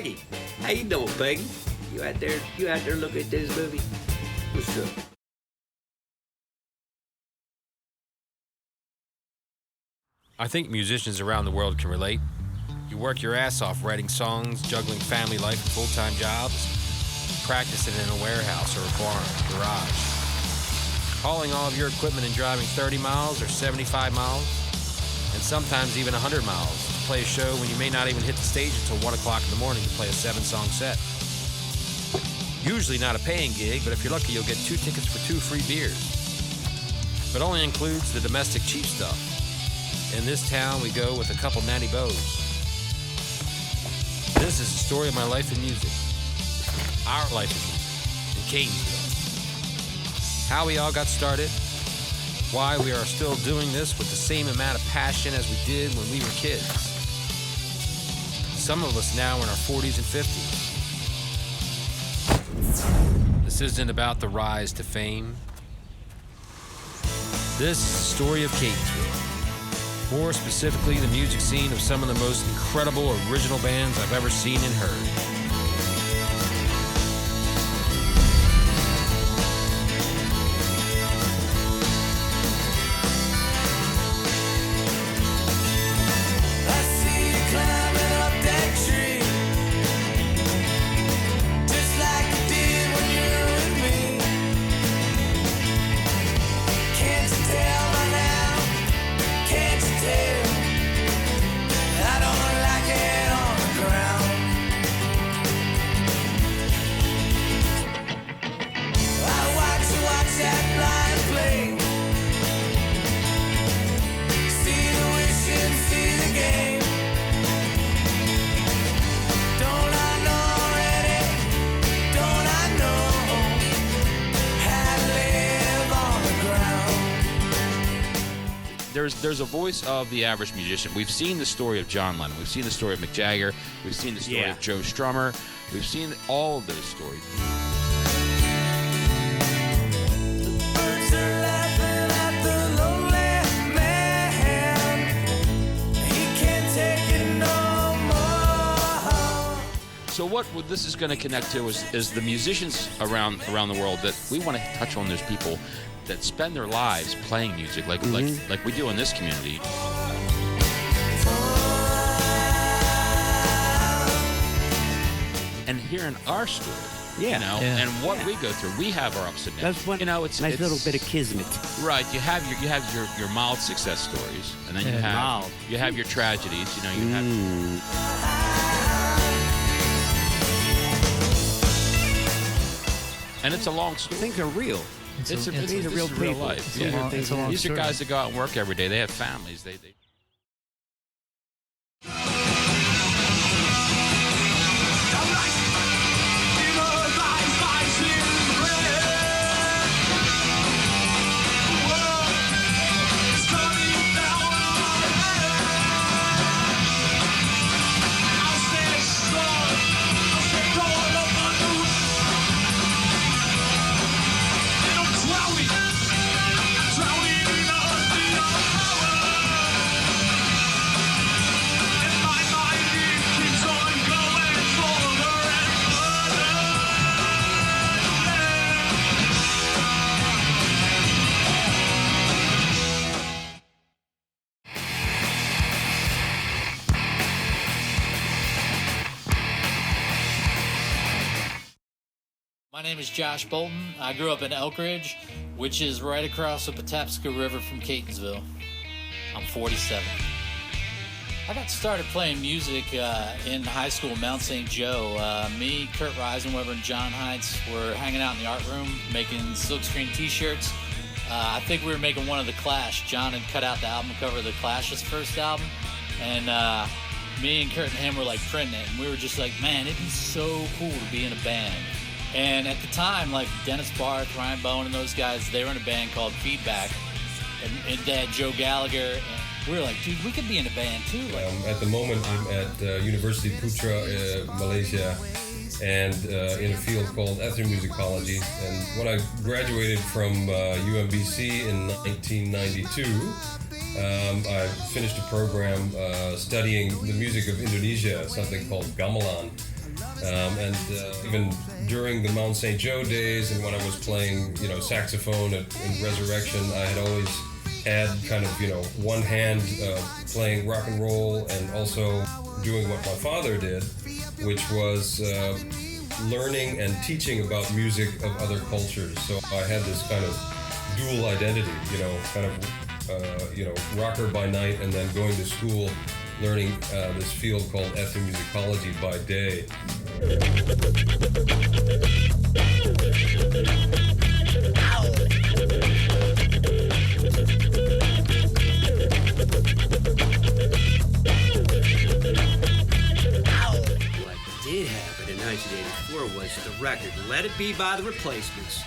Peggy. How you doing, Peggy? You out there looking at this movie? What's up? I think musicians around the world can relate. You work your ass off writing songs, juggling family life and full-time jobs, practicing in a warehouse or a barn, garage, hauling all of your equipment and driving 30 miles or 75 miles, and sometimes even 100 miles to play a show when you may not even hit the stage until 1 o'clock in the morning to play a 7-song set. Usually not a paying gig, but if you're lucky, you'll get 2 tickets for 2 free beers. But only includes the domestic cheap stuff. In this town, we go with a couple natty bows. This is the story of my life in music. Our life in music. In Catonsville. How we all got started. Why we are still doing this with the same amount of passion as we did when we were kids. Some of us now in our 40s and 50s. This isn't about the rise to fame. This is the story of Catonsville. More specifically, the music scene of some of the most incredible original bands I've ever seen and heard. There's a voice of the average musician. We've seen the story of John Lennon. We've seen the story of Mick Jagger. We've seen the story of Joe Strummer. We've seen all of those stories. So what this is going to connect to is the musicians around the world that we want to touch on. Those people that spend their lives playing music like we do in this community. And hearing our story, and what we go through, we have our ups and downs. That's one, it's nice little bit of kismet. Right, you have your mild success stories, and then you have your tragedies. You have. And it's a long story. Things are real. These are real people. Real life. These are guys that go out and work every day. They have families. They My name is Josh Bolton. I grew up in Elk Ridge, which is right across the Patapsco River from Catonsville. I'm 47. I got started playing music in high school, Mount St. Joe. Me, Kurt Reisenweber, and John Heitz were hanging out in the art room making silkscreen t-shirts. I think we were making one of the Clash. John had cut out the album cover of the Clash's first album, and me and Kurt and him were like printing it, and we were just like, man, it'd be so cool to be in a band. And at the time, like Dennis Barth, Ryan Bowen, and those guys, they were in a band called Feedback, and they had Joe Gallagher, and we were like, dude, we could be in a band too. At the moment, I'm at University Putra, Malaysia, and in a field called ethnomusicology. And when I graduated from UMBC in 1992, I finished a program studying the music of Indonesia, something called gamelan. And even during the Mount St. Joe days, and when I was playing, saxophone in Resurrection, I had always had kind of, one hand playing rock and roll and also doing what my father did, which was learning and teaching about music of other cultures. So I had this kind of dual identity, kind of, rocker by night and then going to school, learning this field called ethnomusicology by day. Did happen in 1984 was the record Let It Be by the Replacements,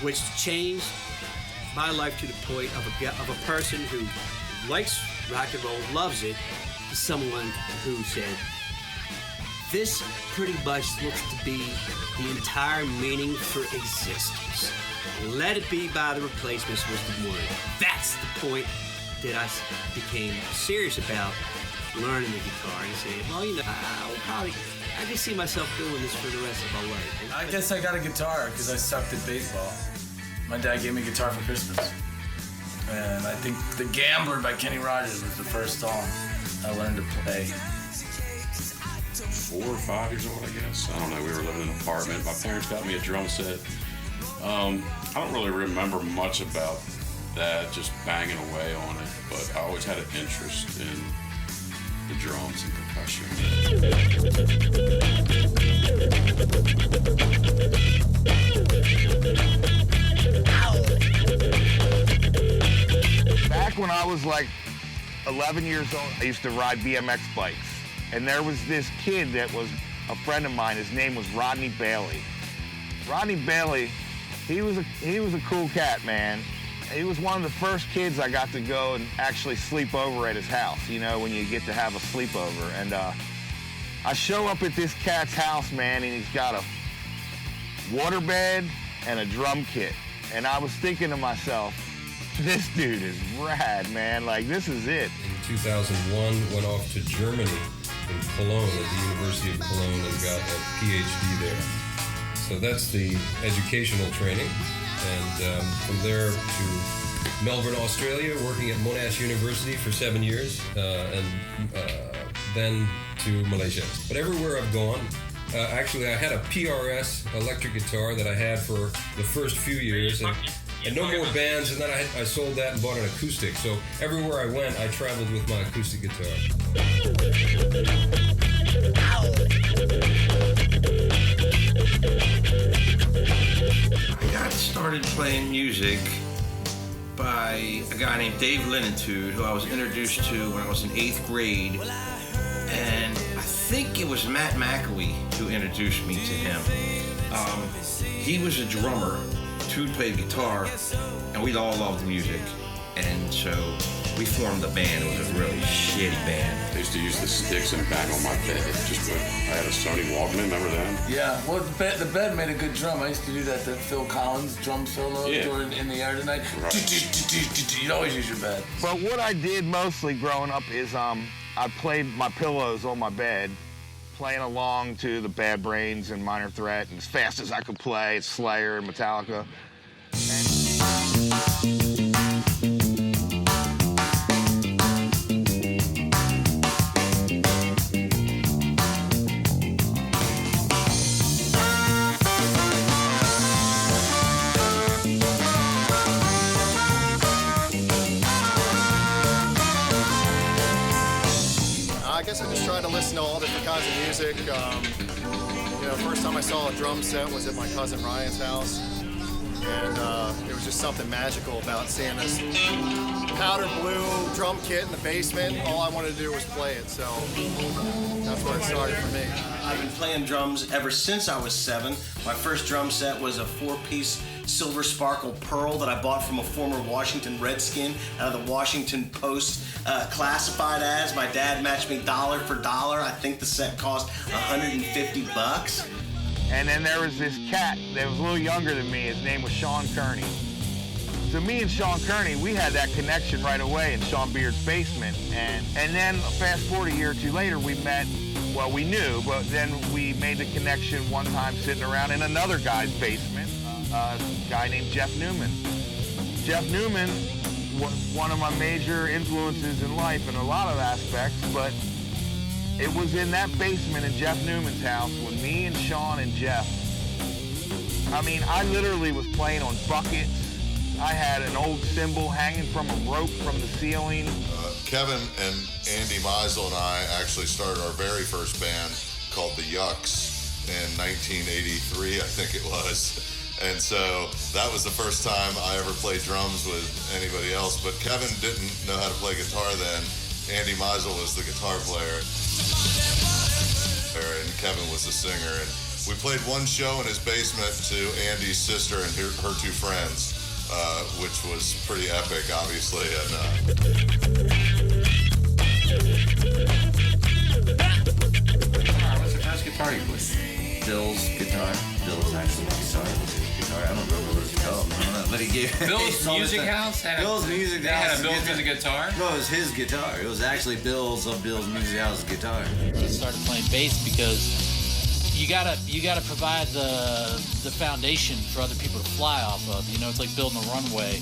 which changed my life to the point of a person who likes rock and roll, loves it, to someone who said, this pretty much looks to be the entire meaning for existence. Let It Be by the Replacements was the one. That's the point that I became serious about learning the guitar and saying, well, I can see myself doing this for the rest of my life. I guess I got a guitar because I sucked at baseball. My dad gave me a guitar for Christmas. And I think The Gambler by Kenny Rogers was the first song I learned to play. 4 or 5 years old, I guess. I don't know, we were living in an apartment. My parents got me a drum set. I don't really remember much about that, just banging away on it, but I always had an interest in the drums and percussion. Back when I was like 11 years old, I used to ride BMX bikes. And there was this kid that was a friend of mine. His name was Rodney Bailey. Rodney Bailey, he was a cool cat, man. He was one of the first kids I got to go and actually sleep over at his house, when you get to have a sleepover. And I show up at this cat's house, man, and he's got a waterbed and a drum kit. And I was thinking to myself, this dude is rad, man. Like, this is it. In 2001, went off to Germany in Cologne at the University of Cologne and got a PhD there. So that's the educational training. And from there to Melbourne, Australia, working at Monash University for 7 years, and then to Malaysia. But everywhere I've gone, actually I had a PRS electric guitar that I had for the first few years, and no more bands, and then I sold that and bought an acoustic. So everywhere I went, I traveled with my acoustic guitar. I got started playing music by a guy named Dave Linitude, who I was introduced to when I was in 8th grade. And I think it was Matt McAwee who introduced me to him. He was a drummer. Tude played guitar, and we all loved music. And so we formed a band. It was a really shitty band. I used to use the sticks and bang on my bed. I had a Sony Walkman, remember that? Yeah, well, the bed made a good drum. I used to do that to Phil Collins drum solo during In the Air Tonight. Right. You'd always use your bed. But what I did mostly growing up is I played my pillows on my bed, playing along to the Bad Brains and Minor Threat, and as fast as I could play, Slayer and Metallica. I guess I just tried to listen to all different kinds of music. First time I saw a drum set was at my cousin Ryan's house. And there was just something magical about seeing this powder blue drum kit in the basement. All I wanted to do was play it, so that's where it started for me. I've been playing drums ever since I was 7. My first drum set was a 4-piece Silver Sparkle Pearl that I bought from a former Washington Redskin out of the Washington Post classified ads. My dad matched me dollar for dollar. I think the set cost $150. And then there was this cat that was a little younger than me. His name was Sean Kearney. So me and Sean Kearney, we had that connection right away in Sean Beard's basement. And then fast forward a year or two later, we met Well, we knew, but then we made the connection one time sitting around in another guy's basement, a guy named Jeff Newman. Jeff Newman was one of my major influences in life in a lot of aspects, but it was in that basement in Jeff Newman's house when me and Sean and Jeff, I mean, I literally was playing on buckets. I had an old cymbal hanging from a rope from the ceiling. Kevin and Andy Meisel and I actually started our very first band called the Yucks in 1983, I think it was. And so that was the first time I ever played drums with anybody else. But Kevin didn't know how to play guitar then. Andy Meisel was the guitar player, and Kevin was the singer. And we played one show in his basement to Andy's sister and her two friends, which was pretty epic, obviously. What's the first guitar you played? Bill's guitar. Bill's actually guitar. I don't remember what it's called. I don't know, but he gave Bill's Music House had Bill's Music House. Had a Bill's Music guitar. No, it was his guitar. It was actually Bill's Music House's guitar. I started playing bass because you gotta provide the foundation for other people to fly off of. You know, it's like building a runway.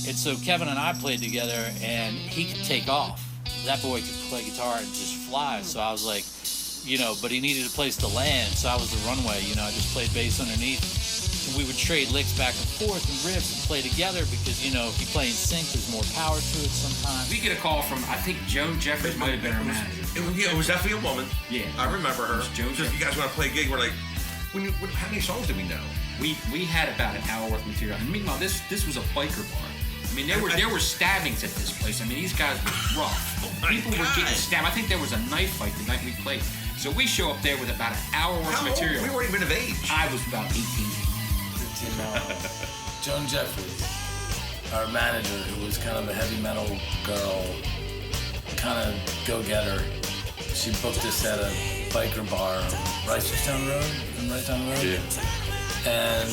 And so Kevin and I played together, and he could take off. That boy could play guitar and just fly. So I was like, you know, but he needed a place to land, so I was the runway. You know, I just played bass underneath. We would trade licks back and forth and riffs and play together because, you know, if you play in sync, there's more power to it sometimes. We get a call from, I think Joe Jeffers might have been our manager. It was definitely a woman. Yeah. I remember her. Joe So if you guys want to play a gig, we're like, how many songs do we know? We had about an hour worth of material. And meanwhile, this was a biker bar. I mean, there were stabbings at this place. I mean, these guys were rough. People were getting stabbed. I think there was a knife fight the night we played. So we show up there with about an hour worth of material. We weren't even of age. I was about 18. Joan Jeffries, our manager, who was kind of a heavy metal girl, kind of go-getter. She booked us at a biker bar on Reisterstown Road, Yeah. And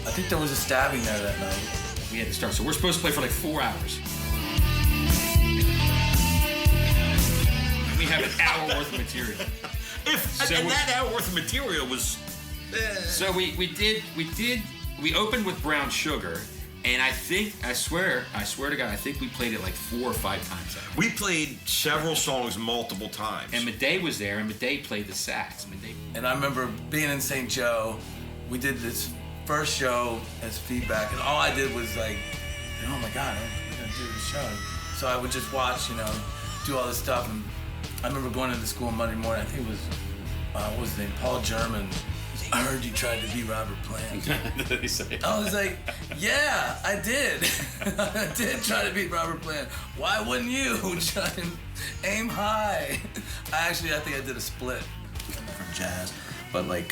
I think there was a stabbing there that night. We had to start. So we're supposed to play for like 4 hours. We have an hour worth of material. And that hour worth of material was... So we opened with Brown Sugar, and I swear to God, I think we played it like 4 or 5 times. We played several songs multiple times. And Madej was there, and Madej played the sax. And I remember being in St. Joe, we did this first show as feedback, and all I did was like, oh my God, we're gonna do this show. So I would just watch, you know, do all this stuff. And I remember going into school on Monday morning, I think it was, what was his name, Paul German. I heard you tried to be Robert Plant. Did he say? I was like, yeah, I did. I did try to beat Robert Plant. Why wouldn't you try and aim high? I think I did a split. From jazz. But like,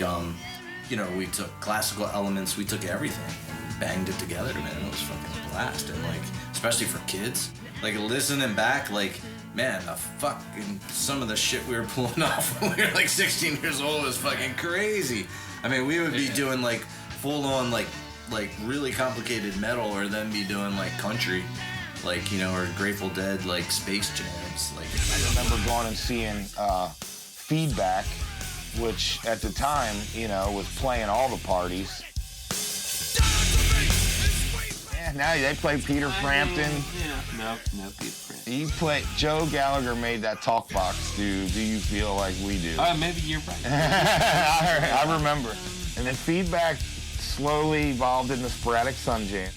you know, we took classical elements, we took everything and banged it together, man. It was fucking a blast. And like, especially for kids, like listening back, like, man, some of the shit we were pulling off when we were like 16 years old was fucking crazy. I mean, we would be doing like full on like really complicated metal, or then be doing like country, like, you know, or Grateful Dead, like space jams. Like, I remember going and seeing Feedback, which at the time, you know, was playing all the parties. Yeah, now they play Peter Frampton. No, Peter Frampton. Joe Gallagher made that talk box do You Feel Like We Do. Maybe you're right. I remember. And then Feedback slowly evolved into Sporadic Sun Jam.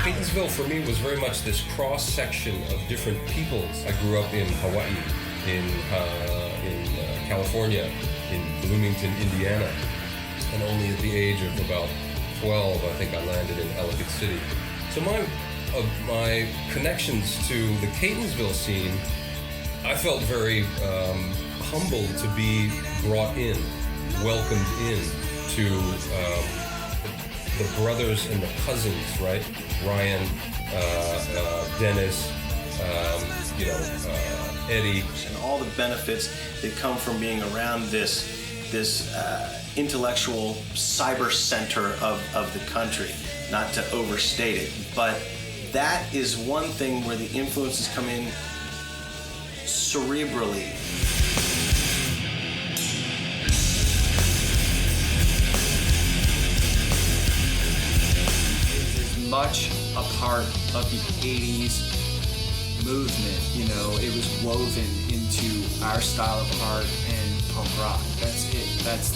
Catonsville for me was very much this cross-section of different peoples. I grew up in Hawaii, in California, in Bloomington, Indiana, and only at the age of about 12, I think I landed in Ellicott City. So my connections to the Catonsville scene, I felt very humbled to be brought in, welcomed in to the brothers and the cousins, right? Ryan, Dennis, Eddie. And all the benefits that come from being around this intellectual cyber center of the country, not to overstate it, but that is one thing where the influences come in cerebrally. It's much a part of the 80s movement, you know, it was woven into our style of art and punk rock. That's it. That's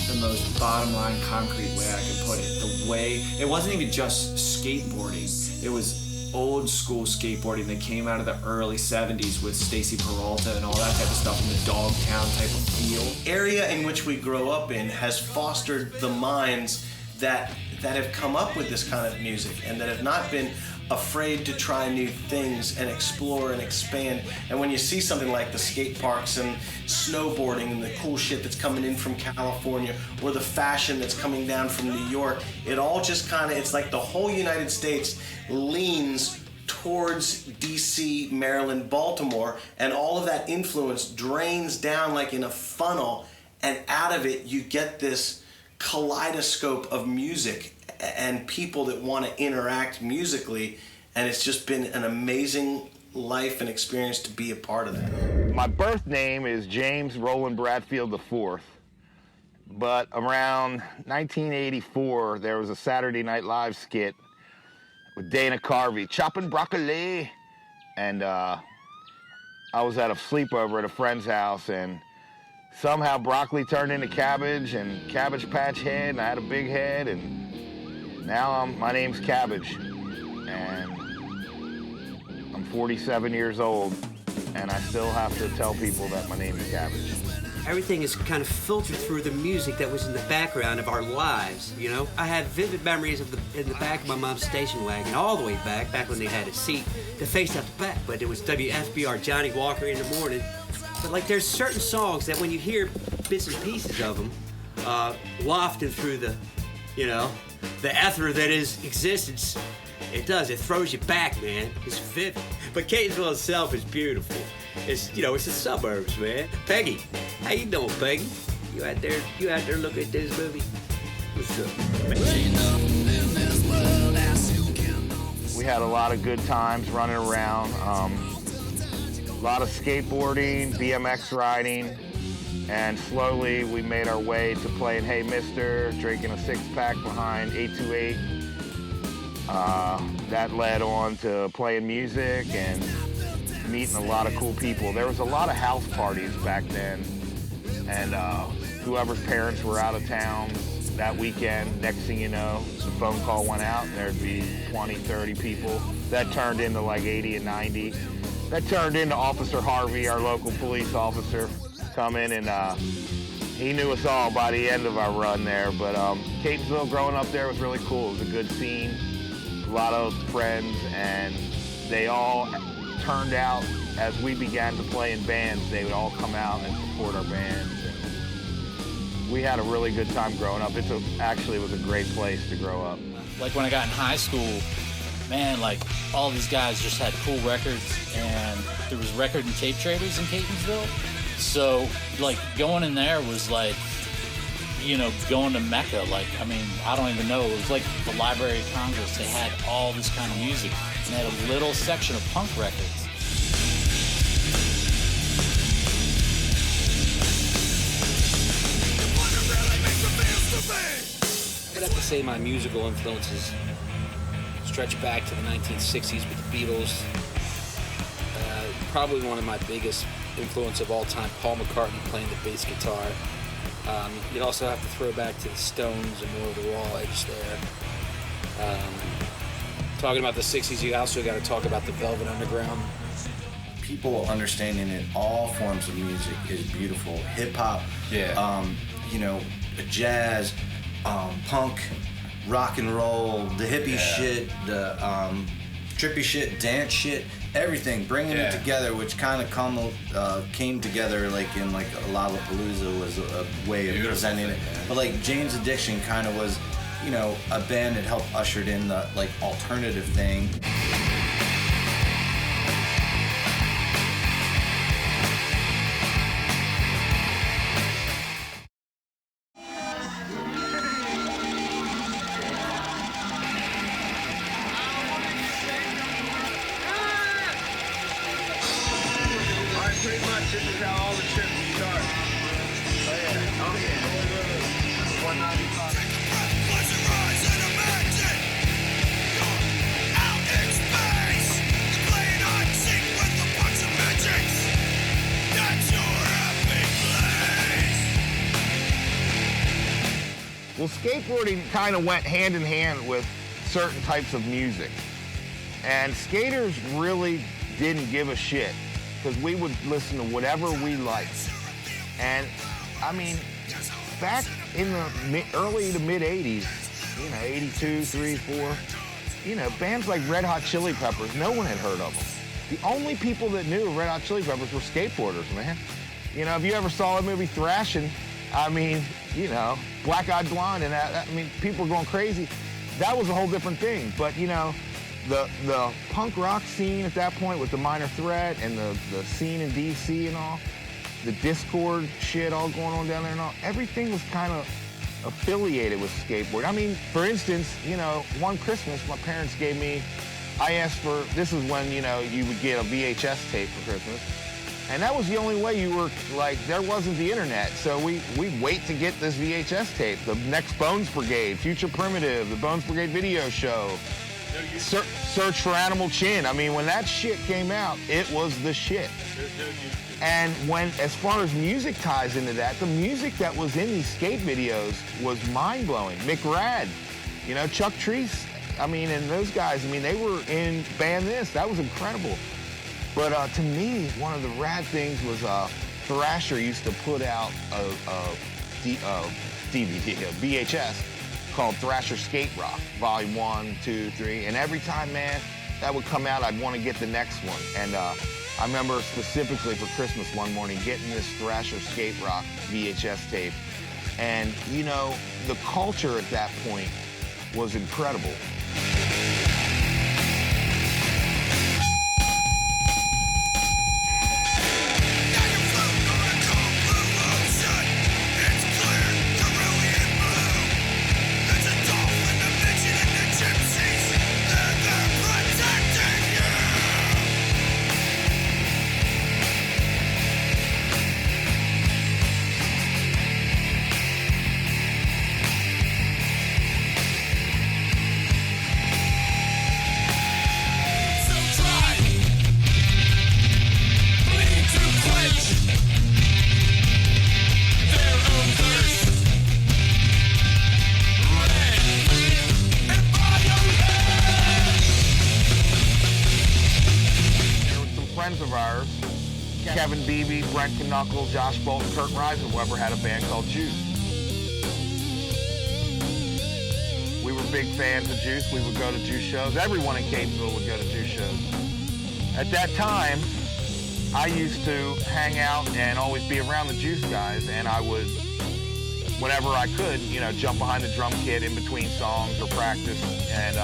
the most bottom line, concrete way I could put it. The way, it wasn't even just skateboarding. It was old school skateboarding that came out of the early 70s with Stacy Peralta and all that type of stuff in the Dogtown type of feel. Area in which we grow up in has fostered the minds that have come up with this kind of music and that have not been afraid to try new things and explore and expand. And when you see something like the skate parks and snowboarding and the cool shit that's coming in from California or the fashion that's coming down from New York, it all just kind of, it's like the whole United States leans towards DC, Maryland, Baltimore, and all of that influence drains down like in a funnel, and out of it you get this kaleidoscope of music and people that want to interact musically, and it's just been an amazing life and experience to be a part of that. My birth name is James Roland Bradfield IV, but around 1984 there was a Saturday Night Live skit with Dana Carvey, chopping broccoli, and I was at a sleepover at a friend's house, and somehow broccoli turned into cabbage, and Cabbage Patch Head, and I had a big head, and now my name's Cabbage, and I'm 47 years old, and I still have to tell people that my name is Cabbage. Everything is kind of filtered through the music that was in the background of our lives, you know? I have vivid memories of in the back of my mom's station wagon, all the way back when they had a seat that faced out the back, but it was WFBR, Johnny Walker in the morning. But like there's certain songs that when you hear bits and pieces of them wafting through the, you know, the ether that is existence, it throws you back, man. It's vivid. But Catonsville itself is beautiful. It's, you know, it's the suburbs, man. Peggy, how you doing, Peggy? You out there looking at this movie? What's up, man? We had a lot of good times running around. A lot of skateboarding, BMX riding, and slowly we made our way to playing Hey Mister, drinking a six-pack behind 828. That led on to playing music and meeting a lot of cool people. There was a lot of house parties back then, and whoever's parents were out of town that weekend, next thing you know, the phone call went out and there'd be 20, 30 people. That turned into like 80 and 90. That turned into Officer Harvey, our local police officer, coming, and he knew us all by the end of our run there. But Catonsville, growing up there, was really cool. It was a good scene, a lot of friends, and they all turned out as we began to play in bands. They would all come out and support our bands. And we had a really good time growing up. Actually was a great place to grow up. Like when I got in high school, man, like all these guys just had cool records, and there was record and tape traders in Catonsville. So like going in there was like, you know, going to Mecca. Like, I mean, I don't even know. It was like the Library of Congress. They had all this kind of music, and they had a little section of punk records. I'd have to say my musical influences stretch back to the 1960s with the Beatles. Probably one of my biggest influence of all time, Paul McCartney playing the bass guitar. You'd also have to throw back to the Stones and more of the raw edge there. Talking about the 60s, you also got to talk about the Velvet Underground. People understanding in all forms of music is beautiful. Hip hop, you know, jazz, punk, rock and roll, the hippie shit, the trippy shit, dance shit, everything, bringing it together, which kind of came together like in like Lollapalooza was a way of presenting it. But like Jane's Addiction kind of was you know, a band that helped ushered in the like alternative thing. Pretty much, this is how all the trips start. Oh yeah, oh yeah. 195. Close your eyes and imagine you're out in space. You're playing hide and seek with a bunch of magics. That's your happy place. Well, skateboarding kind of went hand in hand with certain types of music. And skaters really didn't give a shit, because we would listen to whatever we liked. And I mean, back in the early to mid 80s, you know, 82, 3, 4, you know, bands like Red Hot Chili Peppers, no one had heard of them. The only people that knew Red Hot Chili Peppers were skateboarders, man. You know, if you ever saw that movie Thrashin', I mean, you know, Black Eyed Blonde and that, I mean, people were going crazy. That was a whole different thing. But, you know, the punk rock scene at that point with the Minor Threat and the scene in DC and all, the Discord shit all going on down there and all, everything was kind of affiliated with skateboard. I mean, for instance, you know, one Christmas my parents gave me, I asked for, this is when, you know, you would get a VHS tape for Christmas. And that was the only way you were, like, there wasn't the internet. So we'd wait to get this VHS tape. The next Bones Brigade, Future Primitive, the Bones Brigade video show. Search for Animal Chin. I mean, when that shit came out, it was the shit. And when, as far as music ties into that, the music that was in these skate videos was mind-blowing. McRad, you know, Chuck Treese, I mean, and those guys, I mean, they were in Band This. That was incredible. But to me, one of the rad things was Thrasher used to put out a DVD, a VHS, called Thrasher Skate Rock, Volume 1, 2, 3, and every time, man, that would come out, I'd want to get the next one. And I remember specifically for Christmas one morning getting this Thrasher Skate Rock VHS tape. And, you know, the culture at that point was incredible. Of ours, Kevin Beebe, Brent Knuckle, Josh Bolton, Kurt Reisenweber had a band called Juice. We were big fans of Juice. We would go to Juice shows. Everyone in Catonsville would go to Juice shows. At that time, I used to hang out and always be around the Juice guys, and I would, whenever I could, you know, jump behind the drum kit in between songs or practice and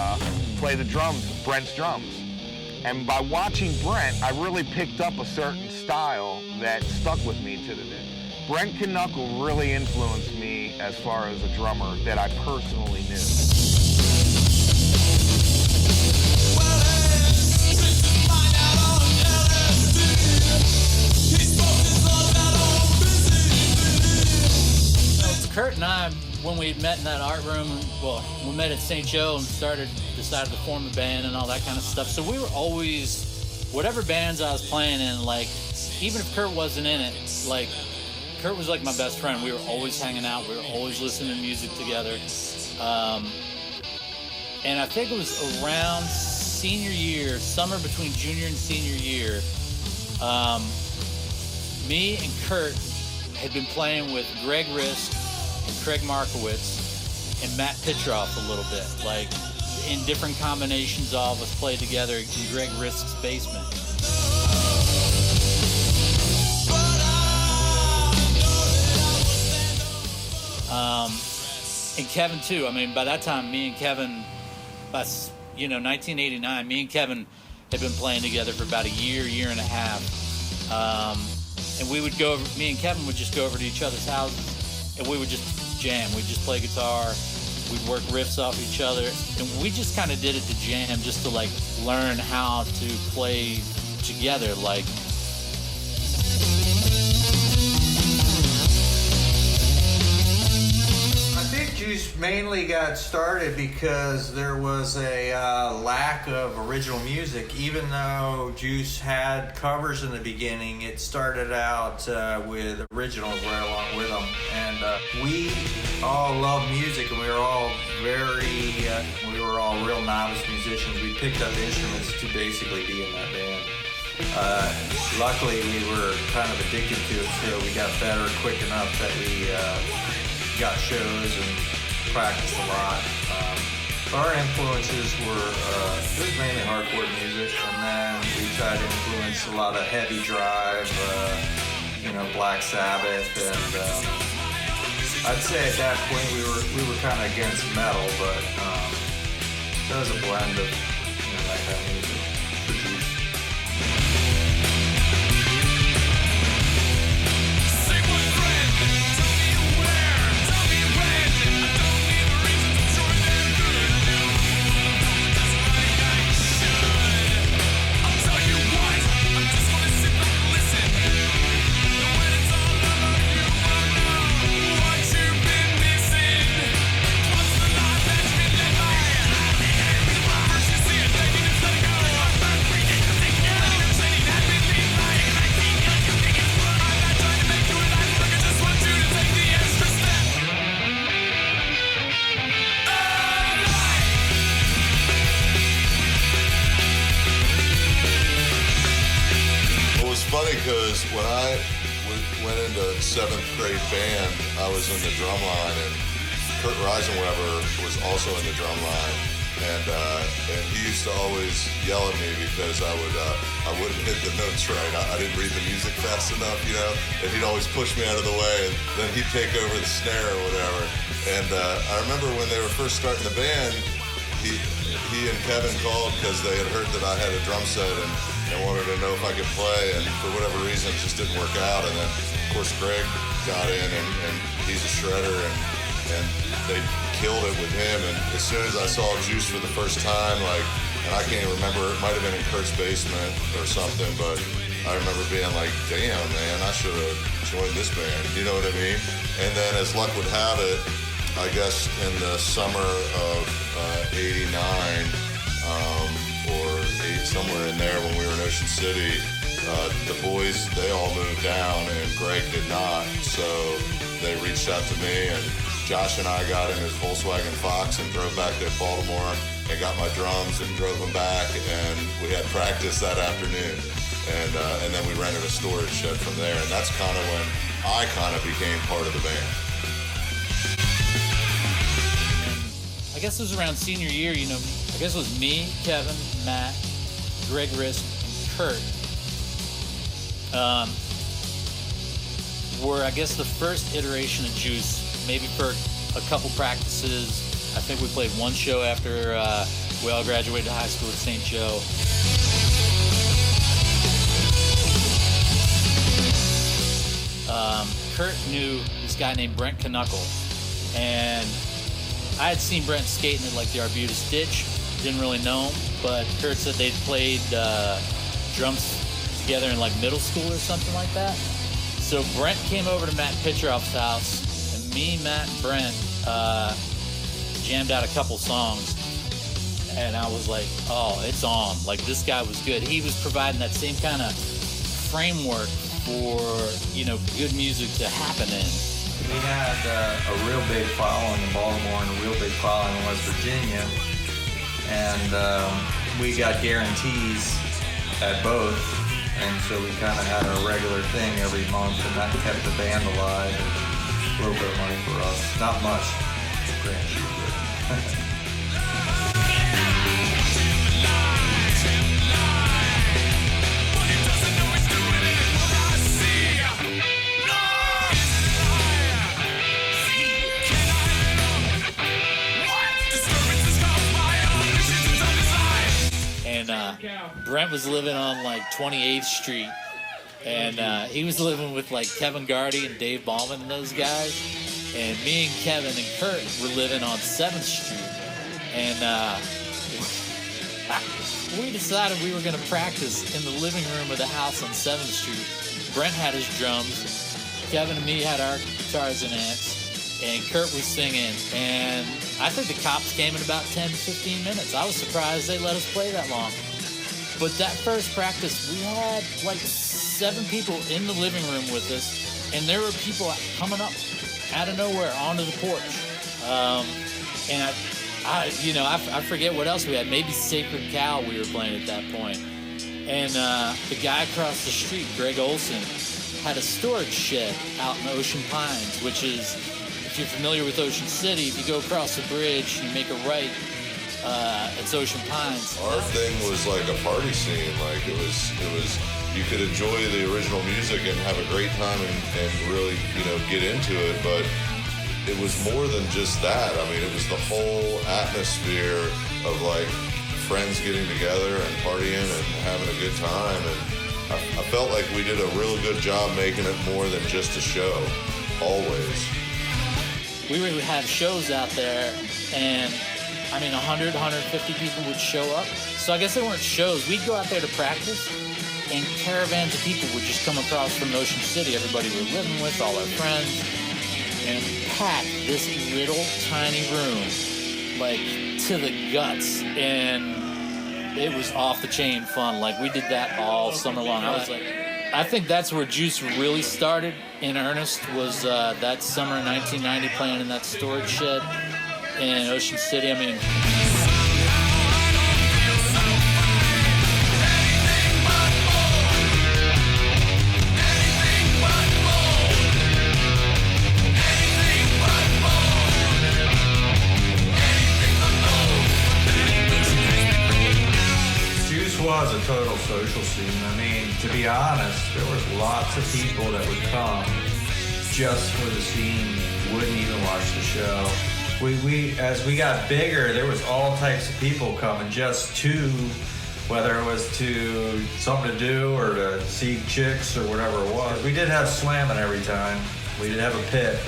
play the drums, Brent's drums. And by watching Brent, I really picked up a certain style that stuck with me to the day. Brent Knuckle really influenced me as far as a drummer that I personally knew. Kurt and I, when we met in that art room, well, we met at St. Joe and decided to form a band and all that kind of stuff. So we were always, whatever bands I was playing in, like, even if Kurt wasn't in it, like, Kurt was like my best friend. We were always hanging out. We were always listening to music together. And I think it was around senior year, summer between junior and senior year, me and Kurt had been playing with Greg Risk and Craig Markowitz and Matt Pitroff a little bit, like in different combinations. All of us played together in Greg Risk's basement. And Kevin too. I mean, by that time, me and Kevin, by 1989, me and Kevin had been playing together for about a year and a half. And we would go over, me and Kevin would just go over to each other's houses, and we would just jam. We'd just play guitar. We'd work riffs off each other, and we just kind of did it to jam, just to like learn how to play together. Like, I think Juice mainly got started because there was a lack of original music. Even though Juice had covers in the beginning, it started out with originals right along with them. And we all loved music, and we were all real novice musicians. We picked up instruments to basically be in that band. Luckily, we were kind of addicted to it, so we got better quick enough that we got shows and practiced a lot. Our influences were it was mainly hardcore music, and then we tried to influence a lot of heavy drive, Black Sabbath, and I'd say at that point we were kind of against metal, but that was a blend of that kind of music. Because when I went into 7th grade band, I was in the drum line, and Kurt Reisenweber was also in the drum line, and he used to always yell at me because I wouldn't hit the notes right. I didn't read the music fast enough, and he'd always push me out of the way, and then he'd take over the snare or whatever. And I remember when they were first starting the band, he and Kevin called because they had heard that I had a drum set and wanted to know if I could play, and for whatever reason it just didn't work out. And then of course Greg got in, and he's a shredder, and they killed it with him. And as soon as I saw Juice for the first time, and I can't even remember, it might have been in Kurt's basement or something, but I remember being like, damn man, I should have joined this band, you know what I mean? And then as luck would have it, I guess in the summer of '89, or somewhere in there when we were in Ocean City, the boys, they all moved down and Greg did not, so they reached out to me, and Josh and I got in his Volkswagen Fox and drove back to Baltimore and got my drums and drove them back, and we had practice that afternoon, and then we rented a storage shed from there, and that's kind of when I kind of became part of the band. I guess it was around senior year, I guess it was me, Kevin, Matt, Greg Risk, and Kurt were, I guess, the first iteration of Juice, maybe for a couple practices. I think we played one show after we all graduated high school at St. Joe. Kurt knew this guy named Brent Knuckle, and I had seen Brent skating at the Arbutus Ditch. Didn't really know him, but Kurt said they'd played drums together in middle school or something like that. So Brent came over to Matt Pitcheroff's house, and me, Matt, and Brent jammed out a couple songs, and I was like, oh, it's on. This guy was good. He was providing that same kind of framework for, good music to happen in. We had a real big following in Baltimore and a real big following in West Virginia, and we got guarantees at both, and so we kind of had a regular thing every month, and that kept the band alive, and a little bit of money for us. Not much, granted, but Brent was living on like 28th Street, and he was living with like Kevin Gardy and Dave Ballman and those guys. And me and Kevin and Kurt were living on 7th Street, and we decided we were going to practice in the living room of the house on 7th Street. Brent had his drums, Kevin and me had our guitars and amps, and Kurt was singing, and I think the cops came in about 10 to 15 minutes. I was surprised they let us play that long. But that first practice, we had like 7 people in the living room with us, and there were people coming up out of nowhere onto the porch. And I forget what else we had. Maybe Sacred Cow we were playing at that point. And the guy across the street, Greg Olson, had a storage shed out in Ocean Pines, which is, if you're familiar with Ocean City, if you go across the bridge, you make a right, it's Ocean Pines. Our thing was like a party scene. Like it was you could enjoy the original music and have a great time and really, get into it, but it was more than just that. I mean, it was the whole atmosphere of like friends getting together and partying and having a good time, and I felt like we did a real good job making it more than just a show, always. We would have shows out there, and 100, 150 people would show up. So I guess they weren't shows. We'd go out there to practice, and caravans of people would just come across from Ocean City, everybody we were living with, all our friends, and pack this little tiny room, like, to the guts. And it was off the chain fun. Like, we did that all summer long. I think that's where Juice really started in earnest, was that summer in 1990, playing in that storage shed in Ocean City. Was a total social scene. To be honest, there was lots of people that would come just for the scene, wouldn't even watch the show. We as we got bigger, there was all types of people coming just to, whether it was to something to do or to see chicks or whatever it was. We did have slamming every time. We did have a pit.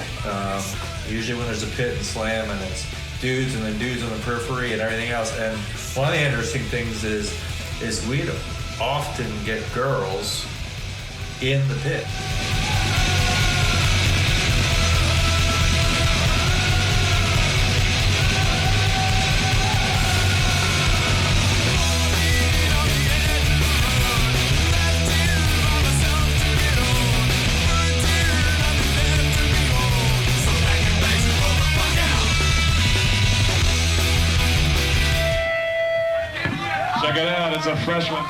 Usually when there's a pit and slamming, it's dudes and then dudes on the periphery and everything else. And one of the interesting things is we'd often get girls in the pit. Check it out, it's a fresh one.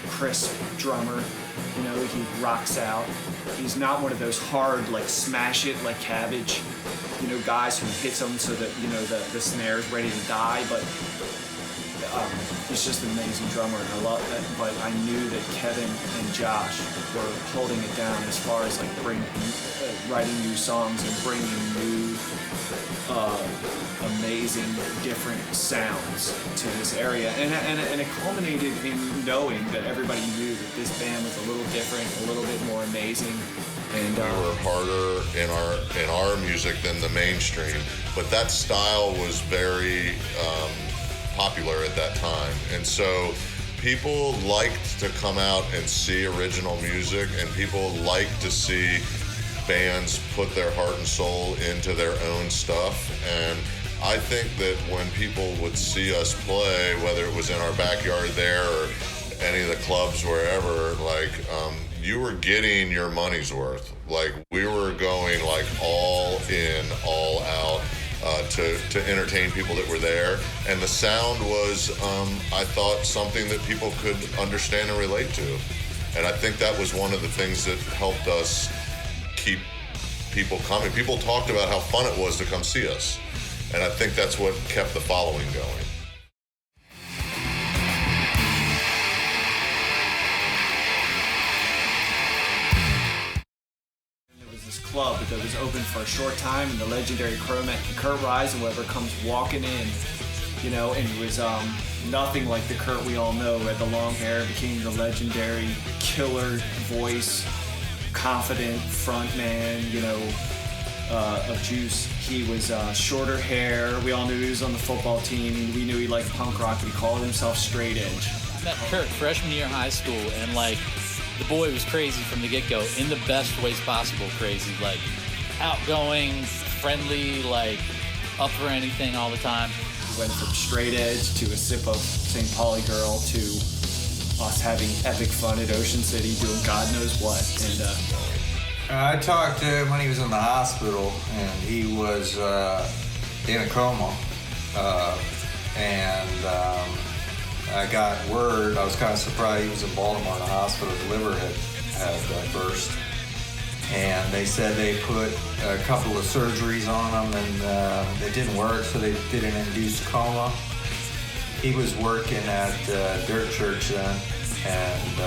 Crisp drummer, he rocks out. He's not one of those hard, like, smash it like Cabbage, guys who hits them so that, the snare is ready to die, but he's just an amazing drummer, and I love that. But I knew that Kevin and Josh were holding it down as far as, like, writing new songs and bringing new, amazing, different sounds to this area, and it culminated in knowing that everybody knew that this band was a little different, a little bit more amazing, and we were harder in our music than the mainstream, but that style was very popular at that time, and so people liked to come out and see original music, and people liked to see bands put their heart and soul into their own stuff. And I think that when people would see us play, whether it was in our backyard there or any of the clubs wherever, like you were getting your money's worth. Like we were going like all in, all out to entertain people that were there. And the sound was, I thought, something that people could understand and relate to. And I think that was one of the things that helped us keep people coming. People talked about how fun it was to come see us. And I think that's what kept the following going. There was this club that was open for a short time, and the legendary Kurt Reisenweber comes walking in, you know, and he was nothing like the Kurt we all know. Had the long hair, became the legendary killer voice, confident front man, you know, of Juice. He was shorter hair. We all knew he was on the football team. We knew he liked punk rock. He called himself straight edge. I met Kurt freshman year in high school, and like the boy was crazy from the get-go, in the best ways possible. Crazy, like outgoing, friendly, like up for anything all the time. We went from straight edge to a sip of St. Pauli girl to us having epic fun at Ocean City doing God knows what. And I talked to him when he was in the hospital, and he was in a coma. I got word, I was kind of surprised he was in Baltimore in the hospital. His liver had burst. And they said they put a couple of surgeries on him, and it didn't work, so they did an induced coma. He was working at Dirt Church then, and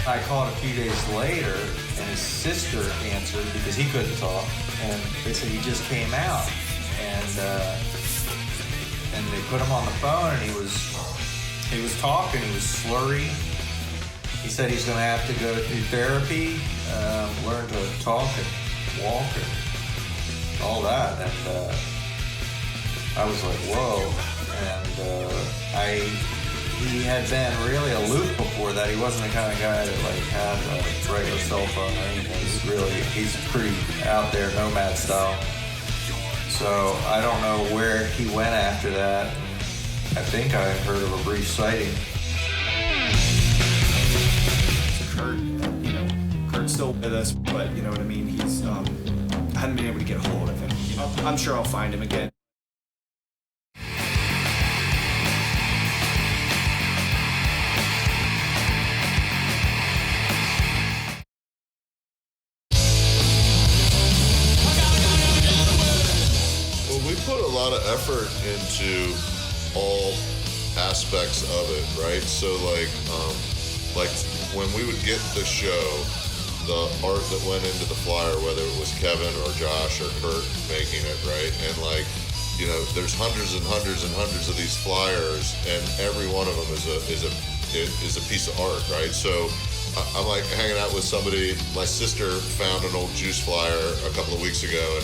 I called a few days later, and his sister answered because he couldn't talk, and they said he just came out, and they put him on the phone, and he was talking, he was slurry. He said he's going to have to go through therapy, learn to talk and walk and all that, and I was like, whoa, and he had been really aloof before that. He wasn't the kind of guy that like had a regular cell phone or anything. He's pretty out there, nomad style. So I don't know where he went after that. I think I heard of a brief sighting. Kurt's still with us, but you know what I mean? He's, I haven't been able to get a hold of him. I'm sure I'll find him again. Put a lot of effort into all aspects of it, right? So like when we would get the show, the art that went into the flyer, whether it was Kevin or Josh or Kurt making it, right? And like, you know, there's hundreds and hundreds and hundreds of these flyers, and every one of them is a piece of art, right? So I'm like hanging out with somebody. My sister found an old Juice flyer a couple of weeks ago,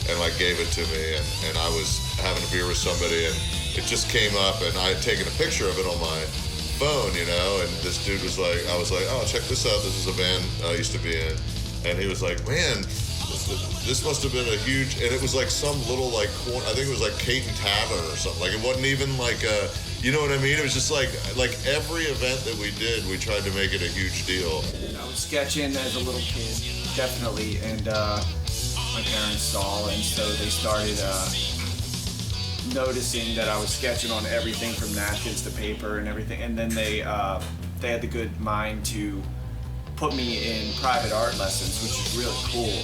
and like gave it to me, and I was having a beer with somebody, and it just came up, and I had taken a picture of it on my phone, you know, and this dude was like, I was like, oh, check this out, this is a band I used to be in, and he was like, man, this must have been a huge, and it was like some little like, I think it was like Caton Tavern or something, like it wasn't even like a, you know what I mean, it was just like every event that we did, we tried to make it a huge deal. I was sketching as a little kid, definitely, and my parents saw, and so they started noticing that I was sketching on everything from napkins to paper and everything, and then they had the good mind to put me in private art lessons, which is really cool.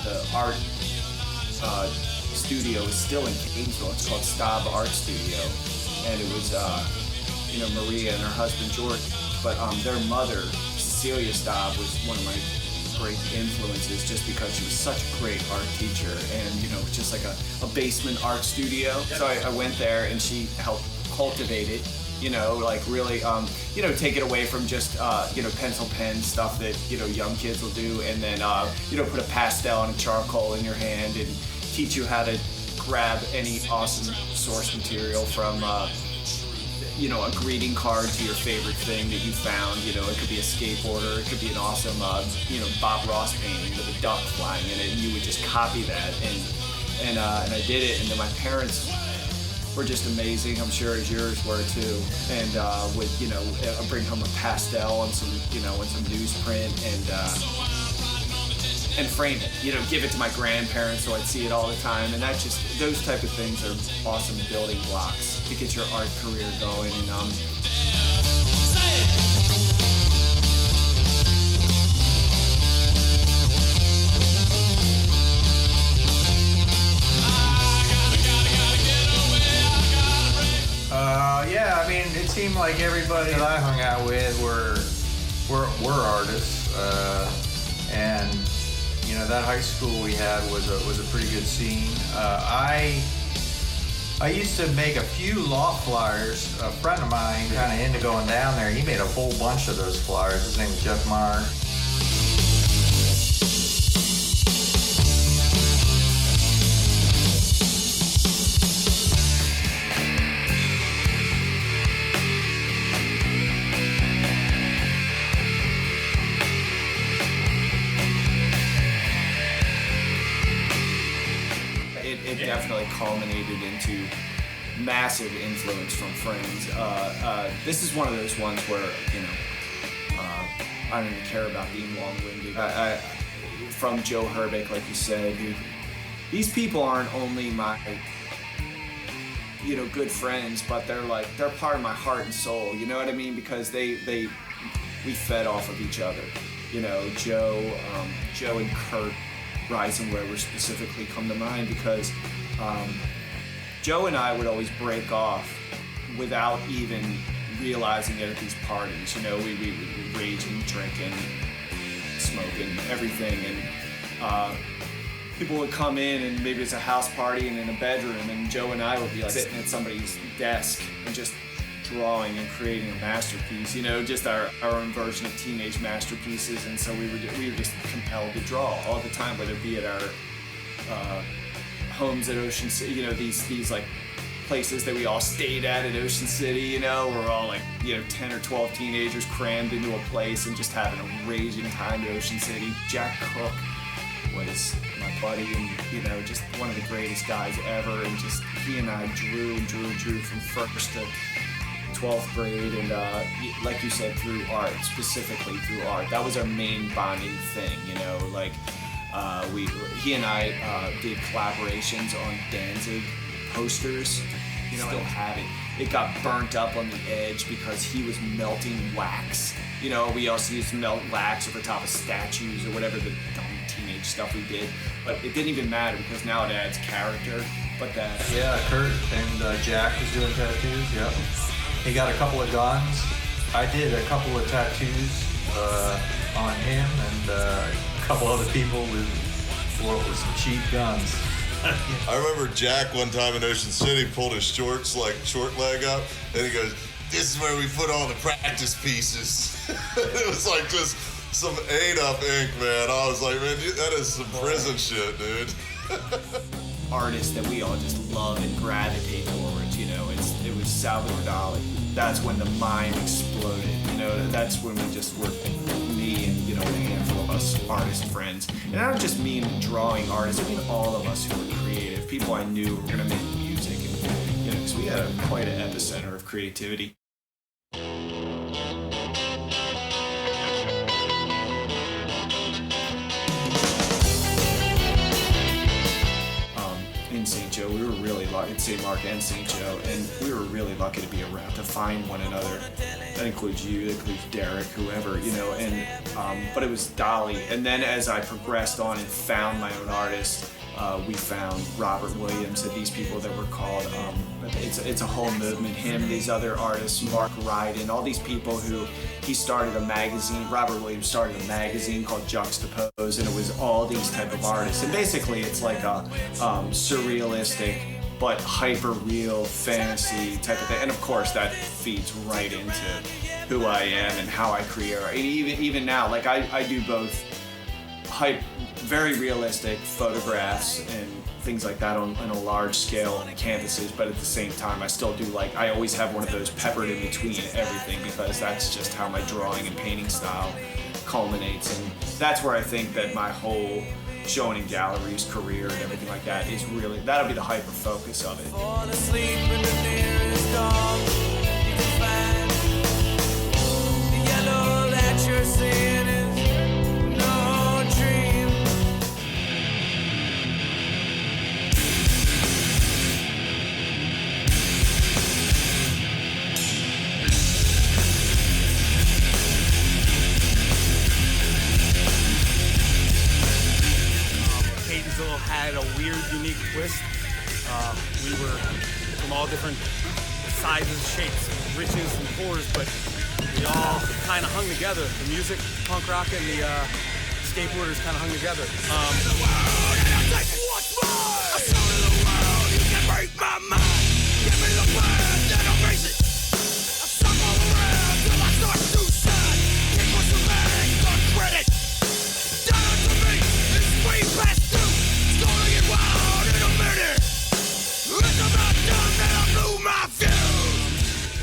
The art studio is still in Catonsville. It's called Staub Art Studio, and it was Maria and her husband George, but their mother Cecilia Staub was one of my great influences, just because she was such a great art teacher, and just like a basement art studio. So I went there, and she helped cultivate it, You know, like really, you know, take it away from just, you know, pencil pen stuff that, you know, young kids will do, and then, you know, put a pastel and a charcoal in your hand and teach you how to grab any awesome source material from, you know, a greeting card to your favorite thing that you found. You know, it could be a skateboarder, it could be an awesome, you know, Bob Ross painting with a duck flying in it, and you would just copy that, and I did it, and then my parents were just amazing. I'm sure as yours were too. And with, you know, I bring home a pastel and some, you know, and some newsprint and frame it. You know, give it to my grandparents so I'd see it all the time. And that just, those type of things are awesome building blocks to get your art career going. And yeah, I mean, it seemed like everybody that I hung out with were artists, and you know, that high school we had was a pretty good scene. I used to make a few loft flyers. A friend of mine, kind of into going down there, he made a whole bunch of those flyers. His name was Jeff Meyer. it definitely culminated into massive influence from friends. This is one of those ones where, you know, I don't even care about being long-winded. From Joe Herbeck, like you said, these people aren't only my, you know, good friends, but they're part of my heart and soul. You know what I mean? Because we fed off of each other. You know, Joe and Kurt Reisenweber specifically come to mind because Joe and I would always break off without even realizing it at these parties. You know, we were raging, drinking, smoking, everything, and people would come in and maybe it's a house party and in a bedroom, and Joe and I would be like sitting at somebody's desk and just drawing and creating a masterpiece, you know, just our own version of teenage masterpieces. And so we were just compelled to draw all the time, whether it be at our homes at Ocean City, you know, these like places that we all stayed at Ocean City, you know, we're all like, you know, 10 or 12 teenagers crammed into a place and just having a raging time at Ocean City. Jack Cook was my buddy, and, you know, just one of the greatest guys ever, and just he and I drew from first to 12th grade, and like you said, through art, specifically through art. That was our main bonding thing, you know, like he and I did collaborations on Danzig posters. You know, still have it. It got burnt up on the edge because he was melting wax. You know, we also used to melt wax over top of statues or whatever the dumb teenage stuff we did. But it didn't even matter because now it adds character. But that. Yeah, Kurt and Jack was doing tattoos. Yep. He got a couple of guns. I did a couple of tattoos on him, and a couple other people with some cheap guns. I remember Jack one time in Ocean City pulled his short leg up, and he goes, "This is where we put all the practice pieces." It was like just some ate-up ink, man. I was like, man, that is some prison shit, dude. Artists that we all just love and gravitate towards, you know, it was Salvador Dali. That's when the mind exploded, you know, that's when we just were, me and, you know, a handful of us artist friends. And I don't just mean drawing artists, I mean all of us who were creative, people I knew were gonna make music, and, you know, because we had quite an epicenter of creativity. In St. Joe, we were really lucky, in St. Mark and St. Joe, and we were really lucky to be around, to find one another. That includes you, that includes Derek, whoever, you know, and, but it was Dolly. And then as I progressed on and found my own artists, we found Robert Williams and these people that were called, it's a whole movement, him, these other artists, Mark Ryden, all these people who, he started a magazine, Robert Williams started a magazine called Juxtapose, and it was all these type of artists. And basically it's like a surrealistic but hyper real fantasy type of thing. And of course that feeds right into who I am and how I create art. And even now, like I do both very realistic photographs and things like that on a large scale canvases, but at the same time I still do, like, I always have one of those peppered in between everything, because that's just how my drawing and painting style culminates. And that's where I think that my whole showing in galleries career and everything like that is really, that'll be the hyper focus of it. Fall asleep in the nearest dawn. You can find the yellow that you're seeing is no dream. Catonsville had a weird, unique twist. We were from all different sizes, shapes, riches, and pours, but we all kind of hung together. The music, punk rock, and the skateboarders kind of hung together.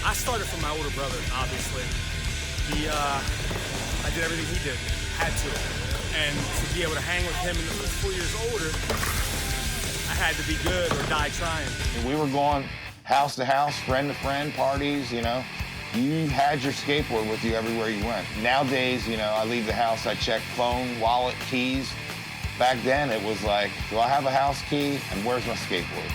I started from my older brother, obviously. I did everything he did, had to. And to be able to hang with him and he was 4 years older, I had to be good or die trying. We were going house to house, friend to friend, parties, you know. You had your skateboard with you everywhere you went. Nowadays, you know, I leave the house, I check phone, wallet, keys. Back then, it was like, do I have a house key? And where's my skateboard?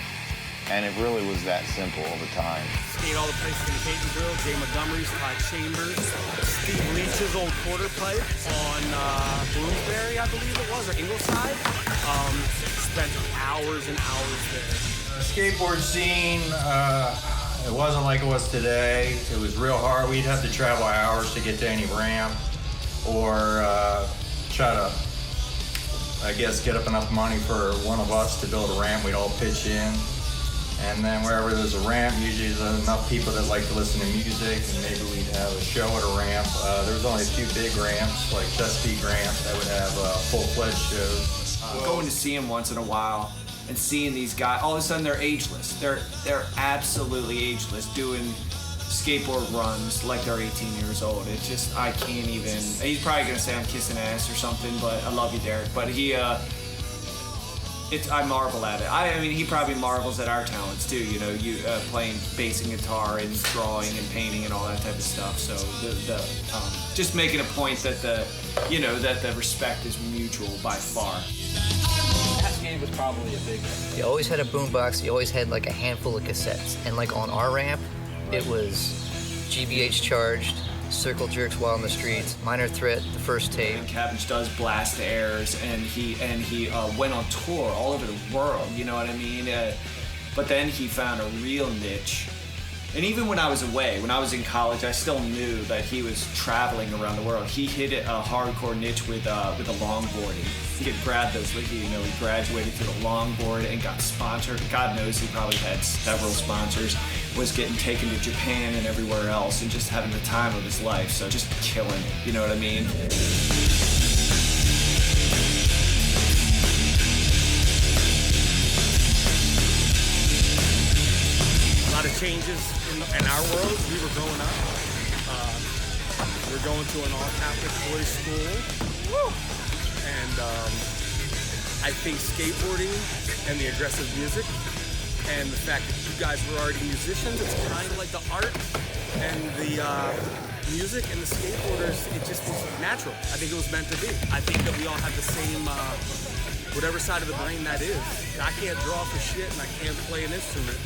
And it really was that simple all the time. Skate all the places in Catonsville, Jay Montgomery's, Todd Chambers, Steve Leach's old quarter pipe on Bloomsbury, I believe it was, or Ingleside. Spent hours and hours there. The skateboard scene, it wasn't like it was today. It was real hard. We'd have to travel hours to get to any ramp, or try to, I guess, get up enough money for one of us to build a ramp. We'd all pitch in. And then wherever there's a ramp, usually there's enough people that like to listen to music, and maybe we'd have a show at a ramp. There was only a few big ramps, like Chesapeake ramps, that would have full-fledged shows. Going to see them once in a while and seeing these guys, all of a sudden they're ageless. They're absolutely ageless, doing skateboard runs like they're 18 years old. It just, I can't even, he's probably gonna say I'm kissing ass or something, but I love you, Derek. But I marvel at it. I mean, he probably marvels at our talents too. You know, you playing bass and guitar and drawing and painting and all that type of stuff. So just making a point that the respect is mutual by far. That game was probably a big one. You always had a boombox. You always had like a handful of cassettes, and like on our ramp, it was GBH Charged, Circle Jerks While in the Streets, Minor Threat, the first tape. And Cabbage does blast the airs, and he went on tour all over the world. You know what I mean? But then he found a real niche. And even when I was away, when I was in college, I still knew that he was traveling around the world. He hit a hardcore niche with the longboarding. He could grab those, he graduated to the longboard and got sponsored. God knows he probably had several sponsors. Was getting taken to Japan and everywhere else, and just having the time of his life. So just killing it. You know what I mean? A lot of changes in our world. We were growing up. We were going to an all-Catholic boys' school. Woo! And I think skateboarding and the aggressive music and the fact that you guys were already musicians, it's kind of like the art and the music and the skateboarders, it just was natural. I think it was meant to be. I think that we all have the same, whatever side of the brain that is. I can't draw for shit and I can't play an instrument.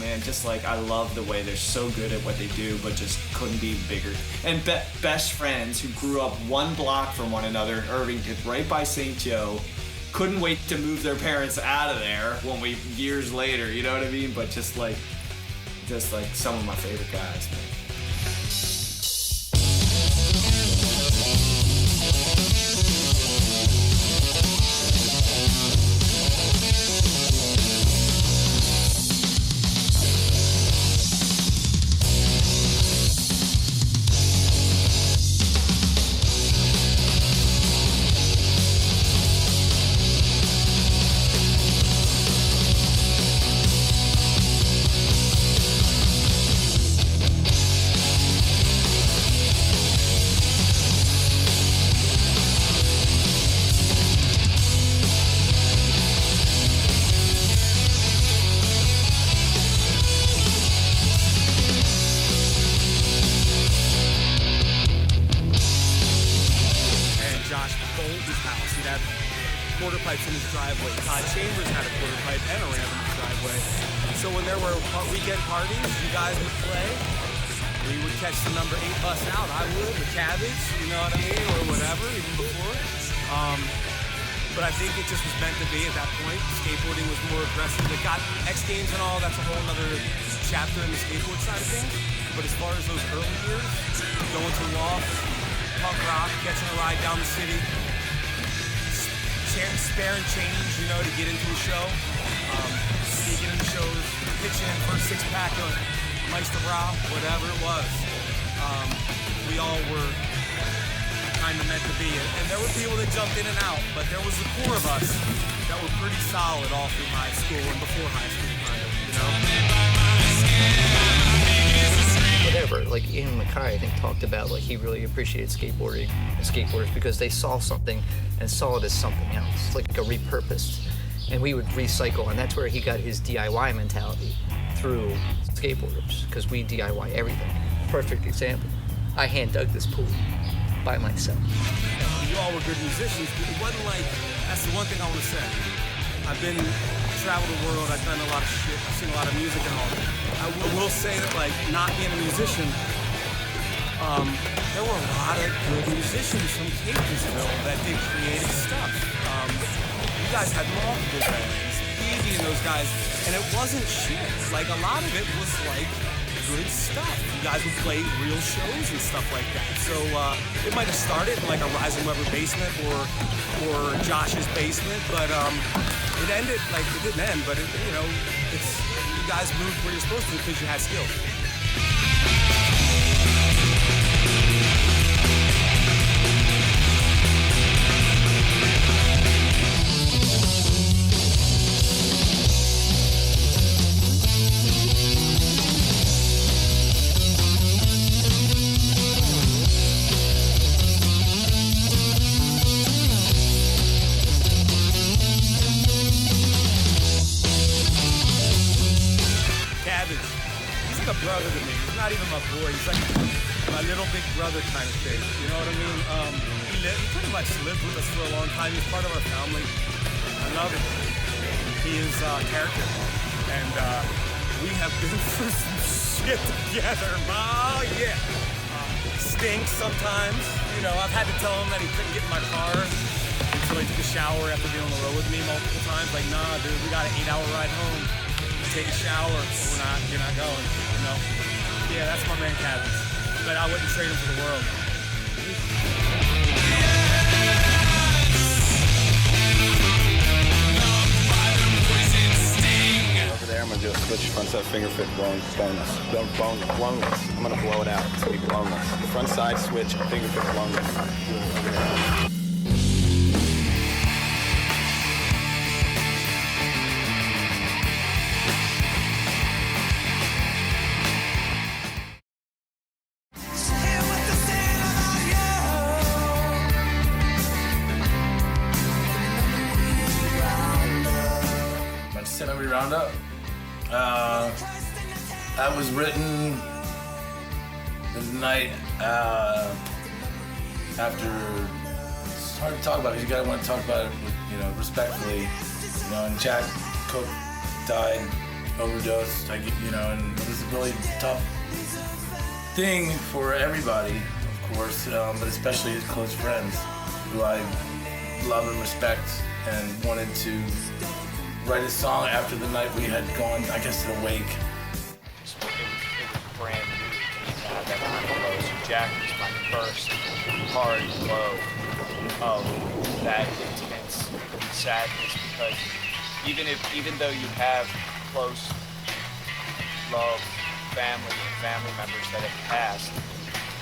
Man, just like I love the way they're so good at what they do, but just couldn't be bigger. And best friends who grew up one block from one another in Irvington, right by St. Joe, couldn't wait to move their parents out of there when we years later, you know what I mean? But just like some of my favorite guys, man. quarter pipes in his driveway. Todd Chambers had a quarter pipe and a ramp in his driveway. So when there were weekend parties, you guys would play. We would catch the number 8 bus out. I would, with Cabbage, you know what I mean, or whatever, even before. But I think it just was meant to be at that point. Skateboarding was more aggressive. It got X Games and all. That's a whole other chapter in the skateboard side of things. But as far as those early years, going to Loft, punk rock, catching a ride down the city, sparing change, you know, to get into a show, sneaking into shows, pitching in for a 6-pack of Meister Bra, whatever it was. We all were kind of meant to be it. And there were people that jumped in and out, but there was the core of us that were pretty solid all through high school and before high school, kind of, you know? Whatever, like Ian Mackay, I think, talked about, like, he really appreciated skateboarding and skateboarders because they saw something and saw it as something else, like a repurposed. And we would recycle, and that's where he got his DIY mentality through skateboarders, because we DIY everything. Perfect example. I hand dug this pool by myself. You all were good musicians, but it wasn't like, that's the one thing I want to say. I've traveled the world, I've done a lot of shit, I've seen a lot of music and all that. I will say that, like, not being a musician, there were a lot of good musicians from Catonsville that did creative stuff. You guys had multiple bands, Evie and those guys, and it wasn't shit. Like, a lot of it was, like, good stuff. You guys would play real shows and stuff like that. So it might have started in, like, a Rising Weber basement or Josh's basement, but it ended, like, it didn't end, but, you know, you guys moved where you're supposed to because you had skill. Brother to me. He's not even my boy. He's like my little big brother kind of thing. You know what I mean? He pretty much lived with us for a long time. He's part of our family. I love it. He is character. And we have been through some shit together. Oh, yeah. Stinks sometimes. You know, I've had to tell him that he couldn't get in my car until he took a shower after being on the road with me multiple times. Like, nah, dude, we got an 8-hour ride home. Take a shower, or you're not going, you know? Yeah, that's my man Catons. But I wouldn't trade him for the world. Over there, I'm gonna do a switch front side finger fit boneless. Boneless. I'm gonna blow it out. It's gonna be boneless. Front side switch, finger fit boneless. Over there. Roundup. That was written the night after. It's hard to talk about it. You gotta want to talk about it, you know, respectfully. You know, and Jack Cook died, overdosed. You know, and it was a really tough thing for everybody, of course, but especially his close friends, who I love and respect and wanted to write a song after the night we had gone, I guess, to the wake. It was brand new to me to have that kind of flow. So Jack was my first hard flow of that intense sadness, because even though you have close love, family members that have passed,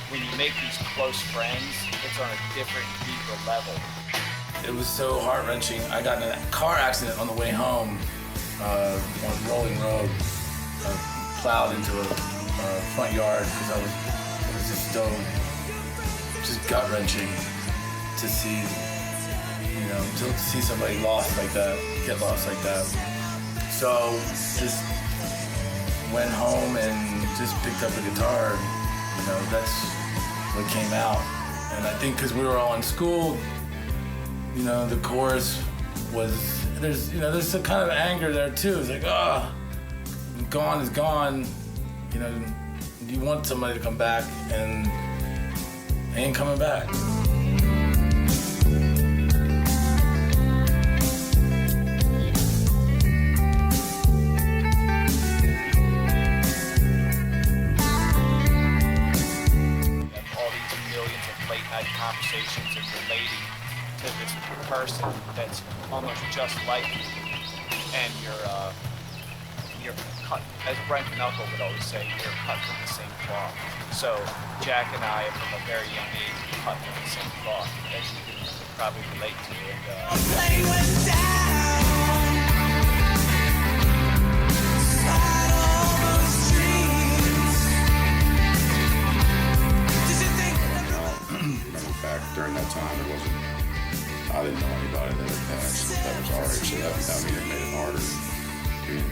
when you make these close friends, it's on a different, deeper level. It was so heart-wrenching. I got in a car accident on the way home on Rolling Road. I plowed into a front yard because it was just gut-wrenching to see, to see somebody lost like that, get lost like that. So just went home and just picked up the guitar. That's what came out. And I think because we were all in school, the chorus was, there's a kind of anger there too. It's like, gone is gone. You want somebody to come back, and they ain't coming back. Conversations and relating to this person that's almost just like you, and you're cut, as Brent Knuckle would always say, you're cut from the same cloth. So Jack and I, from a very young age, cut from the same cloth, as you can probably relate to. Back during that time, I didn't know anybody that had passed that was our age, so that it made it harder being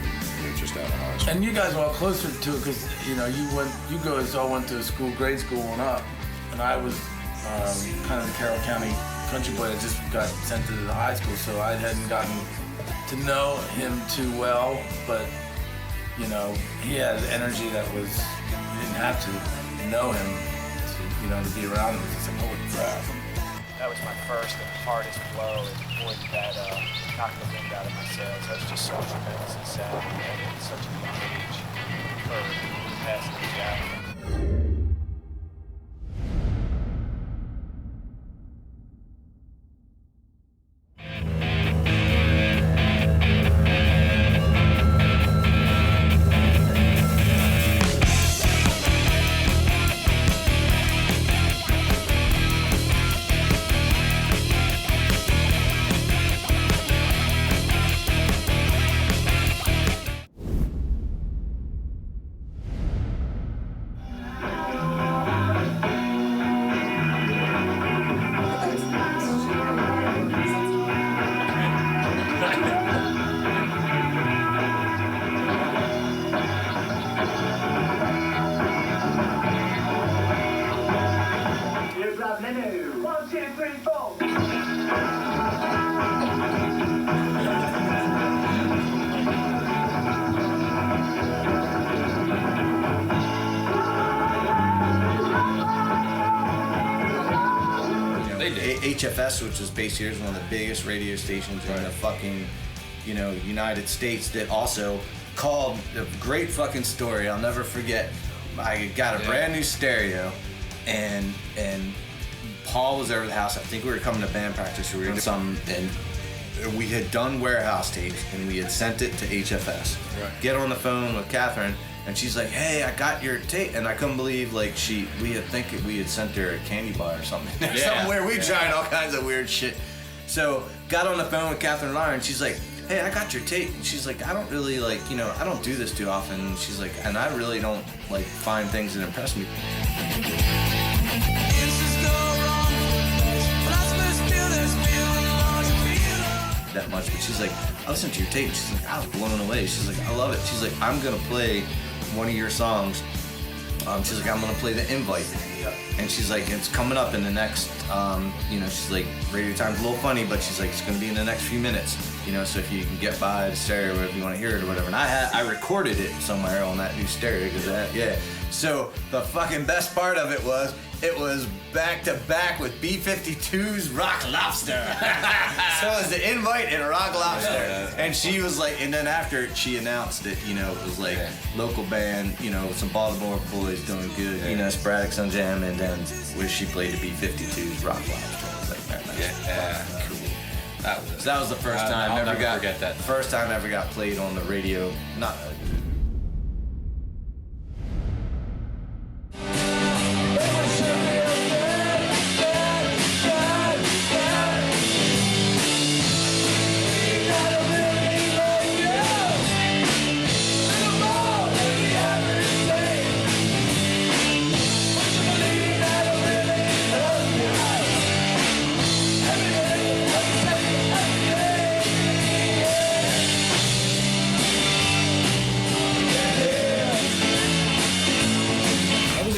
just out of high school. And you guys were all closer to it because you guys all went to grade school and up, and I was kind of the Carroll County country boy that just got sent to the high school, so I hadn't gotten to know him too well, but he had energy that was, you didn't have to know him to be around him. It's like, holy crap. That was my first and hardest blow, and boy, that knocked the wind out of my sails. I was just so tremendously sad at such a young age for passing Jack. HFS, which was based here, is one of the biggest radio stations in the fucking, United States, that also called a great fucking story. I'll never forget. I got a brand new stereo, and Paul was over at the house. I think we were coming to band practice. We were doing something, and we had done warehouse tapes, and we had sent it to HFS. Right. Get on the phone with Catherine, and she's like, "Hey, I got your tape," and I couldn't believe we had sent her a candy bar or something. Somewhere we tried all kinds of weird shit. So got on the phone with Catherine Lyon, and she's like, "Hey, I got your tape," and she's like, "I don't really I don't do this too often." And she's like, "And I really don't find things that impress me that much." But she's like, "I listened to your tape." She's like, "I was blown away." She's like, "I love it." She's like, "I'm gonna play one of your songs." She's like, "I'm gonna play The Invite." And she's like, "It's coming up in the next," she's like, "Radio Time's a little funny, but she's like, "It's gonna be in the next few minutes." You know, so if you can get by the stereo, if you want to hear it or whatever. And I recorded it somewhere on that new stereo, yeah. So the fucking best part of it was back to back with B-52's Rock Lobster. So it was the Invite and Rock Lobster. And she was like, and then after she announced it, you know, it was like local band, you know, some Baltimore boys doing good, you know, sporadic Sun Jam, and then where she played the B-52's Rock Lobster. I was like, man, that's cool. That was the first time I'll never forget that. First time I ever got played on the radio. Not.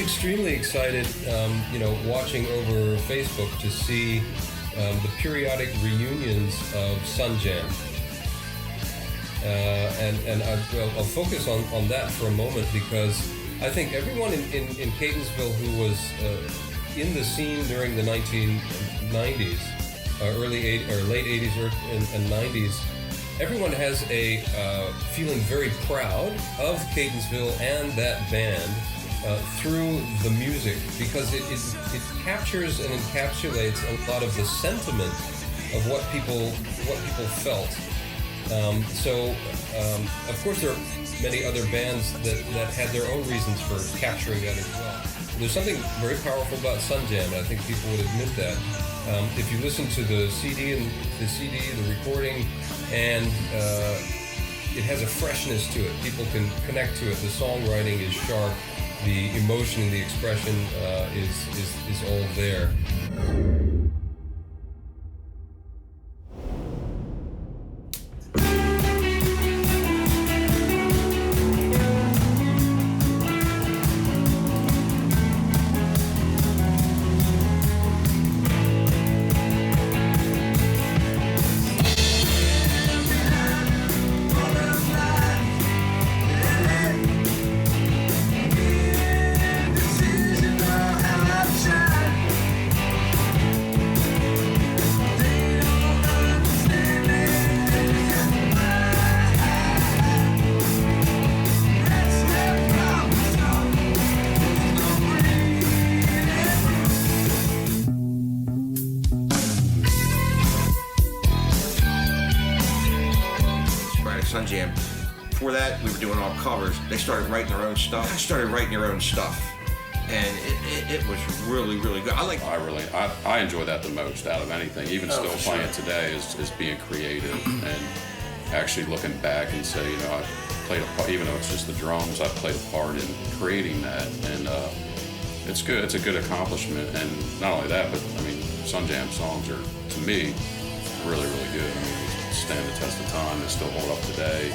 Extremely excited, you know, watching over Facebook to see the periodic reunions of Sun Jam. And I'll focus on that for a moment, because I think everyone in Catonsville who was in the scene during the 1990s, late 80s and 90s, everyone has a feeling very proud of Catonsville and that band. Through the music, because it captures and encapsulates a lot of the sentiment of what people felt. Of course, there are many other bands that had their own reasons for capturing that as well. There's something very powerful about Sun Jam, and I think people would admit that. If you listen to the the recording, and it has a freshness to it. People can connect to it. The songwriting is sharp. The emotion and the expression is all there. Sun Jam. Before that, we were doing all covers. They started writing their own stuff. I started writing their own stuff, and it was really, really good. I enjoy that the most out of anything. Even still playing today is being creative and actually looking back and say, you know, I played a part, even though it's just the drums, I played a part in creating that, and it's good. It's a good accomplishment, and not only that, but I mean, Sun Jam songs are, to me, really, really good. I mean, they stand the test of time. They still hold up today.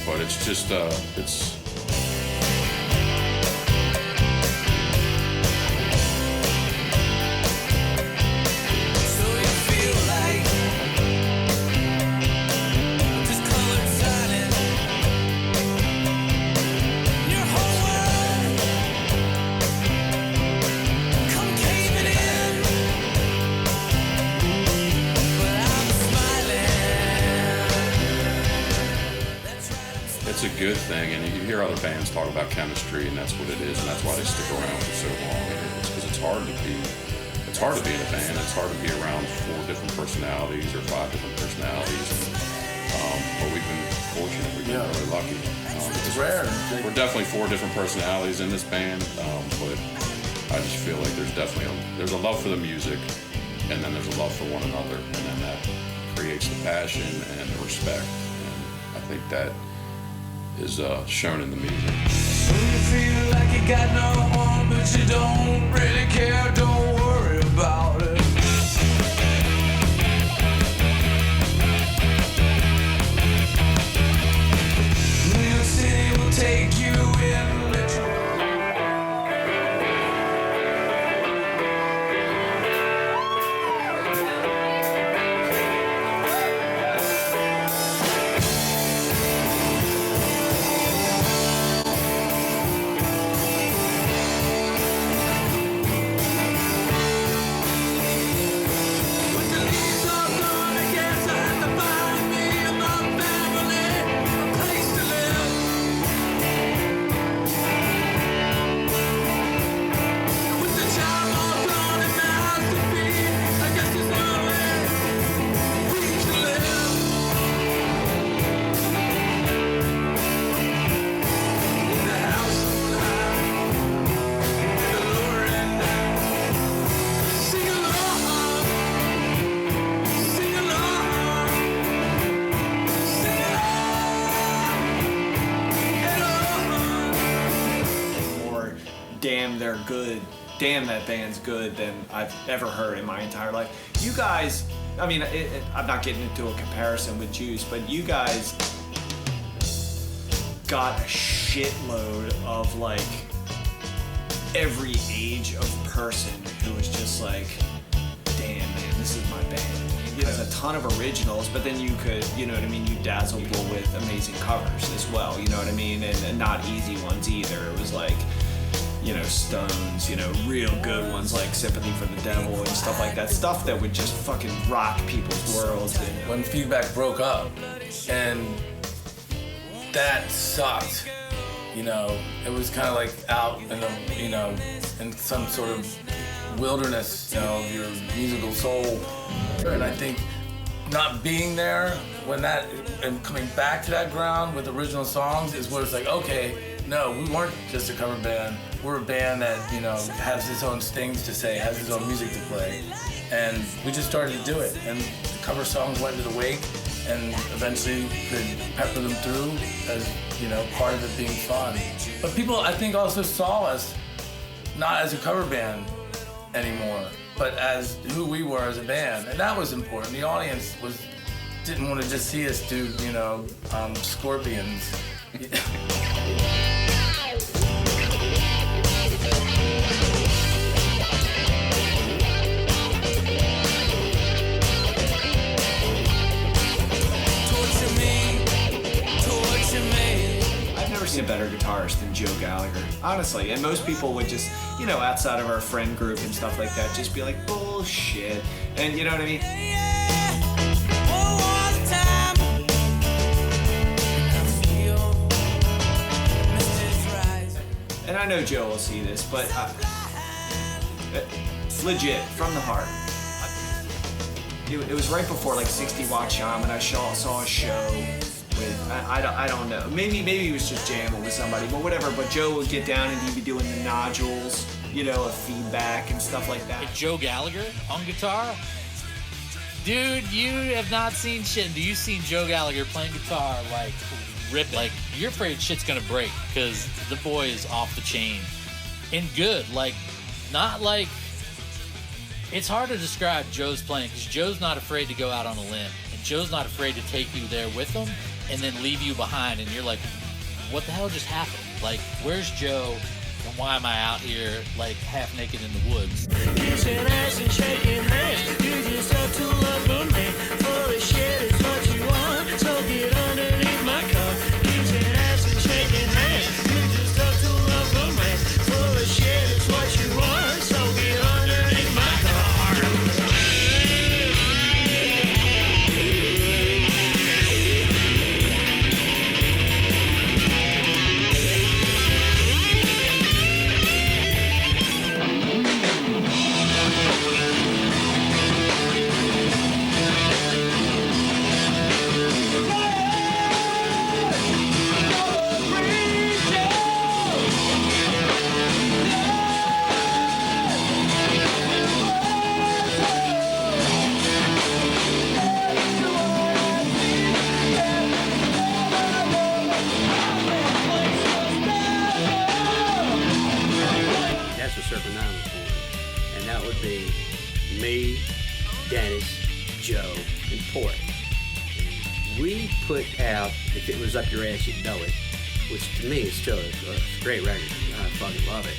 But it's just, it's. It's a good thing, and you hear other bands talk about chemistry, and that's what it is, and that's why they stick around for so long. It's because it's hard to be in a band. It's hard to be around 4 different personalities or 5 different personalities. But we've been fortunate. We've been really lucky. It's rare. We're definitely 4 different personalities in this band, but I just feel like there's a love for the music, and then there's a love for one another, and then that creates the passion and the respect, and I think that is shown in the music. So you feel like you got no home, but you don't really care, don't worry about it. New York City will take you in, let you damn they're good, damn that band's good than I've ever heard in my entire life. You guys, I mean, I'm not getting into a comparison with Juice, but you guys got a shitload of like every age of person who was just like, damn man, this is my band. There's a ton of originals, but then you could, you know what I mean, you dazzle people with amazing covers as well, you know what I mean, and not easy ones either. It was like, you know, Stones, you know, real good ones like Sympathy for the Devil and stuff like that. Stuff that would just fucking rock people's worlds. When Feedback broke up, and that sucked, you know, it was kind of like out in the, you know, in some sort of wilderness, you know, of your musical soul. And I think not being there when that, and coming back to that ground with original songs is where it's like, okay, no, we weren't just a cover band. We're a band that, you know, has its own things to say, has its own music to play. And we just started to do it. And the cover songs went to the wake, and eventually could pepper them through as, you know, part of it being fun. But people, I think, also saw us not as a cover band anymore, but as who we were as a band. And that was important. The audience didn't want to just see us do, you know, Scorpions. I've never seen a better guitarist than Joe Gallagher, honestly. And most people would just, you know, outside of our friend group and stuff like that, just be like, bullshit. And you know what I mean? And I know Joe will see this, but legit, from the heart. It was right before like 60 Watt Shaman. I saw a show with, I don't know, maybe he was just jamming with somebody, but whatever. But Joe would get down and he'd be doing the nodules, you know, of Feedback and stuff like that. Hey, Joe Gallagher on guitar? Dude, you have not seen shit. Do you seen Joe Gallagher playing guitar like rip? Like, you're afraid shit's gonna break because the boy is off the chain and good. Like, not like, it's hard to describe Joe's playing because Joe's not afraid to go out on a limb, and Joe's not afraid to take you there with him and then leave you behind, and you're like, what the hell just happened? Like, where's Joe, and why am I out here like half naked in the woods? Kissing ass and shaking hands, you just have to love a man. Full of shit is what you want, so get underneath my car. Kissing ass and shaking hands, you just have to love a man. Full of shit is what you want, so get underneath my car. That's a certain amount of fun. And that would be me, Dennis, Joe, and Port. We put out, if it was up your ass, you'd know it, which to me is still a great record. I fucking love it.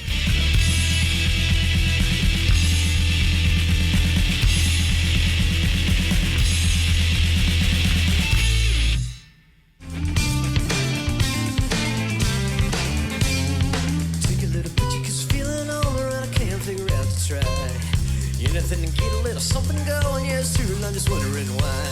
Take a little picture 'cause feeling over and I can't figure out to try. Anything to get a little something going, yeah, it's true, and I'm just wondering why.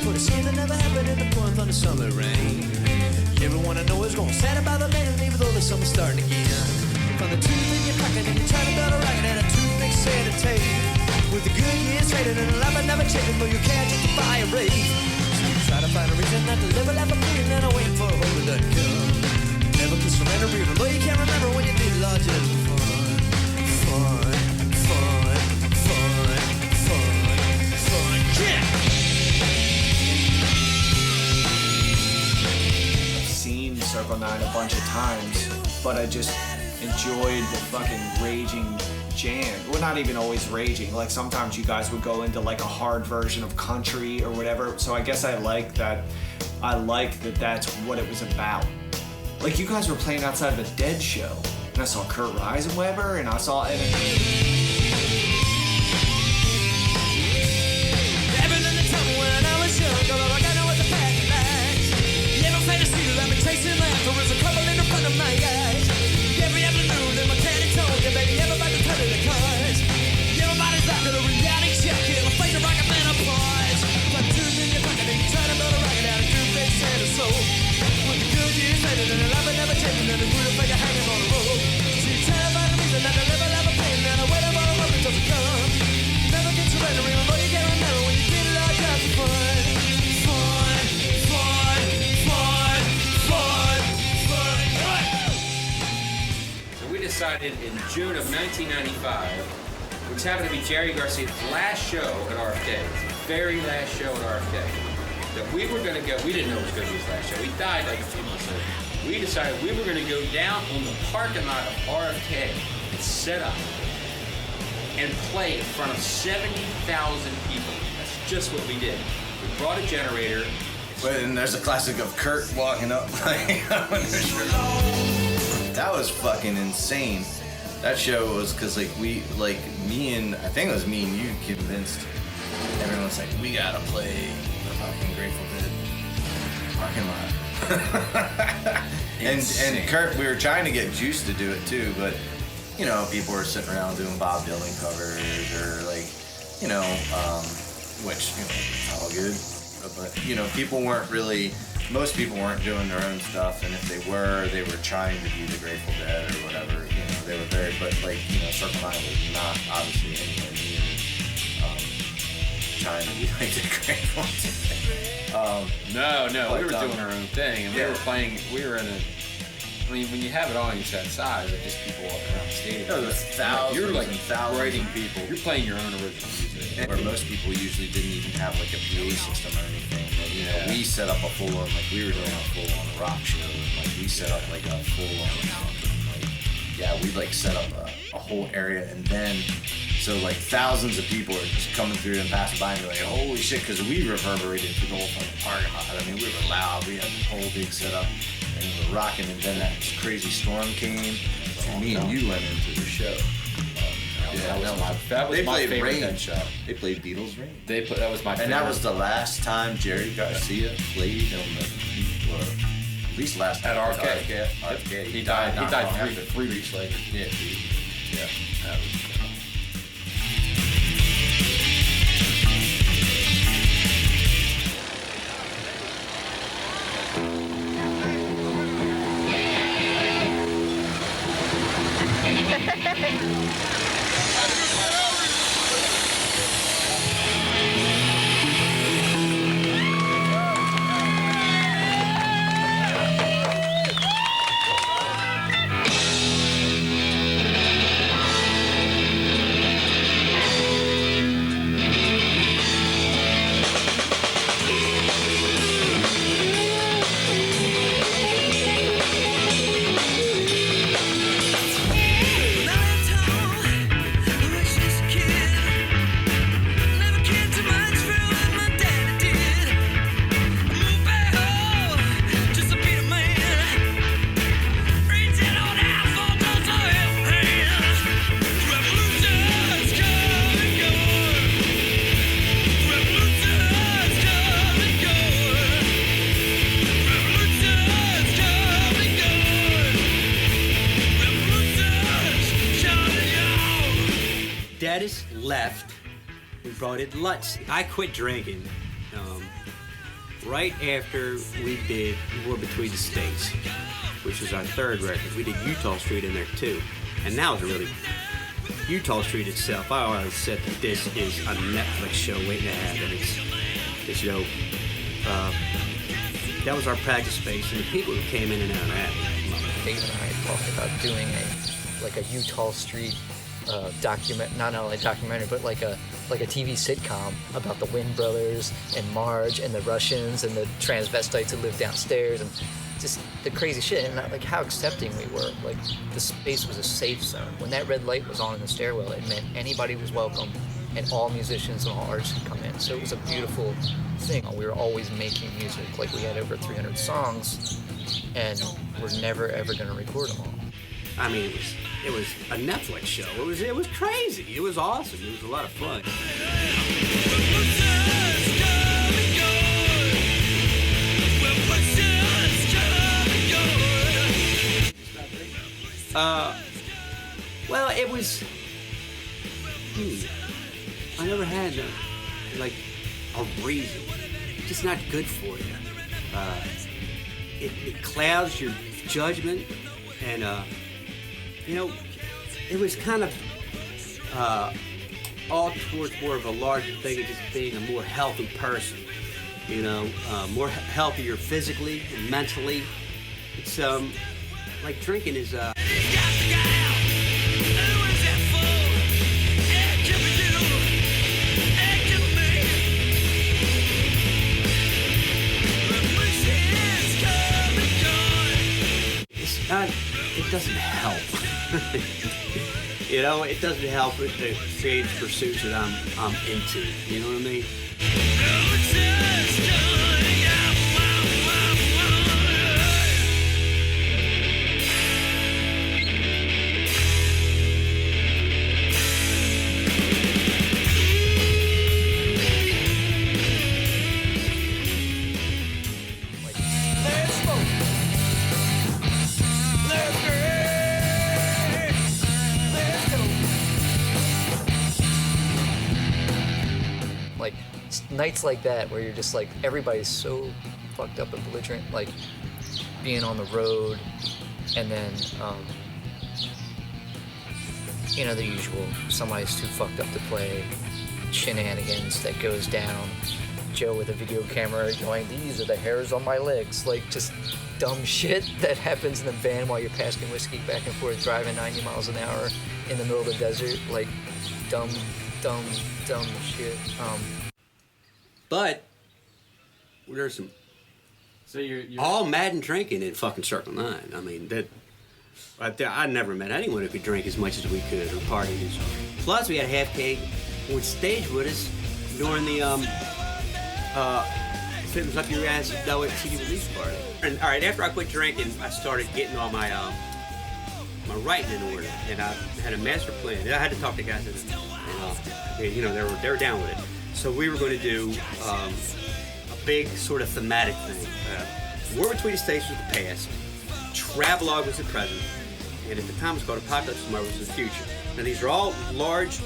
Put a skin that never happened in the pouring thunder summer rain. Everyone I know is gonna stand by the man, even though the summer's starting again. Found the tooth in your pocket and you're trying to build a racket and a toothpick set of tape. With the good years traded and a life I never changed, but you can't justify a race. So you try to find a reason not to live a life of freedom and I wait for a hope that doesn't come. Never kiss from any reason, though you can't remember when you did it all just for fun. Fun, fun, fun, fun, fun, yeah! bunch of times, but I just enjoyed the fucking raging jam. Well, not even always raging. Like sometimes you guys would go into like a hard version of country or whatever. So I guess I like that. I like that that's what it was about. Like you guys were playing outside of the Dead show, and I saw Kurt Reisenweber, and I saw. Chasing laughter is a couple in the front of my eyes. Every afternoon in my candy tone, yeah, baby, everybody's turning the cars. Everybody's out to the reality check, and the face of rocket man applies. Like tunes in your pocket, and you try to build a rocket out of two face and a soul. With the good years later, and the love never changing, and the good figure hanging on the road. So you tell about the reason that the level of a pain, and I wait about a hope it doesn't come. Never get surrendering, but you can't remember when you did it all just for fun. Decided in June of 1995, which happened to be Jerry Garcia's last show at RFK, his very last show at RFK, that we were going to go. We didn't know it was going to be his last show. He died like a few months later. We decided we were going to go down on the parking lot of RFK and set up and play in front of 70,000 people. That's just what we did. We brought a generator. And there's a classic of Kurt walking up like that was fucking insane. That show was because I think it was me and you convinced everyone's like, we gotta play the fucking Grateful Dead parking lot. and Kurt, we were trying to get Juice to do it too, but you know, people were sitting around doing Bob Dylan covers or like, you know, which, you know, it's all good. But, you know, most people weren't doing their own stuff, and if they were trying to be the Grateful Dead or whatever, you know, they were very, but like, you know, Circle 9 was not obviously anywhere near trying to be like the Grateful Dead. No, we were doing our own thing, and we were in a, I mean, when you have it on, it's that size, it's just people walking around the stadium. No, there's thousands. You're like thousands of people. You're playing your own original music. Where most people usually didn't even have like a PA system or anything. But, you know, we set up a full-on, like we were doing a full-on rock show. Like we set up like a full-on, we like set up a whole area, and then so like thousands of people are just coming through and passing by and be like, holy shit, because we reverberated through the whole fucking parking lot. I mean, we were loud. We had the whole big setup. And we were rocking, and then that crazy storm came, and me and you went into the show. That was my favorite Rain. Dead show. They played Beatles Rain. That was my favorite. And that was the last time Jerry Garcia played on the, at least last time. At RFK. He died 3 weeks later. Yeah. That was Dennis left. We brought in Lutz. I quit drinking right after we did War Between the States, which was our third record. We did Utah Street in there too. And that was really, Utah Street itself, I always said that this is a Netflix show waiting to happen. It's you know, that was our practice space, and the people who came in and out of that. Dave and I talked about doing a Utah Street not only documentary, but like a TV sitcom about the Wynn brothers and Marge and the Russians and the transvestites that live downstairs. And just the crazy shit, and like how accepting we were. Like the space was a safe zone. When that red light was on in the stairwell, it meant anybody was welcome, and all musicians and all artists could come in. So it was a beautiful thing. We were always making music. Like we had over 300 songs, and we're never ever gonna record them all. I mean, it was a Netflix show. It was crazy. It was awesome. It was a lot of fun. Well, it was. I never had a reason. It's just not good for you. It clouds your judgment, and it was kind of all towards more of a larger thing of just being a more healthy person. More healthier physically and mentally. It's like drinking is. It doesn't help. It doesn't help with the creative pursuits that I'm into. You know what I mean? Nights like that where you're just like everybody's so fucked up and belligerent, like being on the road, and then the usual, somebody's too fucked up to play, shenanigans that goes down, Joe with a video camera going, these are the hairs on my legs, like just dumb shit that happens in the van while you're passing whiskey back and forth driving 90 miles an hour in the middle of the desert, like dumb shit. But there's some. So you're all mad and drinking in fucking Circle 9. I mean, I never met anyone who could drink as much as we could or party. Plus, we had a half keg on stage with us during the "Fitness Up Your Ass" CD release party. And all right, after I quit drinking, I started getting all my my writing in order, and I had a master plan. I had to talk to guys that, they were down with it. So we were going to do a big sort of thematic thing. War Between the States was the past, Travelogue was the present, and at the time it was called Apocalypse Tomorrow was the future. Now these are all large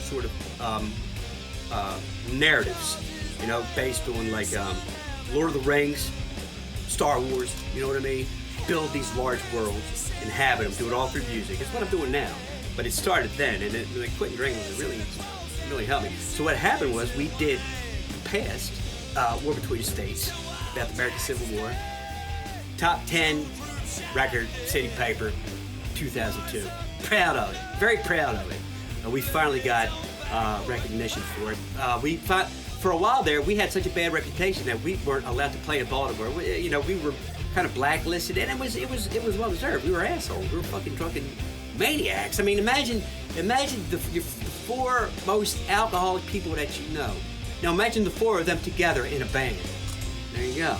sort of narratives, based on like Lord of the Rings, Star Wars, you know what I mean? Build these large worlds, inhabit them, do it all through music. It's what I'm doing now. But it started then, and quitting drinking was really helped me. So what happened was we did past War Between the States, about the American Civil War, top 10 record, city paper, 2002. Proud of it, very proud of it. We finally got recognition for it. For a while there, we had such a bad reputation that we weren't allowed to play in Baltimore. We were kind of blacklisted, and it was well deserved. We were assholes. We were fucking drunken maniacs. I mean, imagine the four most alcoholic people that you know. Now imagine the four of them together in a band. There you go.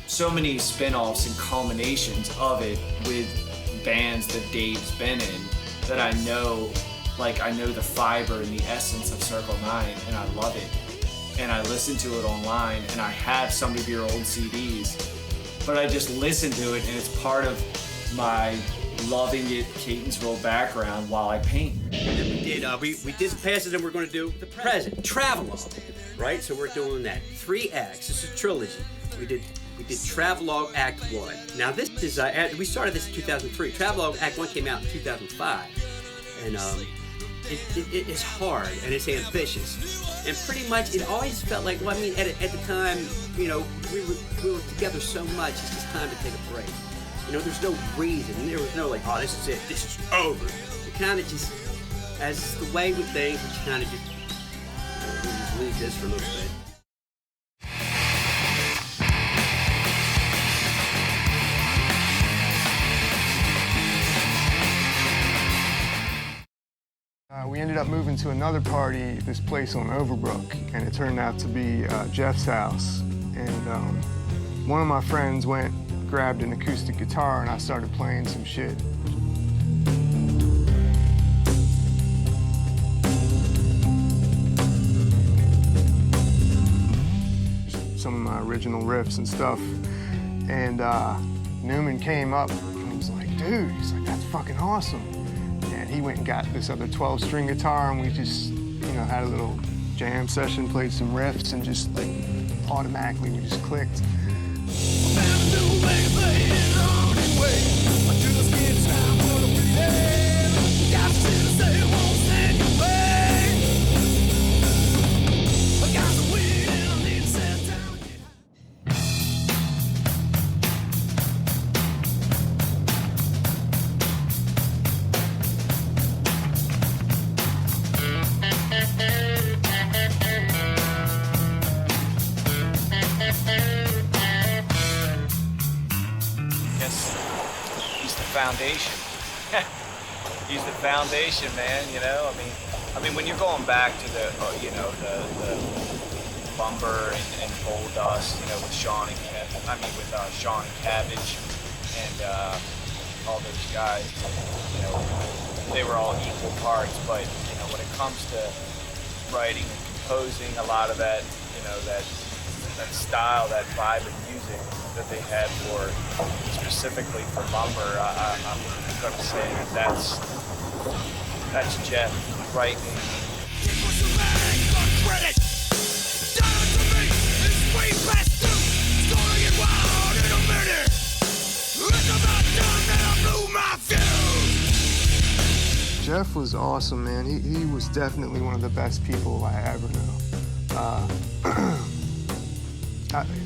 So many spin-offs and culminations of it with bands that Dave's been in that I know the fiber and the essence of Circle 9, and I love it. And I listen to it online, and I have some of your old CDs, but I just listen to it, and it's part of my loving it Catonsville background while I paint. And then we did the past, and then we're going to do the present, travelogue, right? So we're doing that 3 acts. This is a trilogy. We did Travelogue Act 1. Now this is we started this in 2003. Travelogue Act 1 came out in 2005, and it's hard and it's ambitious, and pretty much it always felt like, well, I mean, at the time, you know, we were together so much. It's just time to take a break. You know, there's no reason. There was no like, oh, this is it. This is over. It kind of just, as the way with things, it's kind of just, we just leave this for a little bit. We ended up moving to another party, this place on Overbrook, and it turned out to be Jeff's house. And one of my friends grabbed an acoustic guitar, and I started playing some shit. Some of my original riffs and stuff. And Newman came up and he was like, dude, he's like, that's fucking awesome. And he went and got this other 12-string guitar, and we just, you know, had a little jam session, played some riffs, and just like automatically we just clicked. Foundation. He's the foundation, man. You know, I mean, when you're going back to the, you know, the Lumber and Bowl Dust, you know, with Sean and Sean and Cabbage and all those guys, you know, they were all equal parts. But you know, when it comes to writing and composing, a lot of that, you know, that style, that vibe of music that they had for specifically for Lumber, I'm going to say that's Jeff writing. Jeff was awesome, man. He was definitely one of the best people I ever knew.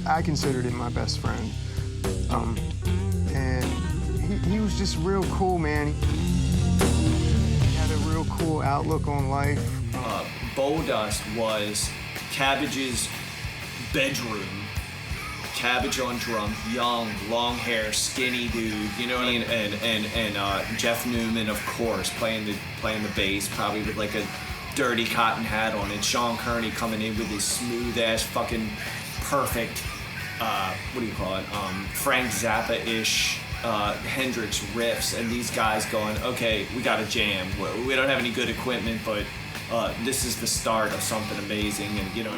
I considered him my best friend. And he was just real cool, man. He had a real cool outlook on life. Bowl Dust was Cabbage's bedroom. Cabbage on drums, young, long hair, skinny dude, you know what I mean? And Jeff Newman, of course, playing the bass, probably with like a dirty cotton hat on, and Sean Kearney coming in with his smooth ass fucking perfect, what do you call it? Frank Zappa-ish Hendrix riffs, and these guys going, okay, we got a jam. We don't have any good equipment, but this is the start of something amazing, and you know.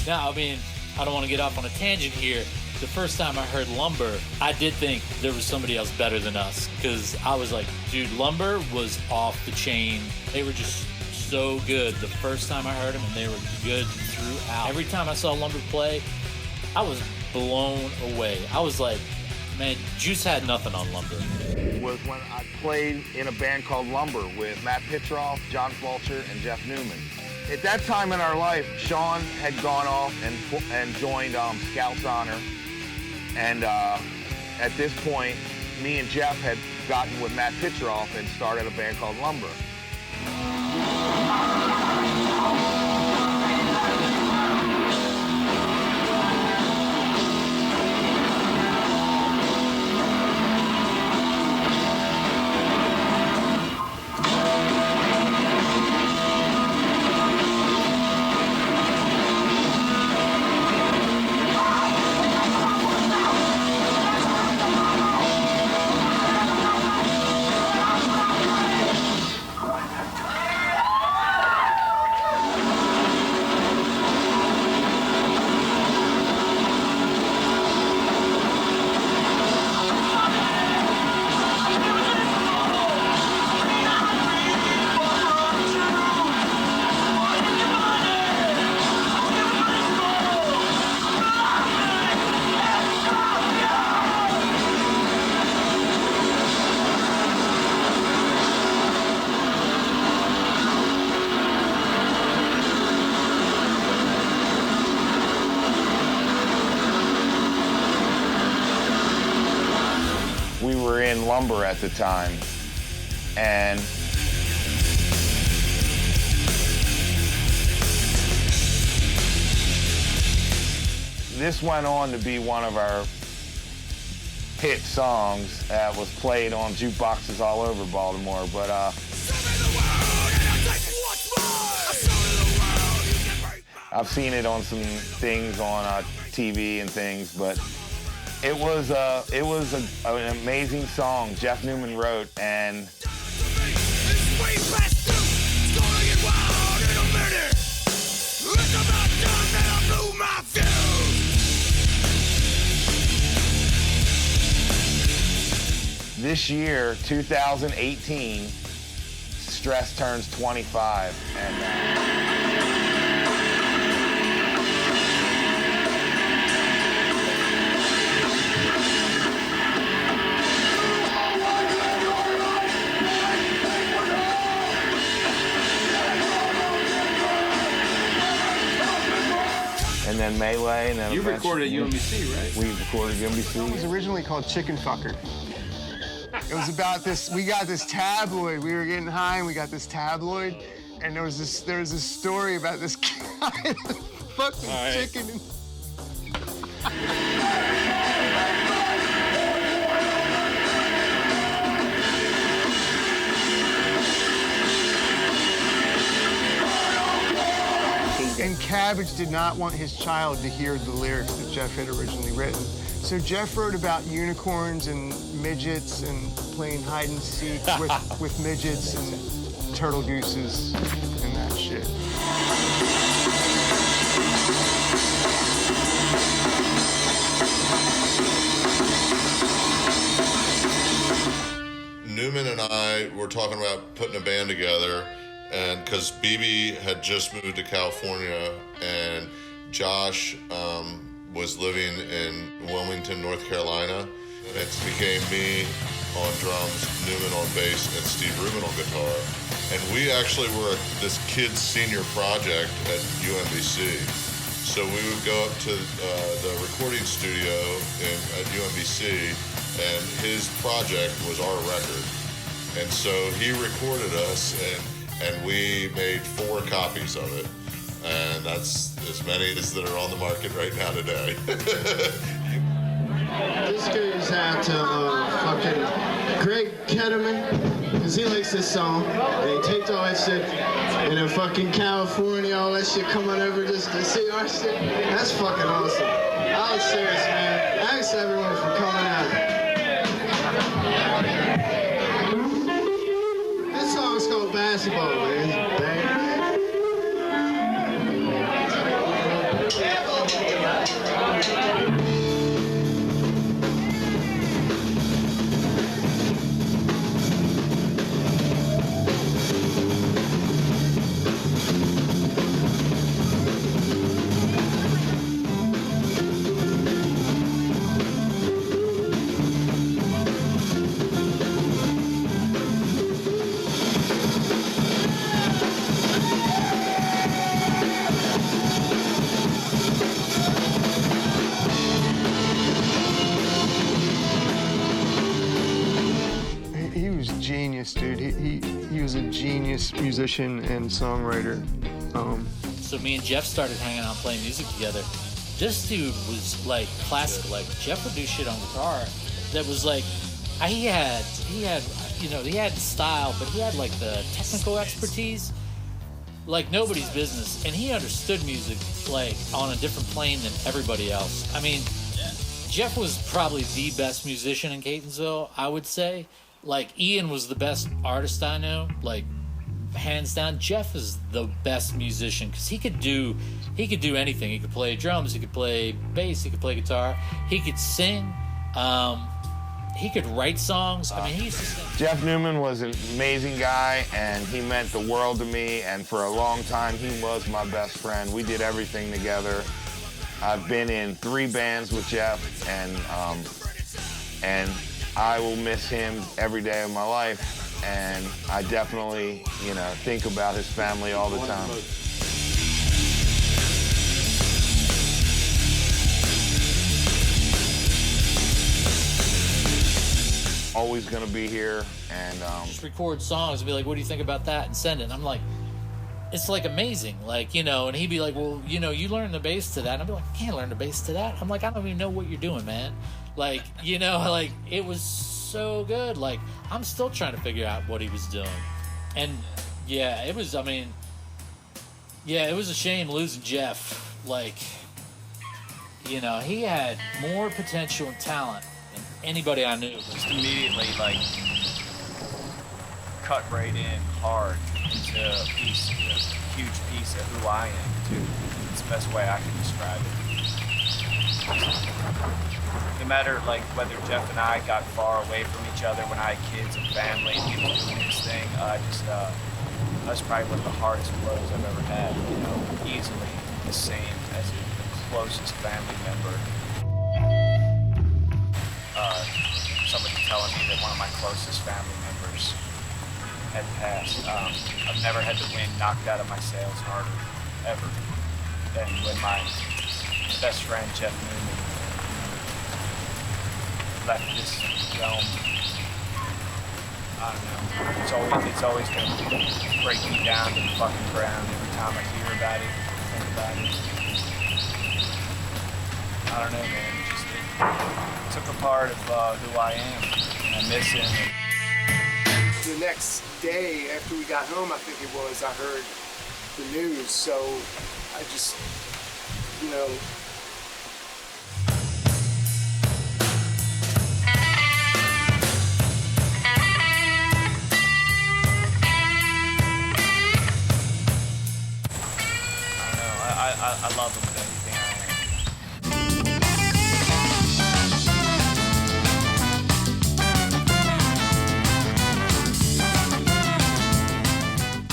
Now, I mean, I don't want to get off on a tangent here. The first time I heard Lumber, I did think there was somebody else better than us, because I was like, dude, Lumber was off the chain. They were just so good the first time I heard them, and they were good throughout. Every time I saw Lumber play, I was blown away. I was like, man, Juice had nothing on Lumber. Was when I played in a band called Lumber with Matt Pitroff, John Fulcher, and Jeff Newman. At that time in our life, Sean had gone off and joined Scouts Honor. And at this point, me and Jeff had gotten with Matt Pitroff and started a band called Lumber. in lumber at the time. And this went on to be one of our hit songs that was played on jukeboxes all over Baltimore. But I've seen it on some things on TV and things, but it was an amazing song Jeff Newman wrote, and this year, 2018, Stress turns 25, and then Melee, and then You recorded at UMBC, right? We recorded at UMBC. It was originally called Chicken Fucker. It was about this, we got this tabloid. We were getting high and we got this tabloid, and there was this story about this guy that fucked this chicken. And Cabbage did not want his child to hear the lyrics that Jeff had originally written. So Jeff wrote about unicorns and midgets and playing hide and seek with midgets and turtle gooses and that shit. Newman and I were talking about putting a band together, and because BB had just moved to California and Josh was living in Wilmington, North Carolina. It became me on drums, Newman on bass, and Steve Rubin on guitar. And we actually were at this kid's senior project at UMBC. So we would go up to the recording studio at UMBC, and his project was our record. And so he recorded us, and we made 4 copies of it. And that's as many as that are on the market right now today. This goes out to fucking Greg Ketterman, because he likes this song. And he taped all that shit in fucking California, all that shit coming over just to see our shit. That's fucking awesome. I was serious, man. Thanks to everyone for coming out. This song's called Basketball, man. Bang. Genius, dude. He was a genius musician and songwriter. So me and Jeff started hanging out playing music together. This dude was like classic. Like Jeff would do shit on guitar that was like he had style, but he had like the technical expertise like nobody's business, and he understood music like on a different plane than everybody else. I mean, Jeff was probably the best musician in Catonsville, I would say. Like, Ian was the best artist I know, like, hands down. Jeff is the best musician because he could do anything. He could play drums, he could play bass, he could play guitar, he could sing, he could write songs. I mean, he used to sing. Jeff Newman was an amazing guy, and he meant the world to me, and for a long time, he was my best friend. We did everything together. I've been in 3 bands with Jeff, and I will miss him every day of my life, and I definitely, think about his family all the time. always going to be here. And just record songs and be like, what do you think about that? And send it. And I'm like, it's like amazing. Like, you know, and he'd be like, well, you know, you learn the bass to that. And I'd be like, I can't learn the bass to that. I'm like, I don't even know what you're doing, man. Like, you know, like, it was so good. Like, I'm still trying to figure out what he was doing. And yeah, it was, I mean, yeah, it was a shame losing Jeff. Like, you know, he had more potential and talent than anybody I knew. Just immediately, like, cut right in hard into a huge piece of who I am, too. It's the best way I can describe it. No matter, like, whether Jeff and I got far away from each other when I had kids and family and he was doing his thing, that's probably one of the hardest blows I've ever had, you know, easily the same as the closest family member. Somebody telling me that one of my closest family members had passed. I've never had the wind knocked out of my sails harder, ever, than when my best friend, Jeff Newman, left this realm. I don't know. It's always going to break me down to the fucking ground every time I hear about it, think about it. I don't know, man. It took a part of who I am, and I miss him. The next day after we got home, I think it was, I heard the news, so I just, you know, I love him with everything I am.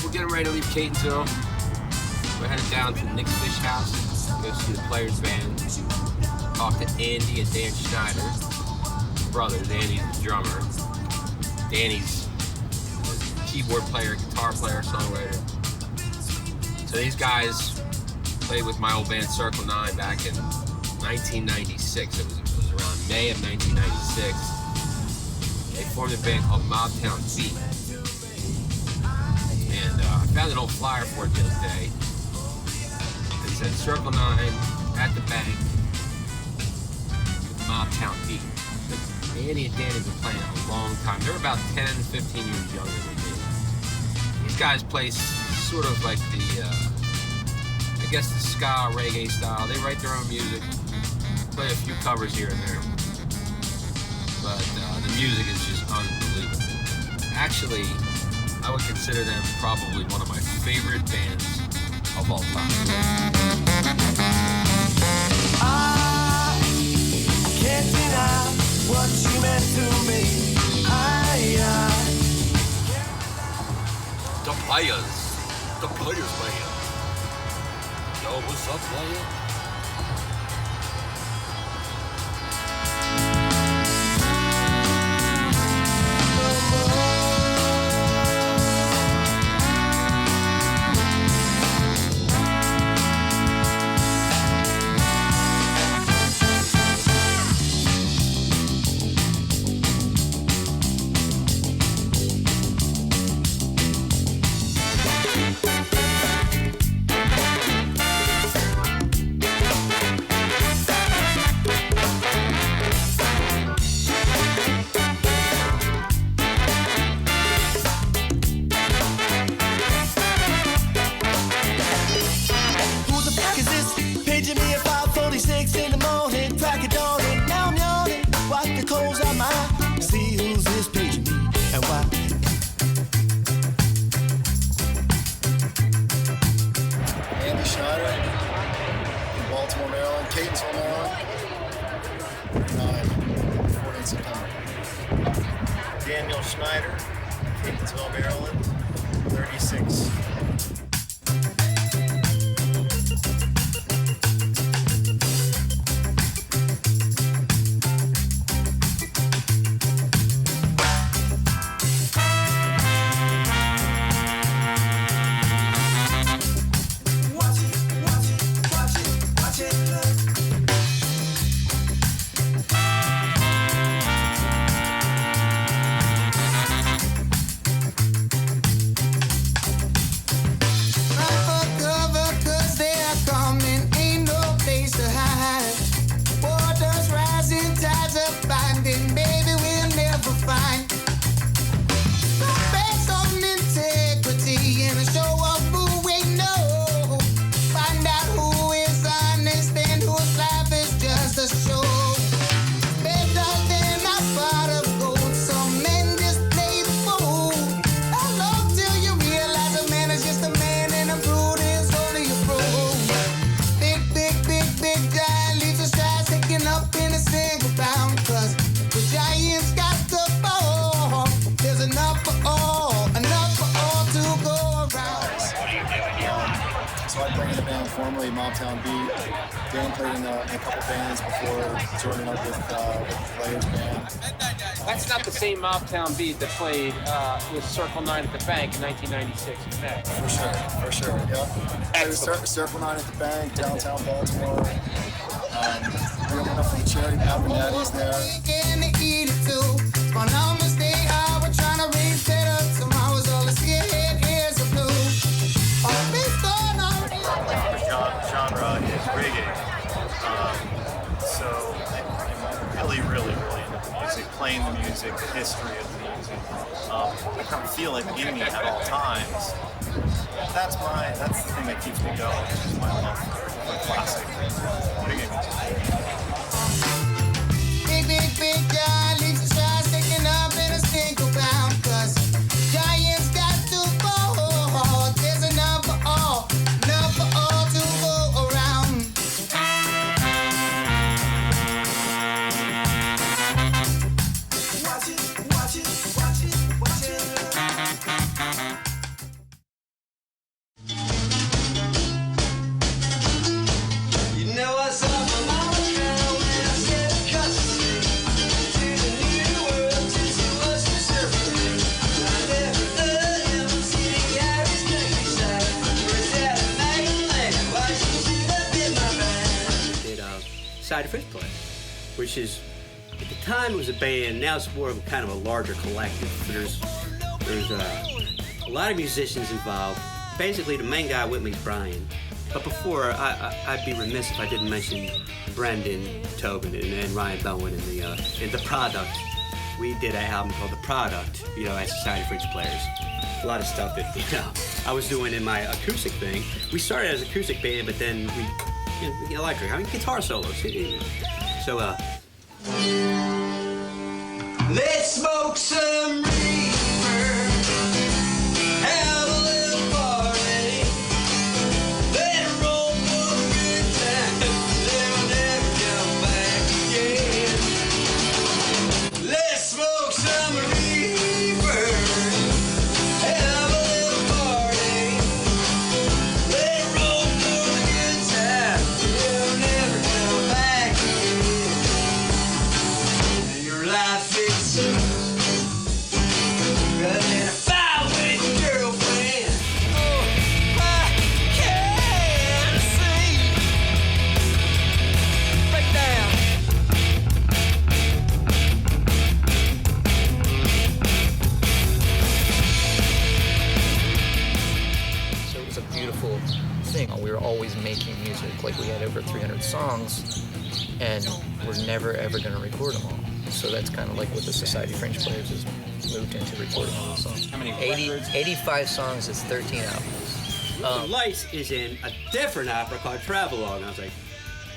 We're getting ready to leave Catonsville. We're headed down to Nick's Fish House, go see the Players Band, talk to Andy and Dan Schneider, brothers. Andy's the drummer. Danny's the keyboard player, guitar player, songwriter. So these guys played with my old band Circle 9 back in 1996. It was around May of 1996. They formed a band called Mobtown Beat. And I found an old flyer for it the other day. It said Circle 9 at the bank with Mobtown Beat. So Andy and Danny have been playing a long time. They're about 10, 15 years younger than me. These guys play sort of like I guess the ska, reggae style. They write their own music, play a few covers here and there. But the music is just unbelievable. Actually, I would consider them probably one of my favorite bands of all time. I can't deny what you meant to me. The Players Band. Yo, what's up, player? Baltimore, Maryland, Catonsville, Maryland, 14 September. Daniel Schneider, Catonsville, Maryland, 36. formerly Mobtown Beat. Dan played in a couple bands before joining up with the Players band. That's not the same Mobtown Beat that played with Circle 9 at the Bank in 1996 in May. For sure, yeah. Circle 9 at the Bank, downtown Baltimore. We opened up for the charity Pap and Daddy's there. Genre is reggae. So I'm really into the music, playing the music, the history of the music. I kind of feel like the enemy at all times. That's the thing that keeps me going, which is my love for classic reggae music. Big guy leaves his shots sticking up in a single bound. 'Cause giants got to fall. There's enough for all to go around. Watch it. You know I saw my mama now when I said custody to the new world to see what's reserved for me. I never ever see the Irish countryside. Where's that Magdalene? Why she shoot up in my mind? Did Side Fridge Play, which is at the time it was a band. Now it's more of kind of a larger collective. There's a lot of musicians involved. Basically, the main guy with me is Brian. But before, I'd be remiss if I didn't mention Brendan Tobin and Ryan Bowen in the Product. We did an album called The Product, as Society Fridge Players. A lot of stuff that I was doing in my acoustic thing. We started as an acoustic band, but then we electric. Guitar solos. So Let's smoke some reefer. Have a little party. Let it roll for a good time. They'll never come back again. Let's smoke some reefer. Have a little party. Let it roll for a good time. They'll never come back again. And your life is running a fight with your girlfriend. Oh, I can't see. Break down. So it was a beautiful thing. We were always making music. Like, we had over 300 songs, and we're never ever going to record them all. So that's kind of like what the Society of French Players has moved into, recording all the songs. How many 85 songs is 13 albums. Lights is in a different opera called Travelogue. And I was like,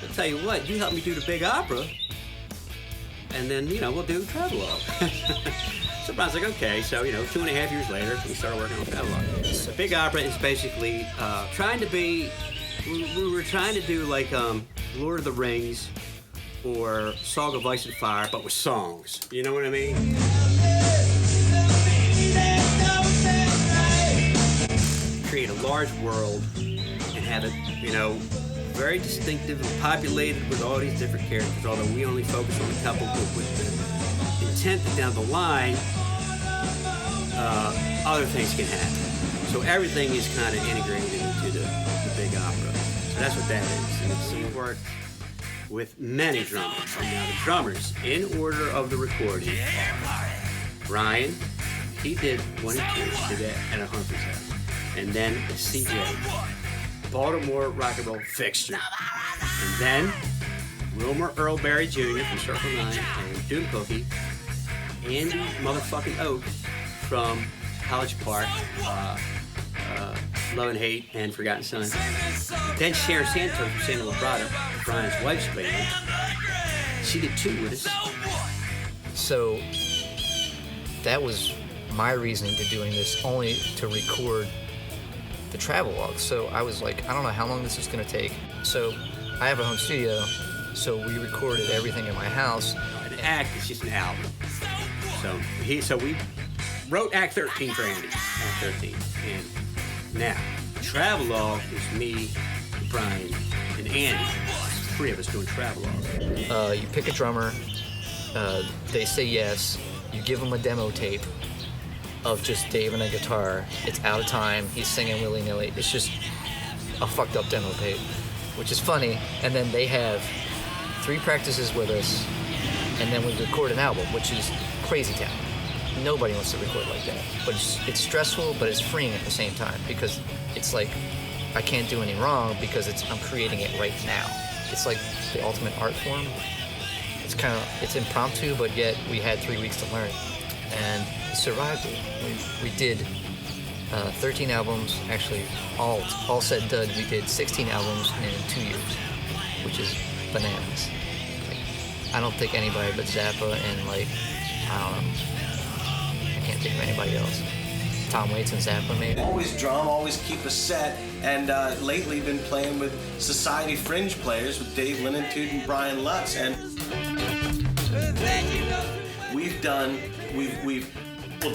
I'll tell you what, you help me do the big opera, and then, we'll do Travelogue. So Brian's like, okay. So, 2.5 years later, we started working on Travelogue. So big opera is basically trying to be, we were trying to do like Lord of the Rings or Song of Ice and Fire, but with songs. You know what I mean? Create a large world and have it, very distinctive and populated with all these different characters, although we only focus on a couple with the intent that down the line, other things can happen. So everything is kind of integrated into the big opera. So that's what that is. And it's some work with many drummers. Now the drummers, in order of the recording, are Ryan, he did 1 and 2 did that at a Humphrey's house. And then CJ, Baltimore rock and roll fixture. And then Wilmer Earl Berry Jr. from Circle 9 and Doom Cookie, Andy motherfucking Oak from College Park, Love and Hate, and Forgotten Son. Then Sharon Santos from Santa Labrada, Brian's wife's band. She did 2 with us. So that was my reasoning to doing this, only to record the Travelogue. So I was like, I don't know how long this is going to take. So I have a home studio, so we recorded everything in my house. An act is just an album. So we wrote Act 13 for Andy, Act 13. And now, Travelogue is me Brian, and Andy. 3 of us doing travel logs. You pick a drummer, they say yes, you give them a demo tape of just Dave and a guitar. It's out of time, he's singing willy-nilly. It's just a fucked up demo tape, which is funny. And then they have 3 practices with us, and then we record an album, which is crazy town. Nobody wants to record like that. But it's stressful, but it's freeing at the same time, because it's like I can't do any wrong because I'm creating it right now. It's like the ultimate art form. It's impromptu, but yet we had 3 weeks to learn, and survived it. We did 13 albums, actually all said and done. We did 16 albums in 2 years, which is bananas. I don't think anybody but Zappa and I don't know. I can't think of anybody else. Tom Waits and Zappa, maybe. Always drum, always keep a set, and lately been playing with Society Fringe players with Dave Linentude and Brian Lutz, and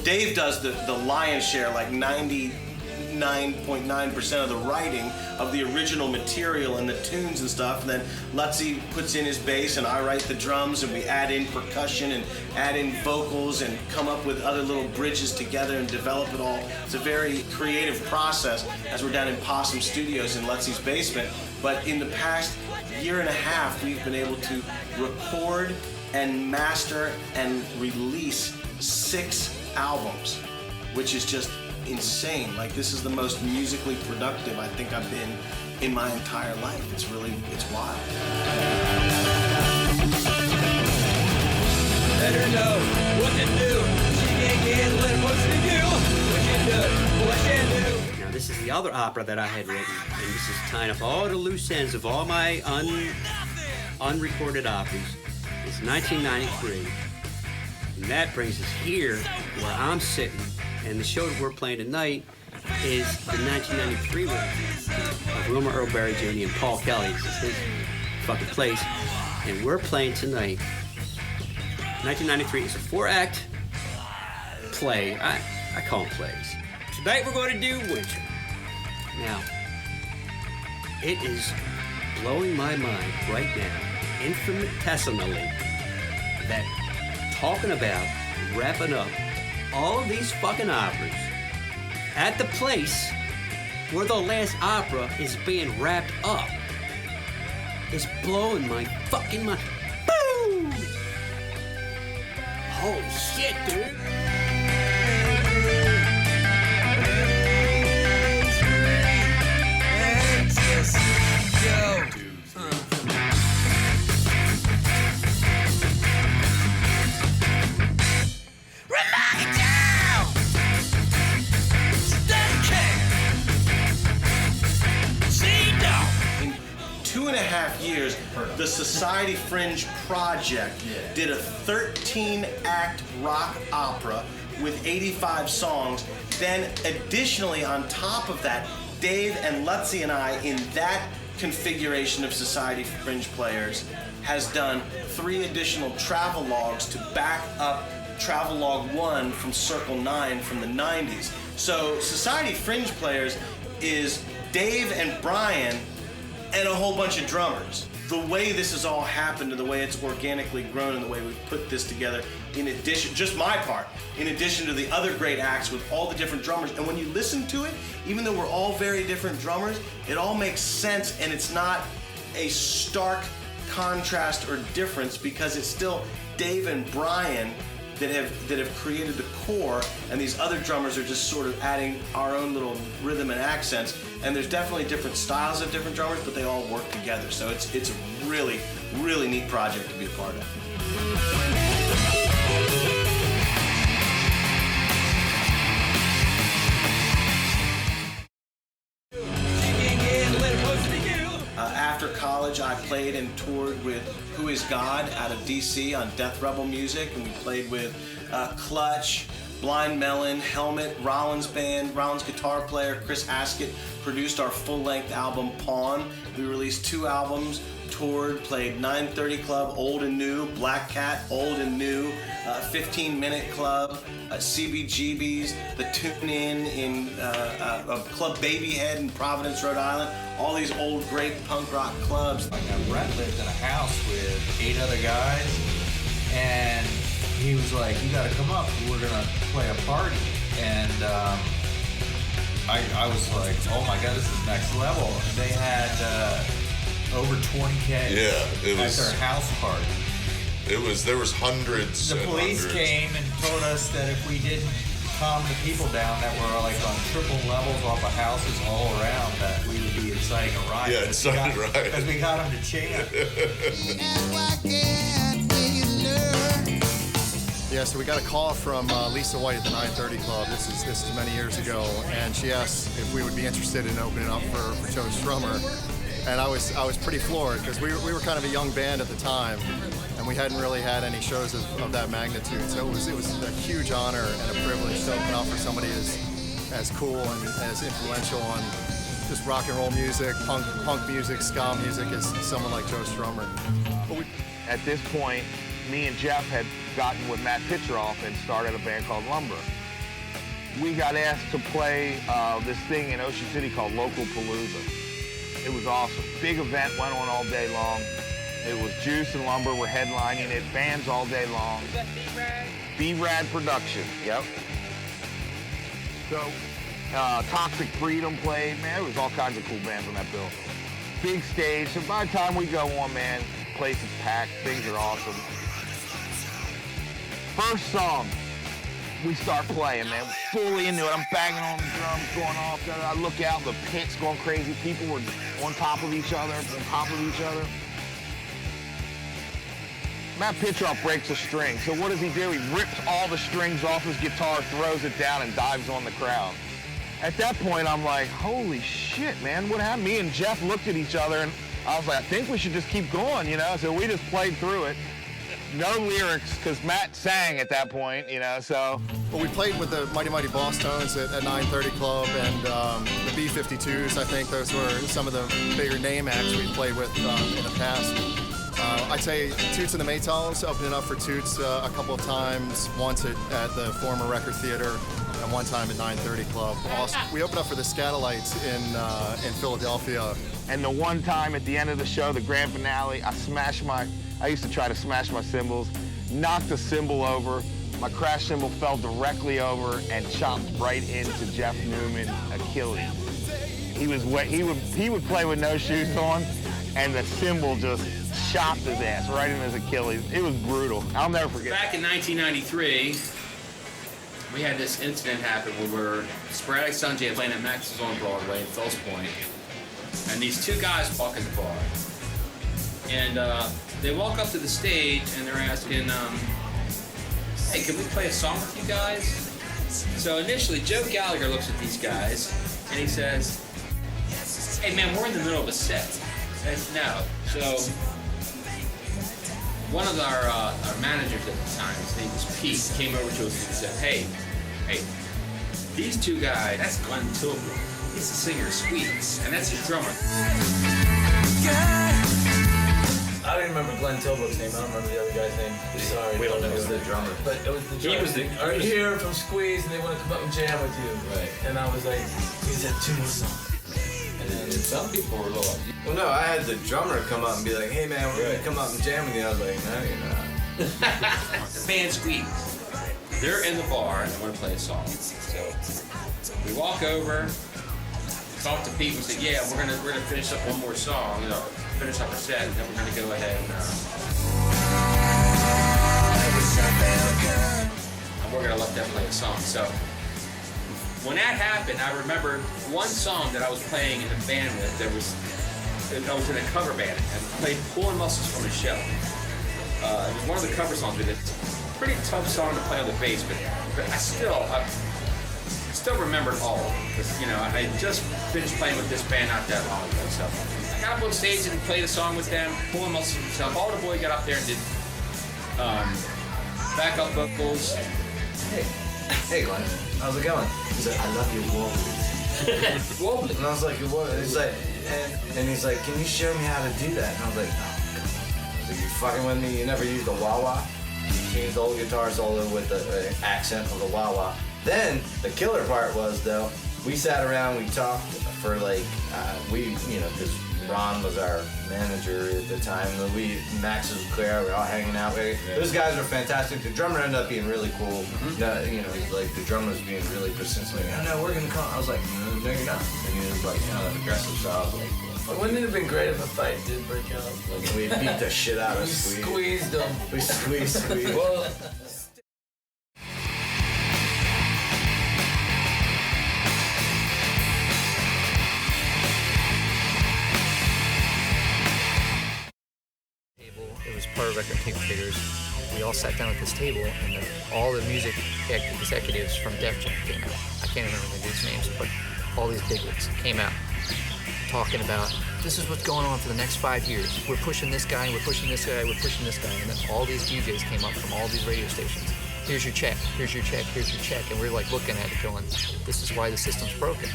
Dave does the lion's share, like 99.9% of the writing of the original material and the tunes and stuff, and then Lutzy puts in his bass and I write the drums, and we add in percussion and add in vocals and come up with other little bridges together and develop it all. It's a very creative process as we're down in Possum Studios in Lutzy's basement. But in the past year and a half, we've been able to record and master and release 6 albums, which is just insane. Like, this is the most musically productive I think I've been in my entire life. It's wild. Let her know what to do. She can't get lit. What she do? What she do? Now, this is the other opera that I had written, and this is tying up all the loose ends of all my unrecorded operas. It's 1993, and that brings us here where I'm sitting, and the show that we're playing tonight is the 1993 one of Wilmer Earl Berry Jr. and Paul Kelly. This is his fucking place, and we're playing tonight. 1993 is a 4-act play. I call them plays. Tonight we're going to do Winter. Now, it is blowing my mind right now, infinitesimally, that talking about wrapping up all of these fucking operas at the place where the last opera is being wrapped up is blowing my fucking mind. Boom! Holy shit, dude. In 2.5 years, the Society Fringe Project did a 13-act rock opera with 85 songs. Then additionally, on top of that, Dave and Lutzy and I, in that configuration of Society Fringe players, has done 3 additional travel logs to back up Travel Log 1 from Circle 9 from the 90s. So Society Fringe players is Dave and Brian and a whole bunch of drummers. The way this has all happened and the way it's organically grown and the way we've put this together, in addition, just my part, in addition to the other great acts with all the different drummers. And when you listen to it, even though we're all very different drummers, it all makes sense, and it's not a stark contrast or difference, because it's still Dave and Brian that have created the core, and these other drummers are just sort of adding our own little rhythm and accents. And there's definitely different styles of different drummers, but they all work together. So it's a really, really neat project to be a part of. After college, I played and toured with Who Is God out of DC on Death Rebel Music, and we played with Clutch, Blind Melon, Helmet, Rollins Band. Rollins guitar player Chris Haskett produced our full-length album Pawn. We released 2 albums, toured, played 930 Club, Old and New, Black Cat, Old and New, 15-Minute Club, CBGB's, the Tune In Club Babyhead in Providence, Rhode Island. All these old great punk rock clubs. Brett lived in a house with 8 other guys, and he was like, "You got to come up. We're gonna play a party." And I was like, "Oh my god, this is next level." They had over 20K. Yeah, it was at their house party. There was hundreds. The police came and told us that if we didn't calm the people down that were like on triple levels off of houses all around, that we would be inciting a riot. Yeah, inciting a riot. Because we got them to chant. Yeah, so we got a call from Lisa White at the 930 Club. This is many years ago, and she asked if we would be interested in opening up for Joe Strummer. And I was pretty floored because we were kind of a young band at the time, and we hadn't really had any shows of that magnitude. So it was a huge honor and a privilege to open up for somebody as cool and as influential on just rock and roll music, punk music, ska music as someone like Joe Strummer. At this point, me and Jeff had gotten with Matt Pitcheroff and started a band called Lumber. We got asked to play this thing in Ocean City called Local Palooza. It was awesome. Big event, went on all day long. It was Juice and Lumber were headlining it, bands all day long. B-Rad Production, yep. So, Toxic Freedom played, man, there was all kinds of cool bands on that bill. Big stage, so by the time we go on, man, place is packed, things are awesome. First song, we start playing, man, fully into it. I'm banging on the drums, going off. I look out, the pit's going crazy. People were on top of each other, Matt Pitcheroff breaks a string. So what does he do? He rips all the strings off his guitar, throws it down, and dives on the crowd. At that point, I'm like, holy shit, man, what happened? Me and Jeff looked at each other, and I was like, I think we should just keep going, you know? So we just played through it. No lyrics, because Matt sang at that point, you know, so. Well, we played with the Mighty Mighty Boss Tones at 930 Club and the B-52s. I think those were some of the bigger name acts we played with in the past. I'd say Toots and the Maytals, opening up for Toots a couple of times, once at the former Record Theater and one time at 930 Club. Also, we opened up for the Scatolites in Philadelphia. And the one time at the end of the show, the grand finale, I used to try to smash my cymbals, knocked a cymbal over, my crash cymbal fell directly over and chopped right into Jeff Newman's Achilles. He would play with no shoes on, and the cymbal just chopped his ass right in his Achilles. It was brutal. I'll never forget. Back in 1993, we had this incident happen where we were Sporadic Sun Jam playing at Max's on Broadway in Fells Point, and these two guys walk in the bar. And they walk up to the stage and they're asking, hey, can we play a song with you guys? So initially, Joe Gallagher looks at these guys and he says, hey man, we're in the middle of a set. And no. So one of our managers at the time, his name was Pete, came over to us and said, hey, these two guys, that's Glenn Tilbrook. He's the singer of Squeeze, and that's his drummer. I don't remember Glenn Tilbrook's name. I don't remember the other guy's name. Sorry. We don't know. It was the drummer. But it was the drummer. He was the. I'm here from Squeeze, and they want to come up and jam with you. Right. And I was like, we said 2 more songs. And then some people were like, well, no, I had the drummer come up and be like, hey man, we're going to come up and jam with you. I was like, no, you're not. The band Squeeze. They're in the bar and they want to play a song. So we walk over, talk to Pete and say, yeah, we're gonna finish up one more song, finish up our set, and then we're gonna go ahead and we're gonna let them play a song. So when that happened, I remember one song that I was playing in the band with. I was in a cover band and played Pulling Muscles from a Shell. It was one of the cover songs we did. Pretty tough song to play on the bass, but I still remembered all of it, because I had just finished playing with this band not that long ago. So I got up on stage and played a song with them, Pulling Muscles from a Shell. All the boy got up there and did backup vocals. Hey Glenn, how's it going? He said, I love your wobbly. Wobbly? And I was like, what? He's like, And he's like, can you show me how to do that? And I was like, oh, come on. I was like, you fucking with me? You never used a wah-wah? He changed the whole guitar solo with the accent of the wah-wah. Then, the killer part was, though, we sat around, we talked for like, because Ron was our manager at the time. Max was clear, we were all hanging out. Those guys were fantastic. The drummer ended up being really cool. Like the drummer was being really persistent. Like, oh, no, we're gonna come. I was like, no, you're not. And he was like, kind of aggressive, so I was like, well, wouldn't it have been great if a fight did break out? Like, we beat the shit out of Squeeze. Squeezed them. We squeezed. Well, it was part of Record Tape Traders. We all sat down at this table, and all the music executives from Def Jam came out. I can't remember the dudes' names, but all these bigwigs came out talking about, this is what's going on for the next 5 years. We're pushing this guy, we're pushing this guy, we're pushing this guy. And then all these DJs came up from all these radio stations. Here's your check, here's your check, here's your check. And we're like looking at it going, this is why the system's broken.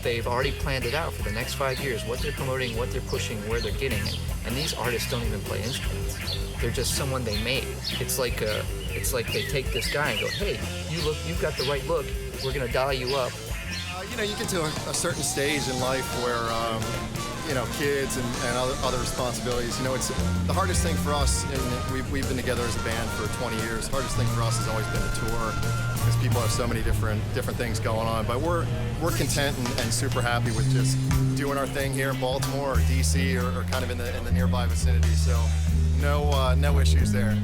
They've already planned it out for the next 5 years, what they're promoting, what they're pushing, where they're getting it. And these artists don't even play instruments. They're just someone they made. It's like they take this guy and go, hey, you've got the right look, we're gonna dial you up. You get to a certain stage in life where, kids and other responsibilities. It's the hardest thing for us, and we've been together as a band for 20 years. The hardest thing for us has always been the tour, because people have so many different things going on. But we're content and super happy with just doing our thing here in Baltimore or DC or kind of in the nearby vicinity. So no issues there.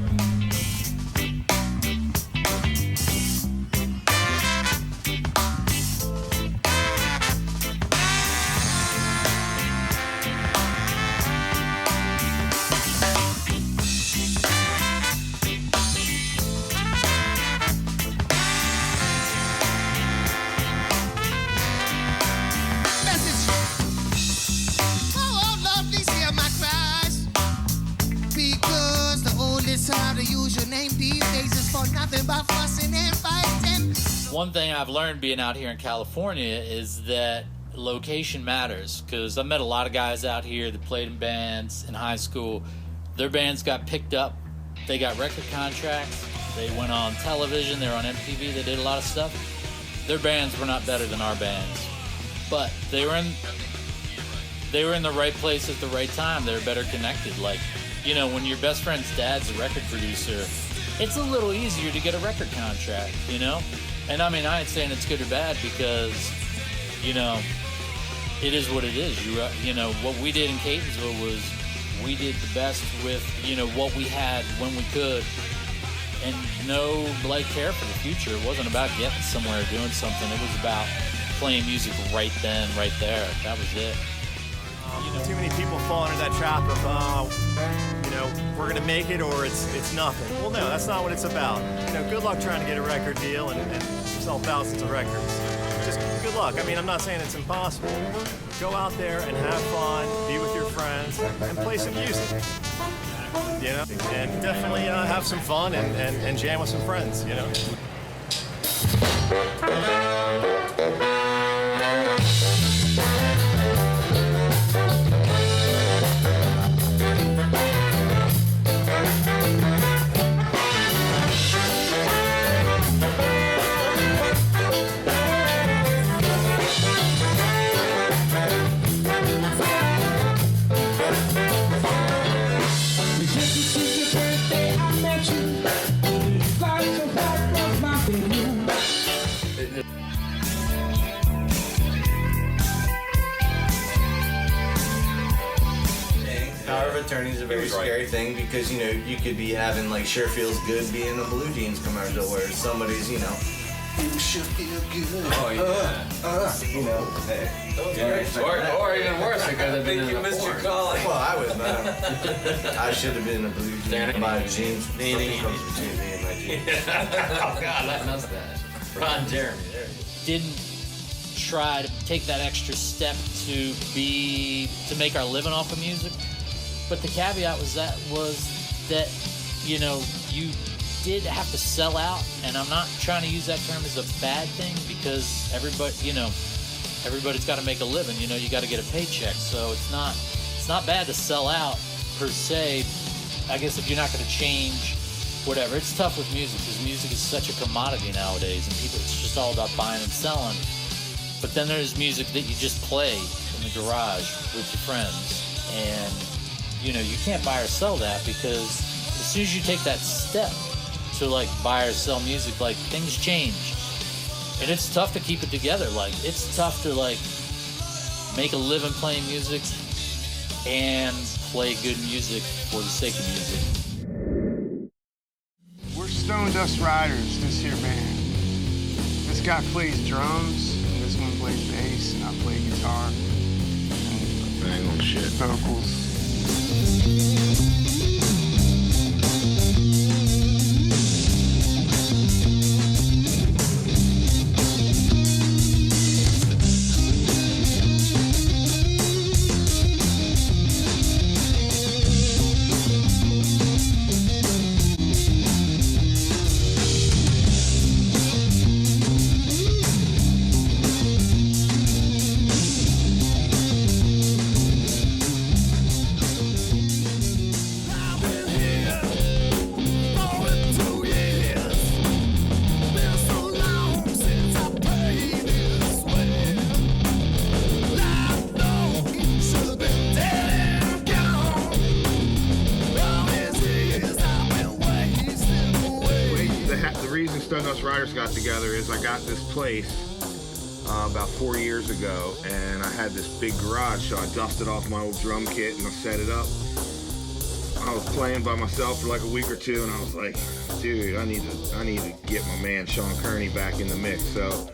One thing I've learned being out here in California is that location matters, because I met a lot of guys out here that played in bands in high school. Their bands got picked up, they got record contracts, they went on television, they were on MTV, they did a lot of stuff. Their bands were not better than our bands, but they were in the right place at the right time. They were better connected. Like, when your best friend's dad's a record producer, it's a little easier to get a record contract, And I mean, I ain't saying it's good or bad, because, it is what it is. What we did in Catonsville was we did the best with, what we had when we could, and no care for the future. It wasn't about getting somewhere or doing something. It was about playing music right then, right there. That was it. Too many people fall into that trap of, we're going to make it or it's nothing. Well, no, that's not what it's about. Good luck trying to get a record deal and sell thousands of records. Just good luck. I mean, I'm not saying it's impossible. Go out there and have fun, be with your friends, and play some music. And definitely have some fun and jam with some friends, Power of attorney is a very scary thing, because you could be having Sure Feels Good being a Blue Jeans commercial where somebody's you sure feel good. Oh yeah. Hey. Or even worse, because I've been in you missed your calling. Well, I was not. I should have been in a Blue Jeans. My jeans. Between me and my jeans. Oh God, that mustache. Ron Jeremy. There he is. Didn't try to take that extra step to make our living off of music. But the caveat was that you did have to sell out, and I'm not trying to use that term as a bad thing, because everybody, everybody's got to make a living. You know, you got to get a paycheck. So it's not bad to sell out per se. I guess if you're not going to change whatever, it's tough with music because music is such a commodity nowadays, and people, it's just all about buying and selling. But then there's music that you just play in the garage with your friends, and you know, you can't buy or sell that because as soon as you take that step to like buy or sell music, like things change, and it's tough to keep it together. Like it's tough to like make a living playing music and play good music for the sake of music. We're Stone Dust Riders, this here band. This guy plays drums, and this one plays bass, and I play guitar. And bang on shit. Vocals. Riders got together is I got this place about 4 years ago, and I had this big garage, so I dusted off my old drum kit and I set it up. I was playing by myself for like a week or two, and I was like, dude, I need to get my man Sean Kearney back in the mix. So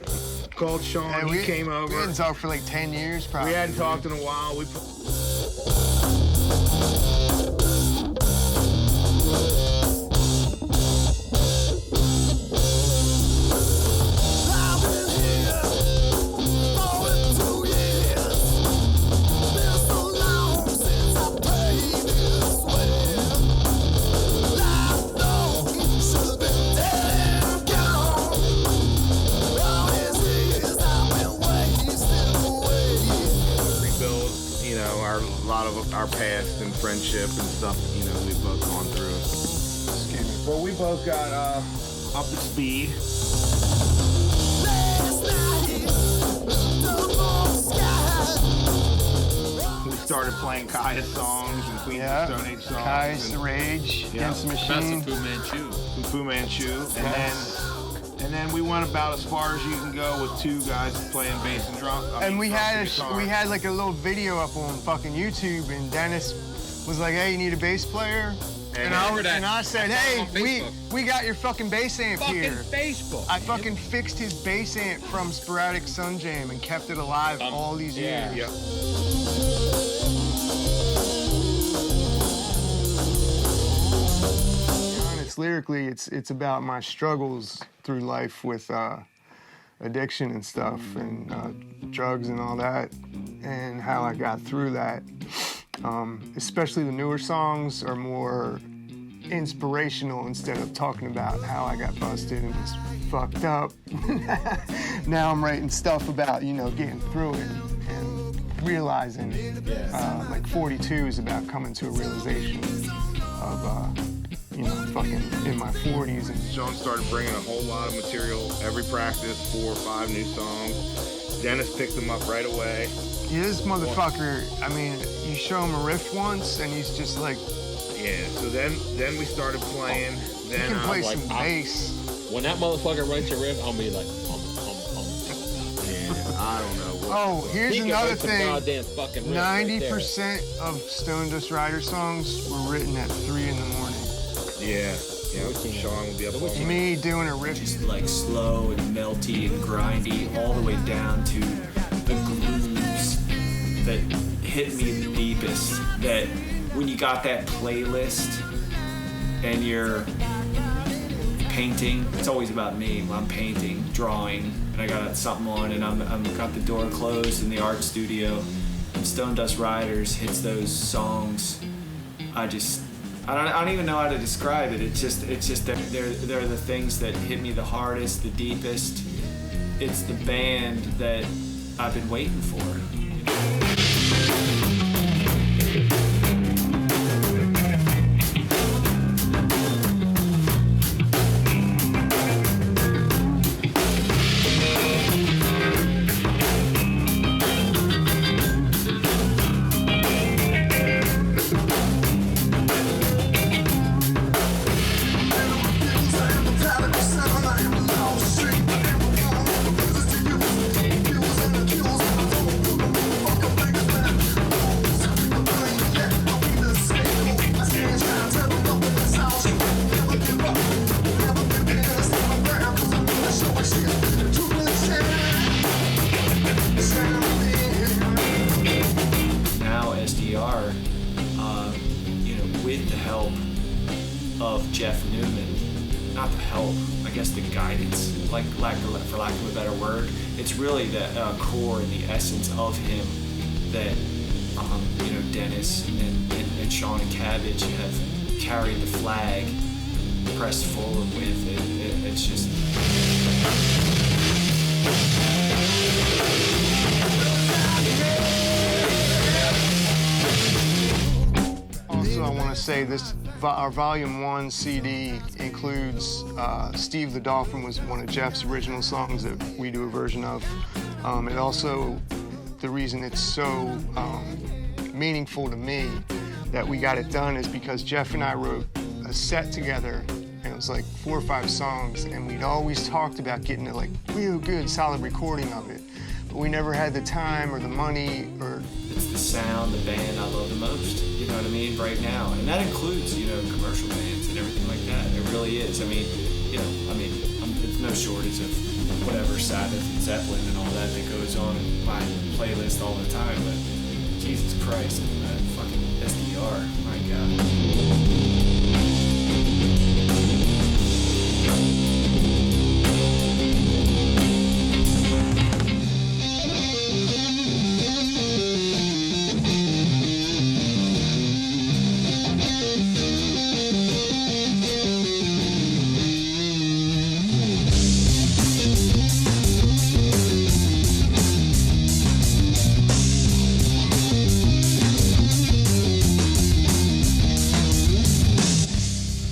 called Sean, and he came over. We hadn't talked for like 10 years, probably. We hadn't talked in a while. Our past and friendship and stuff, you know, we've both gone through. Well, we both got up to speed. We started playing Kaya's songs and Queen of the Stone Age songs. Kaya's The Rage, Against the Machine. Fu Manchu. And then we went about as far as you can go with two guys playing bass and drum. We had like a little video up on fucking YouTube, and Dennis was like, "Hey, you need a bass player?" And I said, "Hey, we got your fucking bass amp here." Facebook. I fucking fixed his bass amp from Sporadic Sun Jam and kept it alive all these years. Yeah. Lyrically, it's about my struggles through life with addiction and stuff, and drugs and all that, and how I got through that. Especially the newer songs are more inspirational instead of talking about how I got busted and was fucked up. Now I'm writing stuff about, you know, getting through it and realizing, like 42 is about coming to a realization of, you know, fucking in my 40s. And Sean started bringing a whole lot of material every practice, 4 or 5 new songs. Dennis picked them up right away. Yeah, this motherfucker, I mean, you show him a riff once and he's just like... Yeah, so then we started playing. He can play some bass. When that motherfucker writes a riff, I'll be like, Yeah, I don't know. Oh, here's another thing. 90% of Stone Dust Rider songs were written at 3 in the morning. Yeah, Sean will be up all night. Me doing a riff. Just like slow and melty and grindy, all the way down to the grooves that hit me the deepest. That when you got that playlist and you're painting, it's always about me. When I'm painting, drawing, and I got something on, and I'm got the door closed in the art studio, and Stone Dust Riders hits those songs. I don't even know how to describe it. It's just they're the things that hit me the hardest, the deepest. It's the band that I've been waiting for. Now SDR, with the help of Jeff Newman, not the help, I guess the guidance, for lack of a better word, it's really the core and the essence of him that Dennis and Sean and Cabbage have carried the flag, pressed forward with it. It's just. Also, I want to say this, our Volume 1 CD includes Steve the Dolphin was one of Jeff's original songs that we do a version of. And also, the reason it's so meaningful to me that we got it done is because Jeff and I wrote a set together, and it was like 4 or 5 songs, and we'd always talked about getting a real good, solid recording of it. But we never had the time or the money or... It's the sound, the band I love the most, you know what I mean, right now. And that includes, commercial bands and everything like that. It really is. It's no shortage of whatever Sabbath and Zeppelin and all that goes on in my playlist all the time, but Jesus Christ, fucking SDR, my God.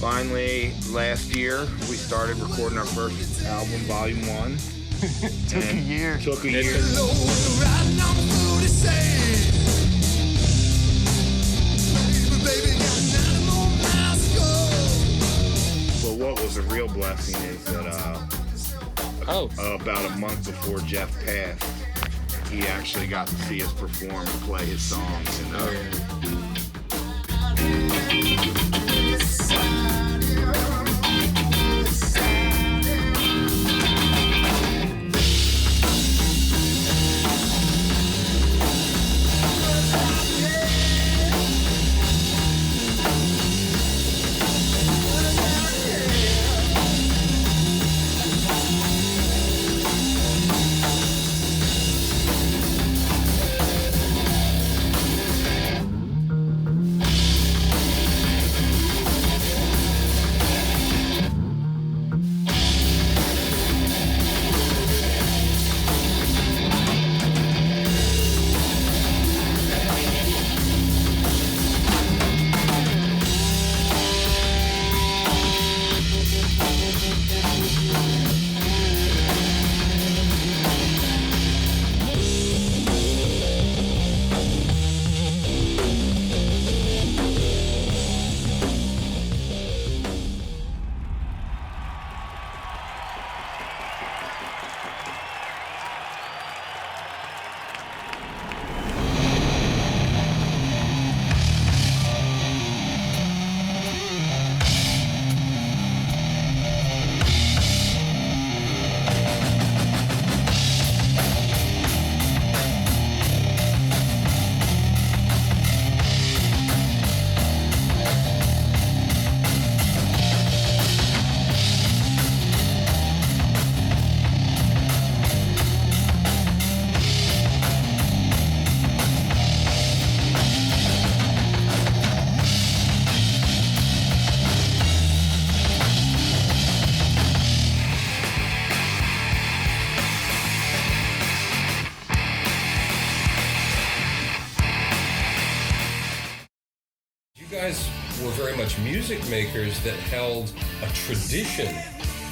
Finally, last year, we started recording our first album, Volume 1. Took a year. Took a year. But what was a real blessing is that about a month before Jeff passed, he actually got to see us perform and play his songs. music makers that held a tradition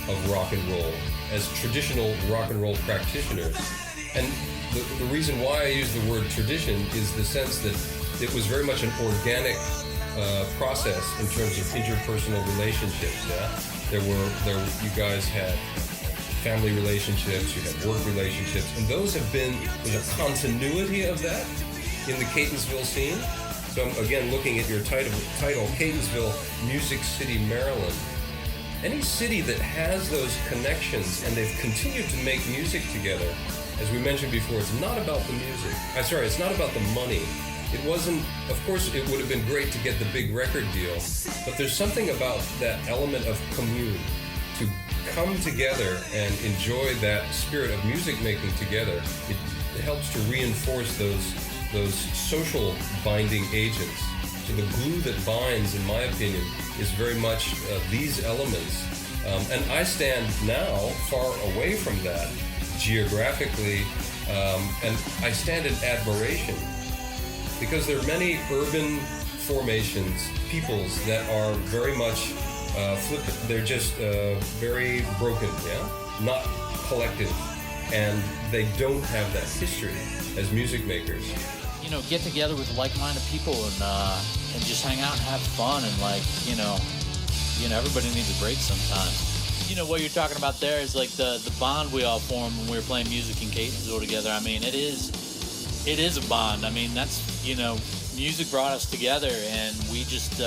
of rock and roll as traditional rock and roll practitioners. And the reason why I use the word tradition is the sense that it was very much an organic process in terms of interpersonal relationships. Yeah, you guys had family relationships, you had work relationships, and there's a continuity of that in the Catonsville scene. So I'm again looking at your title, Catonsville, Music City, Maryland. Any city that has those connections and they've continued to make music together, as we mentioned before, it's not about the music. It's not about the money. It wasn't, of course, it would have been great to get the big record deal, but there's something about that element of commune, to come together and enjoy that spirit of music making together. It helps to reinforce those social binding agents. So the glue that binds, in my opinion, is very much these elements. And I stand now far away from that geographically, and I stand in admiration because there are many urban formations, peoples that are very much flippant. They're just very broken, not collective, and they don't have that history as music makers. Get together with like-minded people and just hang out and have fun, and everybody needs a break sometimes. What you're talking about there is like the bond we all formed when we were playing music in Catonsville together. I mean, it is a bond. I mean, that's, music brought us together, and we just,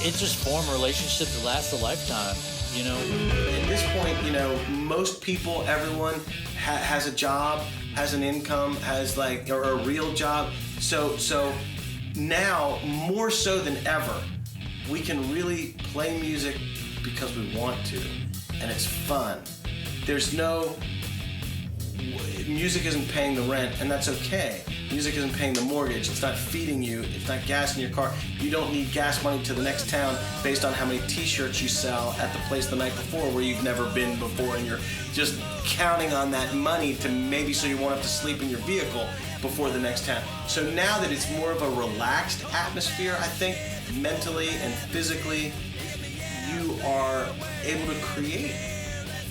it just formed a relationship that lasts a lifetime. At this point, most people, everyone has a job, has an income, has or a real job. So now, more so than ever, we can really play music because we want to, and it's fun. Music isn't paying the rent, and that's okay. Music isn't paying the mortgage. It's not feeding you. It's not gas in your car. You don't need gas money to the next town based on how many t-shirts you sell at the place the night before where you've never been before, and you're just counting on that money to maybe so you won't have to sleep in your vehicle before the next town. So now that it's more of a relaxed atmosphere, I think, mentally and physically, you are able to create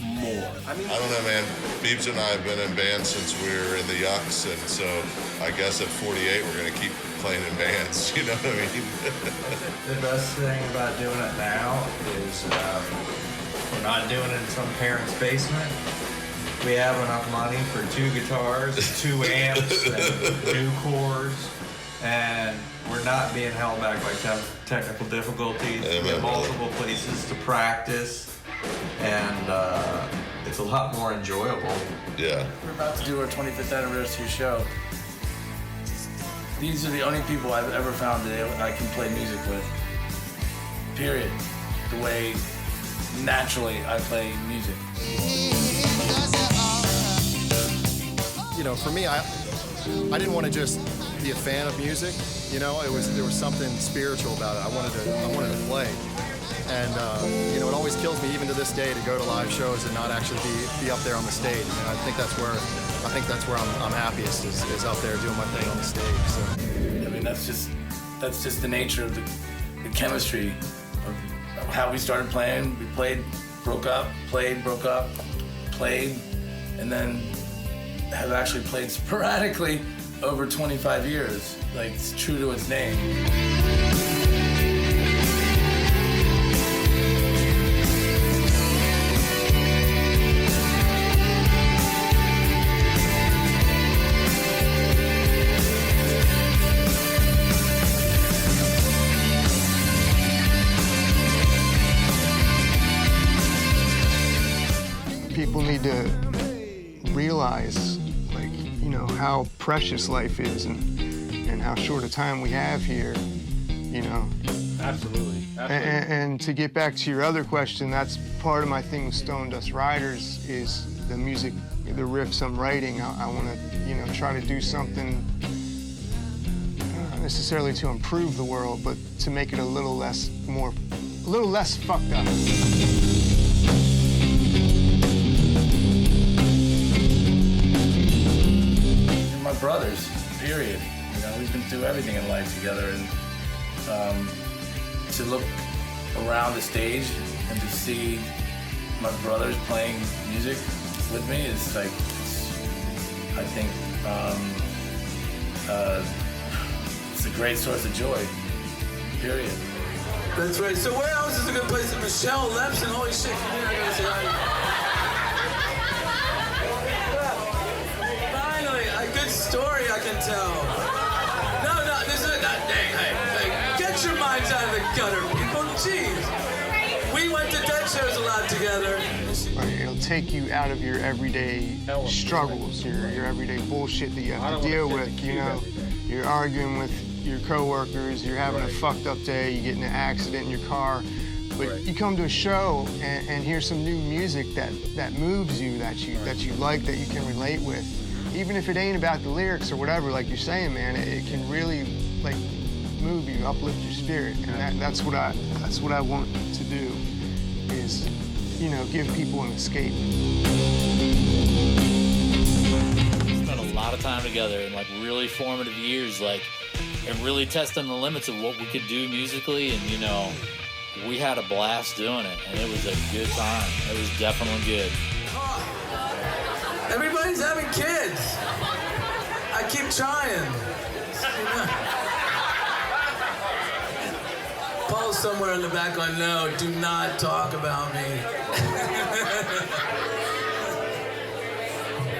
more. I don't know, man. Beebs and I have been in bands since we were in the Yucks, and so I guess at 48 we're going to keep playing in bands, you know what I mean? The best thing about doing it now is we're not doing it in some parent's basement. We have enough money for 2 guitars, 2 amps, and new chords, and we're not being held back by technical difficulties. We have multiple places to practice, and it's a lot more enjoyable. Yeah. We're about to do our 25th anniversary show. These are the only people I've ever found that I can play music with. Period. The way naturally I play music. For me, I didn't want to just be a fan of music. There was something spiritual about it. I wanted to play. And it always kills me, even to this day, to go to live shows and not actually be up there on the stage. And I think that's where I'm happiest is up there doing my thing on the stage. So. I mean, that's just the nature of the chemistry of how we started playing. We played, broke up, played, broke up, played, and then have actually played sporadically over 25 years. Like, it's true to its name. People need to realize, how precious life is and how short a time we have here, Absolutely. And to get back to your other question, that's part of my thing with Stone Dust Riders is the music, the riffs I'm writing. I want to, try to do something not necessarily to improve the world, but to make it a little less fucked up. My brothers, period. We've been through everything in life together, and to look around the stage and to see my brothers playing music with me is like, I think it's a great source of joy, period. That's right. So where else is a good place? Michelle Lepson, holy shit, come here, I gotta say hi. Finally, a good story I can tell. No, this is not, hey, get your minds out of the gutter, people, jeez. We went to Dead shows a lot together. Right, it'll take you out of your everyday struggles, your everyday bullshit that you have to deal with, you know. You're arguing with your coworkers, you're having a fucked up day, you get in an accident in your car, but you come to a show and hear some new music that moves you, that you like, that you can relate with. Even if it ain't about the lyrics or whatever, like you're saying, man, it can really like move you, uplift your spirit, and that's what I want to do, is, you know, give people an escape. Spent a lot of time together in like really formative years, like, and really testing the limits of what we could do musically, and you know, we had a blast doing it, and it was a good time. It was definitely good. Everybody's having kids. I keep trying. Paul's somewhere in the back going, no, do not talk about me.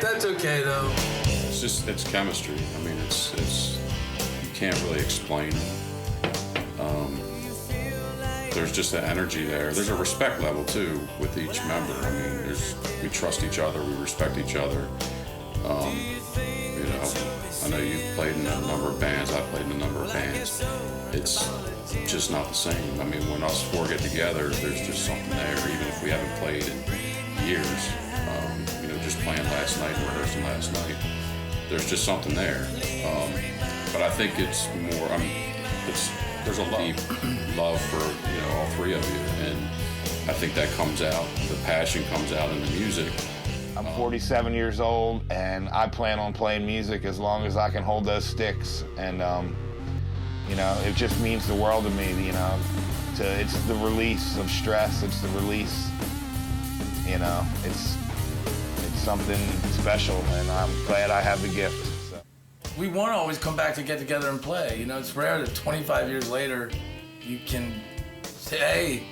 That's okay, though. It's chemistry. I mean, it's you can't really explain it. There's just an energy there. There's a respect level, too, with each member. I mean, we trust each other, we respect each other. You know, I know you've played in a number of bands, I've played in a number of bands. It's just not the same. I mean, when us four get together, there's just something there, even if we haven't played in years. You know, just playing last night and rehearsing last night, there's just something there. But I think it's more, there's a deep love for, you know, all three of you, and I think that comes out, the passion comes out in the music. I'm 47 years old, and I plan on playing music as long as I can hold those sticks, and you know, it just means the world to me, you know. It's the release of stress, it's the release, you know, it's something special, and I'm glad I have the gift. So. We want to always come back to get together and play. You know, it's rare that 25 years later you can say, hey,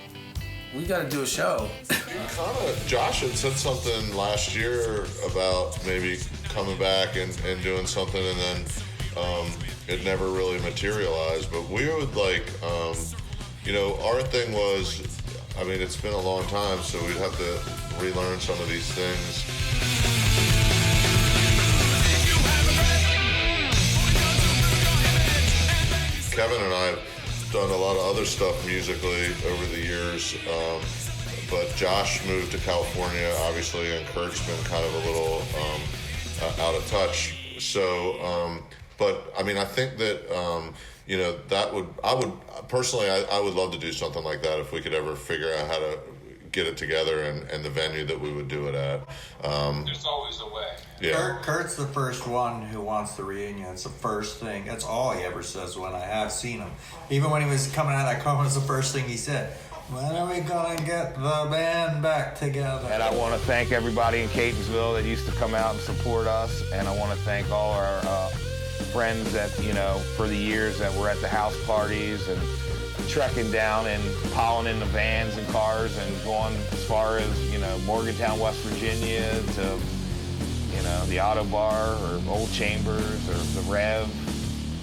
we got to do a show. Josh had said something last year about maybe coming back and doing something, and then it never really materialized. But we would like, you know, our thing was, I mean, it's been a long time, so we'd have to relearn some of these things. Kevin and I have done a lot of other stuff musically over the years, but Josh moved to California, obviously, and Kurt's been kind of a little out of touch. So, but I mean, I think that, you know, I would personally love to do something like that if we could ever figure out how to get it together and the venue that we would do it at. There's always a way. Yeah. Kurt's the first one who wants the reunion. It's the first thing. That's all he ever says when I have seen him. Even when he was coming out of that coma, it's the first thing he said. When are we gonna get the band back together? And I want to thank everybody in Catonsville that used to come out and support us, and I want to thank all our friends that, you know, for the years that were at the house parties and trekking down and piling in the vans and cars and going as far as, you know, Morgantown, West Virginia to, you know, the Auto Bar or Old Chambers or the Rev.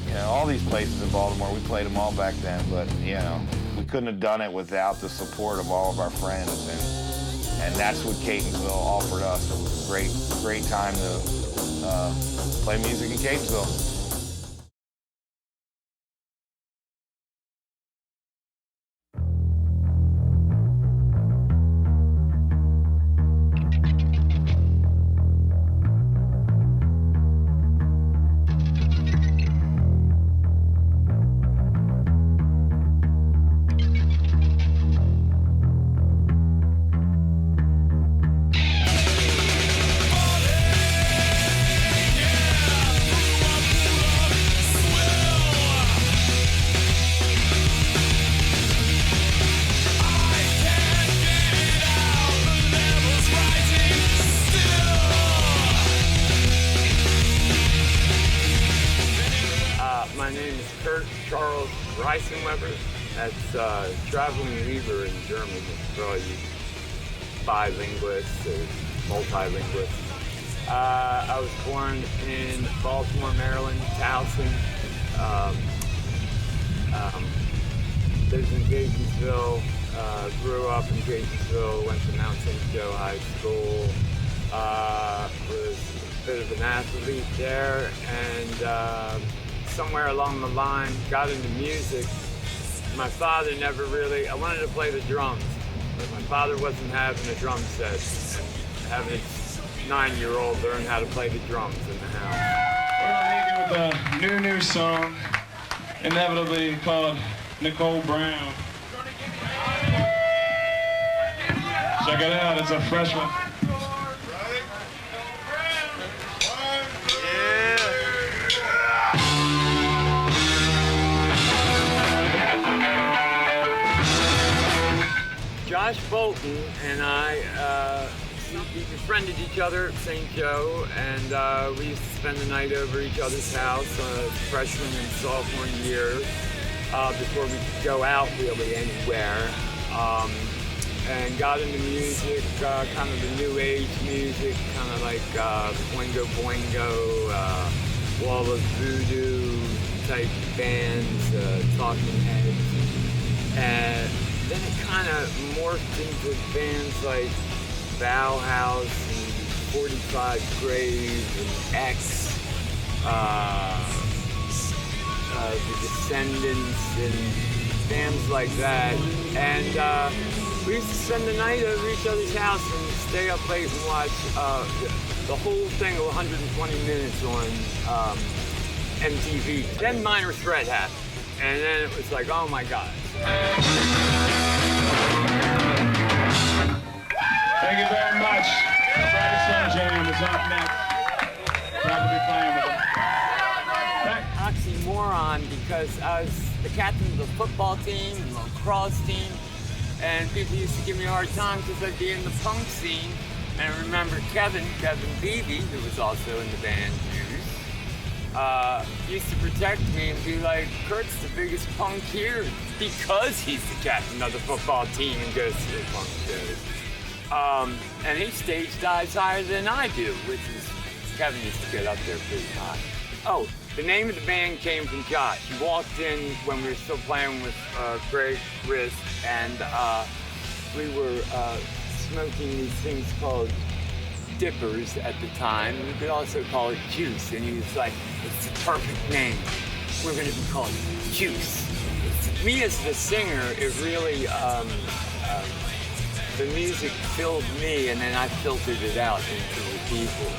You know, all these places in Baltimore, we played them all back then, but, you know, we couldn't have done it without the support of all of our friends, and that's what Catonsville offered us. It was a great time to play music in Catonsville. Weissenweber. That's traveling weaver in German for all you bilinguists or multilinguists. I was born in Baltimore, Maryland, Towson. Lived in Catonsville, grew up in Catonsville, went to Mount St. Joe High School, was a bit of an athlete there, and somewhere along the line got into music. My father never really, I wanted to play the drums, but my father wasn't having a drum set, and having a 9-year-old learn how to play the drums in the house. We're gonna leave you with a new song, inevitably called Nicole Brown. Check it out, it's a fresh one. Josh Bolton and I, we befriended each other at St. Joe, and we used to spend the night over each other's house freshman and sophomore year before we could go out really anywhere. And got into music, kind of the new age music, kind of like Boingo Boingo, Wall of Voodoo type bands, Talking Heads. And then it kind of morphed into bands like Bauhaus and 45 Grave and X, The Descendants and bands like that. And we used to spend the night over each other's house and stay up late and watch the whole thing of 120 minutes on MTV. Then Minor Threat happened, and then it was like, oh my God. Thank you very much. Friday Slow Jam is up next. Glad to be playing with them. Oxymoron, because I was the captain of the football team, the lacrosse team, and people used to give me a hard time because I'd be in the punk scene. And I remember Kevin Beebe, who was also in the band Juice, used to protect me and be like, Kurt's the biggest punk here because he's the captain of the football team and goes to the punk shows. And he stage dives higher than I do, which is, Kevin used to get up there pretty high. Oh, the name of the band came from Josh. He walked in when we were still playing with Greg Risk, and we were smoking these things called dippers at the time. You could also call it juice, and he was like, it's the perfect name. We're gonna be called Juice. Me as the singer, it really, the music filled me, and then I filtered it out into the people.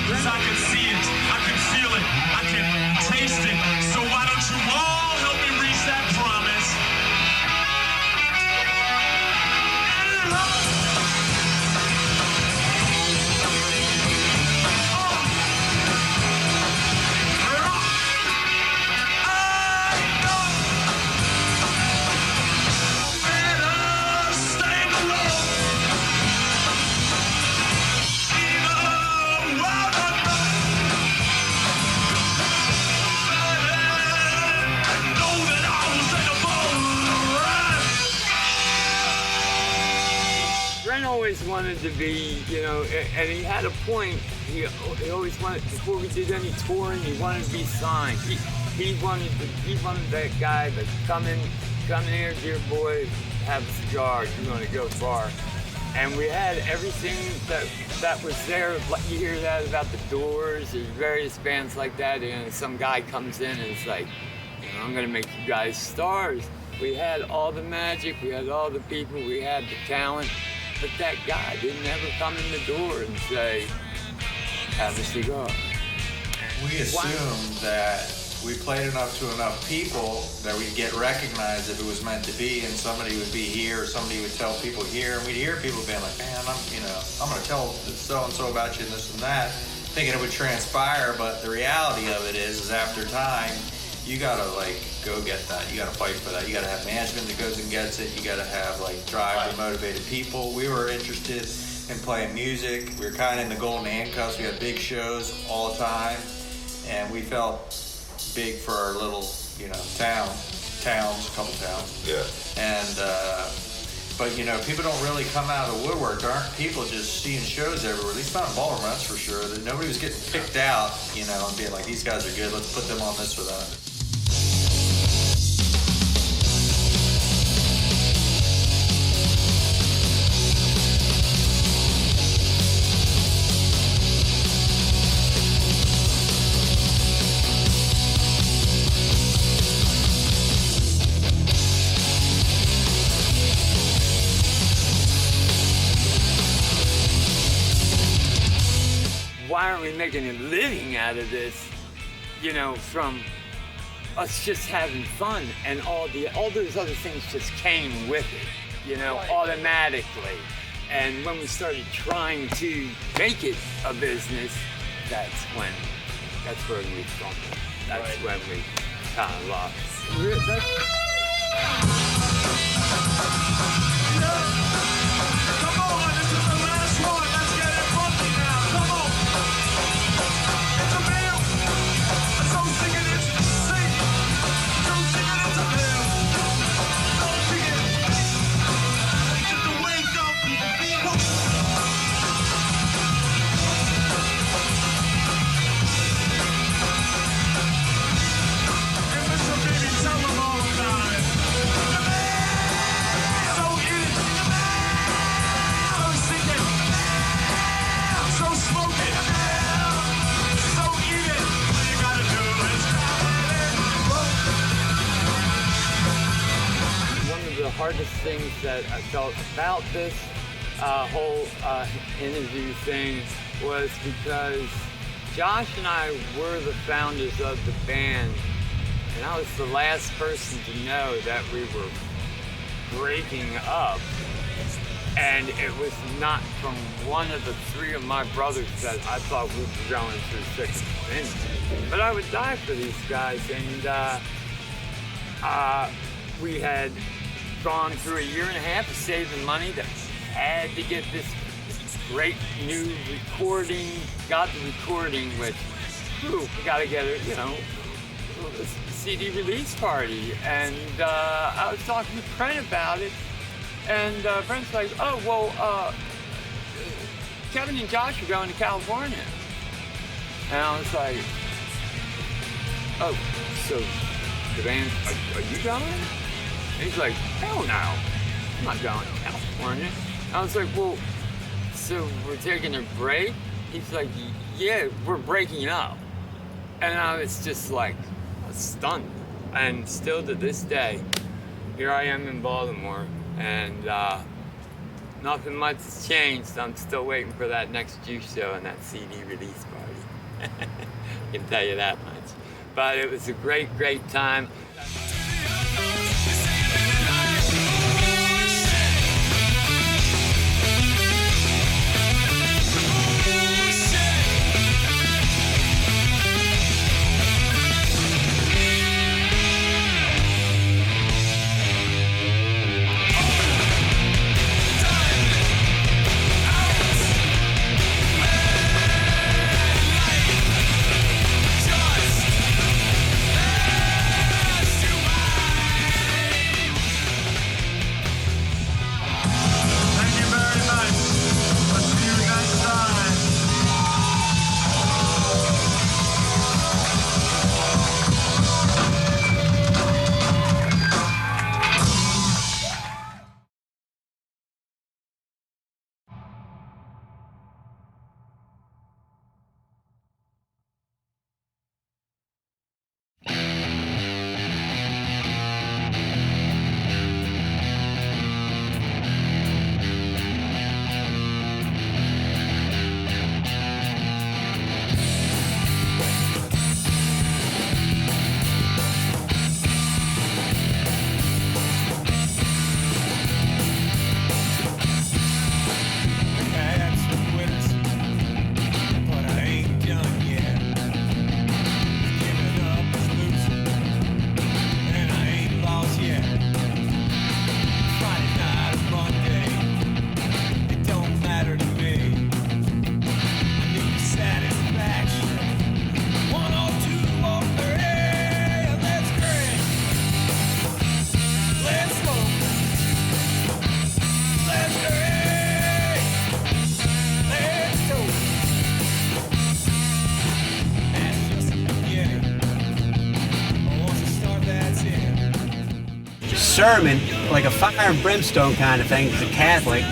I can see it, I can feel it, I can taste it. So why don't you all help me reach that promise? Always wanted to be, you know, and he had a point. He always wanted, before we did any touring, he wanted to be signed. He wanted that guy to come in here, dear boy, have a cigar. You're going to go far. And we had everything that was there. You hear that about the Doors. There's various bands like that. And some guy comes in and it's like, you know, I'm going to make you guys stars. We had all the magic. We had all the people. We had the talent. But that guy didn't ever come in the door and say, have a cigar. We assumed that we played enough to enough people that we'd get recognized if it was meant to be, and somebody would be here, or somebody would tell people here, and we'd hear people being like, man, I'm gonna tell so-and-so about you and this and that, thinking it would transpire, but the reality of it is after time, you gotta go get that. You gotta fight for that. You gotta have management that goes and gets it. You gotta have drive and motivated people. We were interested in playing music. We were kind of in the golden handcuffs. We had big shows all the time, and we felt big for our little, town towns, a couple towns. Yeah. And, but you know, people don't really come out of the woodwork. There aren't people just seeing shows everywhere. At least not in Baltimore, that's for sure. That nobody was getting picked out, you know, and being like, these guys are good, let's put them on this or that. Why aren't we making a living out of this, you know, from us just having fun, and all those other things just came with it, you know, automatically. And when we started trying to make it a business, that's where we stumbled. That's when we kind of lost. Come on, this is the last one. Let's get it funky now. Come on. It's a bill. So sing it, it's sing. So sing it, it's a bill. So sing it. Just to wake up. And Mr. Baby, tell them all about it. So in it. So sing it. So smoke it. So eat it. All you gotta do is One of the hardest things that I felt about this whole interview thing was because Josh and I were the founders of the band, and I was the last person to know that we were breaking up. And it was not from one of the three of my brothers that I thought we were going through thick and thin. But I would die for these guys, and we had gone through a year and a half of saving money that had to get this great new recording, got the recording with, we gotta get it, you know, a CD release party. And I was talking to Brent about it, and Brent's like, oh, well, Kevin and Josh are going to California. And I was like, oh, so the band, are you going? And he's like, hell no, I'm not going to California. I was like, well, so we're taking a break? He's like, yeah, we're breaking up. And I was just like, stunned. And still to this day, here I am in Baltimore, and nothing much has changed. I'm still waiting for that next Juice show and that CD release party. I can tell you that much. But it was a great, great time. sermon, like a fire and brimstone kind of thing. He's a Catholic,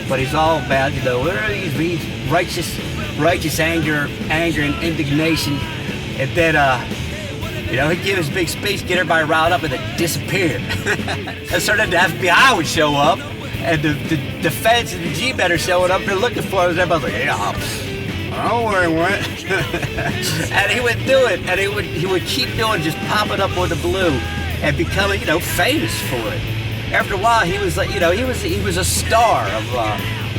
but he's all about, he's righteous anger and indignation. And then, he'd give his big speech, get everybody riled up, and then disappear. And so then the FBI would show up, and the feds and the G-Men are showing up, they're looking for him, and everybody's like, yeah, I don't know where he went. And he would do it, and he would keep doing it, just popping up on the blue, and becoming, famous for it. After a while, he was like, he was a star of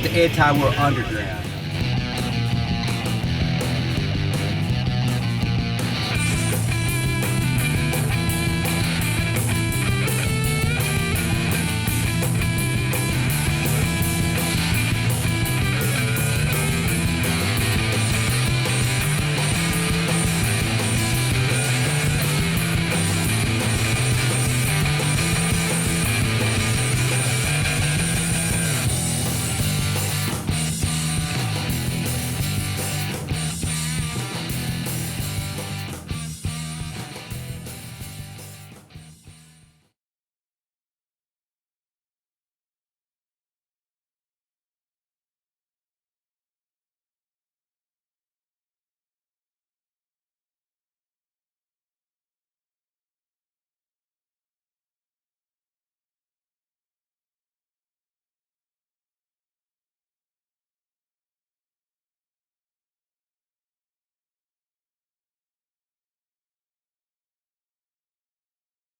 the anti-war underground.